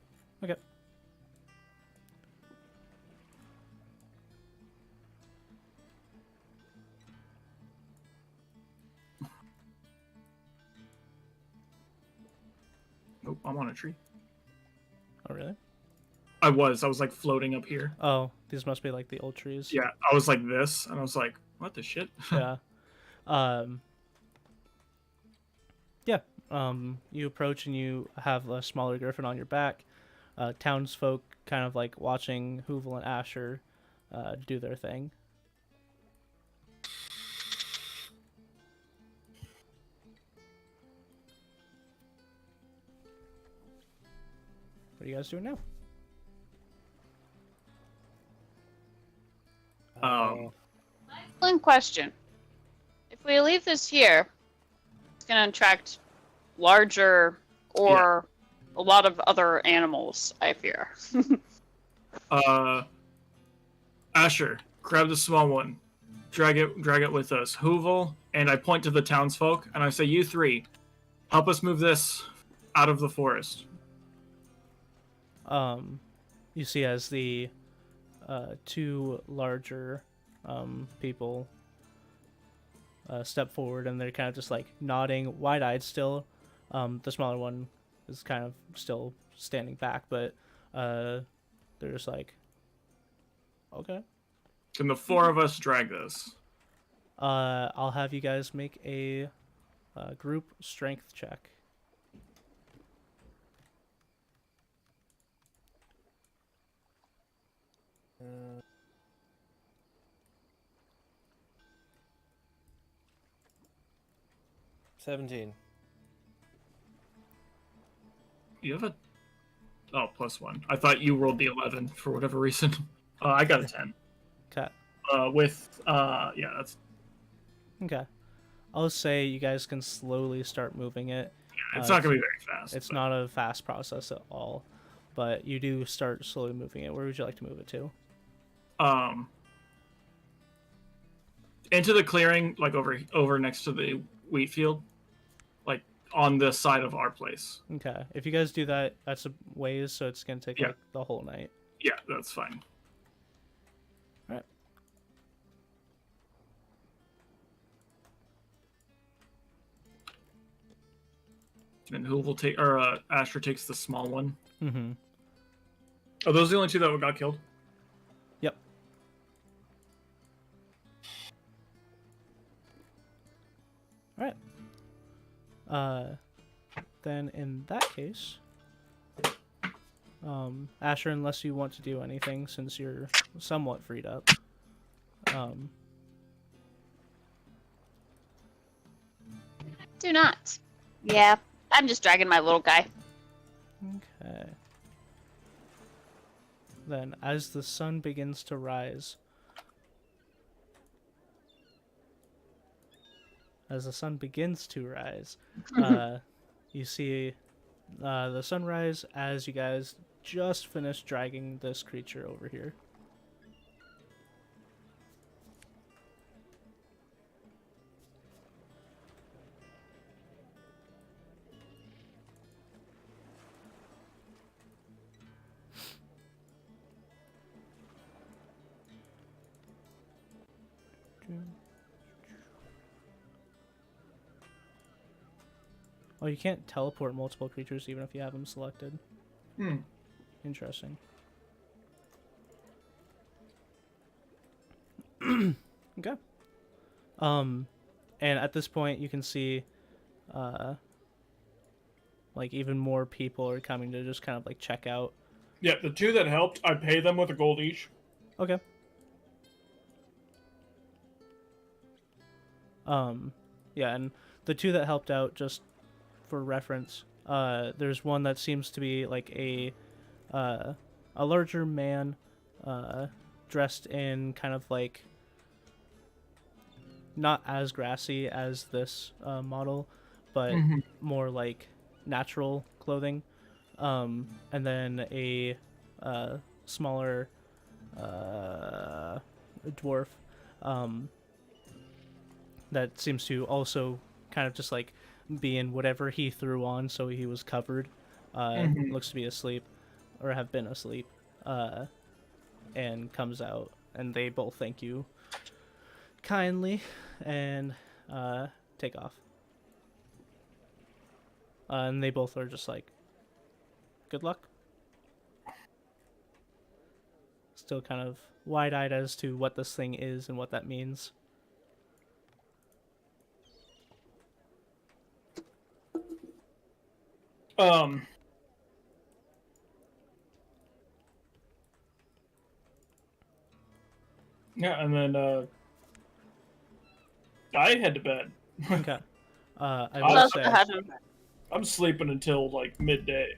Okay. Nope, I'm on a tree. Oh, really? I was like floating up here. Oh, these must be like the old trees. Yeah, I was like this, and I was like, what the shit? Yeah. Yeah. You approach and you have a smaller griffin on your back. Townsfolk kind of like watching Hoovel and Asher do their thing. What are you guys doing now? One question: if we leave this here, it's going to attract larger or a lot of other animals, I fear. Asher, grab the small one. Drag it with us. Hoovel, and I point to the townsfolk, and I say, you three, help us move this out of the forest. You see as the two larger people step forward, and they're kind of just like nodding, wide-eyed still. The smaller one is kind of still standing back, but they're just like, okay. Can the four of us drag this? I'll have you guys make a group strength check. Uh, 17. You have a +1. I thought you rolled the 11 for whatever reason. I got a 10. Okay. Yeah, that's Okay. I'll say you guys can slowly start moving it. it's not gonna be very fast. It's but- not a fast process at all, but you do start slowly moving it. Where would you like to move it to? into the clearing, like over next to the wheat field, like on the side of our place. Okay. If you guys do that, that's a ways, so it's gonna take Yeah. like the whole night. Yeah, that's fine. All right. And who will take? Or Asher takes the small one. Mm-hmm. Are those the only two that got killed? Yep. All right. Then in that case, Asher, unless you want to do anything, since you're somewhat freed up, Do not. Yeah, I'm just dragging my little guy. okay. Then, as the sun begins to rise, you see the sunrise as you guys just finished dragging this creature over here. Oh, you can't teleport multiple creatures even if you have them selected. Interesting. Okay. And at this point you can see like even more people are coming to just kind of like check out. Yeah, the two that helped, I pay them with a gold each. Okay. Yeah, and the two that helped out, just for reference, there's one that seems to be like a larger man, dressed in kind of like not as grassy as this model, but more like natural clothing. And then a smaller dwarf that seems to also kind of just like be in whatever he threw on, so he was covered. Looks to be asleep, or have been asleep, and comes out, and they both thank you kindly and take off. And they both are just like, good luck. Still kind of wide-eyed as to what this thing is and what that means. Yeah, and then I head to bed. Okay. I I'll will also say, I'm sleeping until like midday.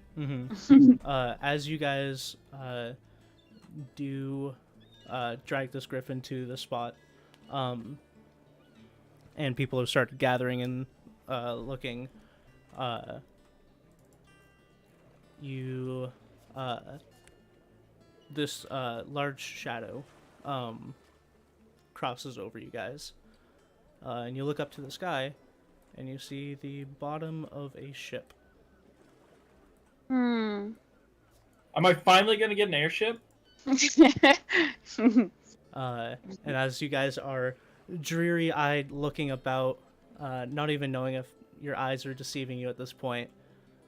as you guys do drag this griffin to the spot, and people have started gathering and looking, this large shadow crosses over you guys, and you look up to the sky and you see the bottom of a ship. Am I finally gonna get an airship? And as you guys are dreary-eyed looking about, not even knowing if your eyes are deceiving you at this point,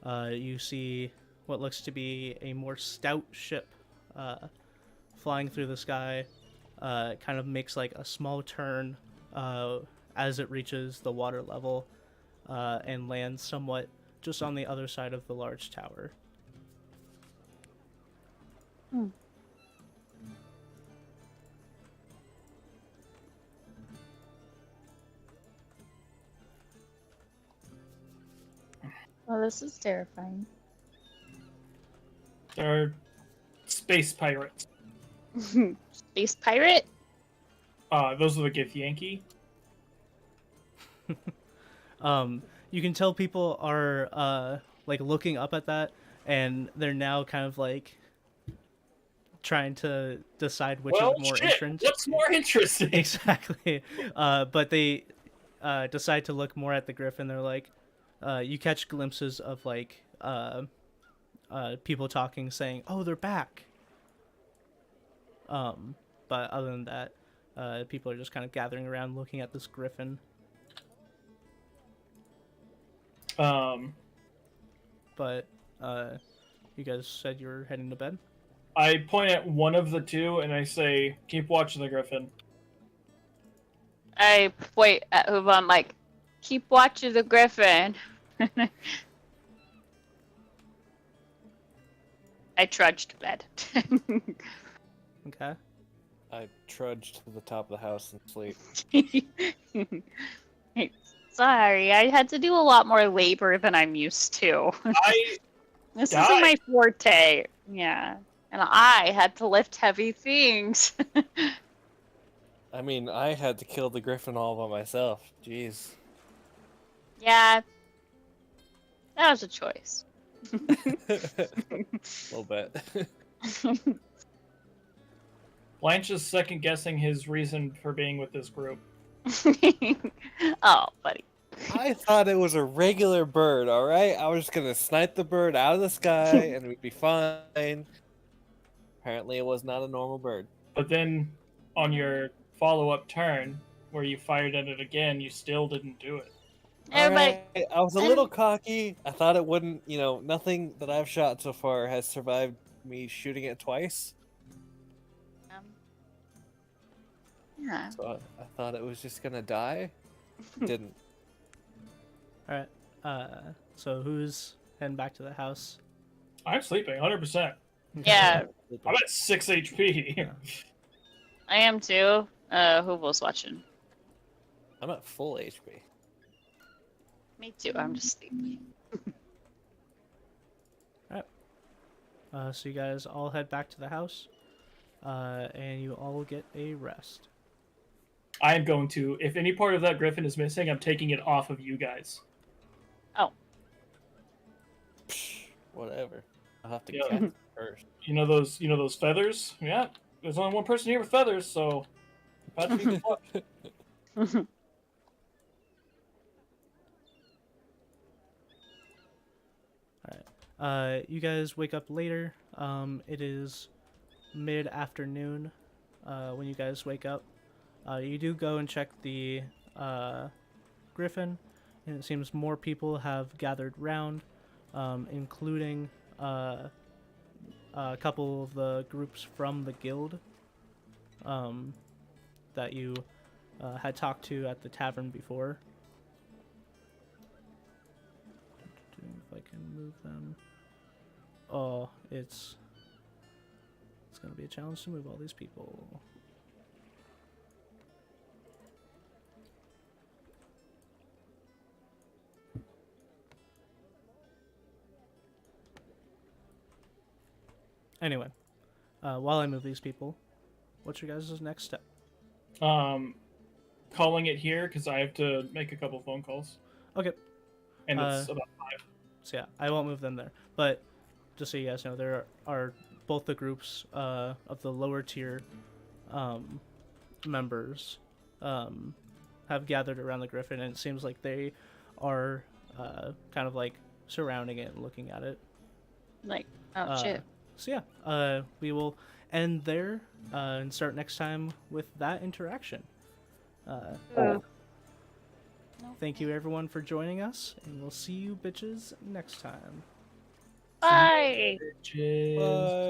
you see what looks to be a more stout ship flying through the sky. Kind of makes like a small turn as it reaches the water level, and lands somewhat just on the other side of the large tower. Well, this is terrifying. They're space pirates. Space pirate? Those are the Githyanki. You can tell people are like looking up at that, and they're now kind of like trying to decide which Well, is more shit. interesting. What's more interesting? Exactly. But they decide to look more at the griffin. They're like, you catch glimpses of like people talking, saying, "Oh, they're back." But other than that, people are just kind of gathering around, looking at this griffin. But you guys said you were heading to bed. I point at one of the two and I say, "Keep watching the griffin." I point at Hoover. I'm like, keep watching the griffin. I trudge to bed. Okay. I trudge to the top of the house and sleep. Sorry, I had to do a lot more labor than I'm used to. This isn't my forte. Yeah. And I had to lift heavy things. I mean, I had to kill the griffin all by myself. Jeez. Yeah. That was a choice. A little bit. Blanche is second guessing his reason for being with this group. Oh, buddy. I thought it was a regular bird, alright? I was just gonna snipe the bird out of the sky and we'd be fine. Apparently it was not a normal bird. But then, on your follow-up turn, where you fired at it again, you still didn't do it. Everybody. Alright, I was a little cocky. I thought it wouldn't, nothing that I've shot so far has survived me shooting it twice. Yeah. So I thought it was just gonna die. Didn't. All right. So who's heading back to the house? I'm sleeping, 100%. Yeah, I'm at 6 HP. Yeah. I am too. Hoover's watching. I'm at full HP. Me too. I'm just sleepy. So you guys all head back to the house, and you all get a rest. I am going to, if any part of that griffin is missing, I'm taking it off of you guys. Oh. Psh, whatever. I'll have to Yeah. catch it first. You know those feathers? Yeah. There's only one person here with feathers, so about to be the fuck. You guys wake up later. It is mid-afternoon when you guys wake up. You do go and check the griffin, and it seems more people have gathered round, including a couple of the groups from the guild that you had talked to at the tavern before. If I can move them. Oh, it's gonna be a challenge to move all these people. Anyway, while I move these people, what's your guys' next step? Calling it here because I have to make a couple phone calls. Okay. And it's about 5. So yeah, I won't move them there. But just so you guys know, there are both the groups of the lower tier members have gathered around the griffin, and it seems like they are kind of like surrounding it and looking at it. Like, oh shit. So yeah, we will end there and start next time with that interaction. Thank you everyone for joining us, and we'll see you bitches next time. Bye. Bitches. Bye.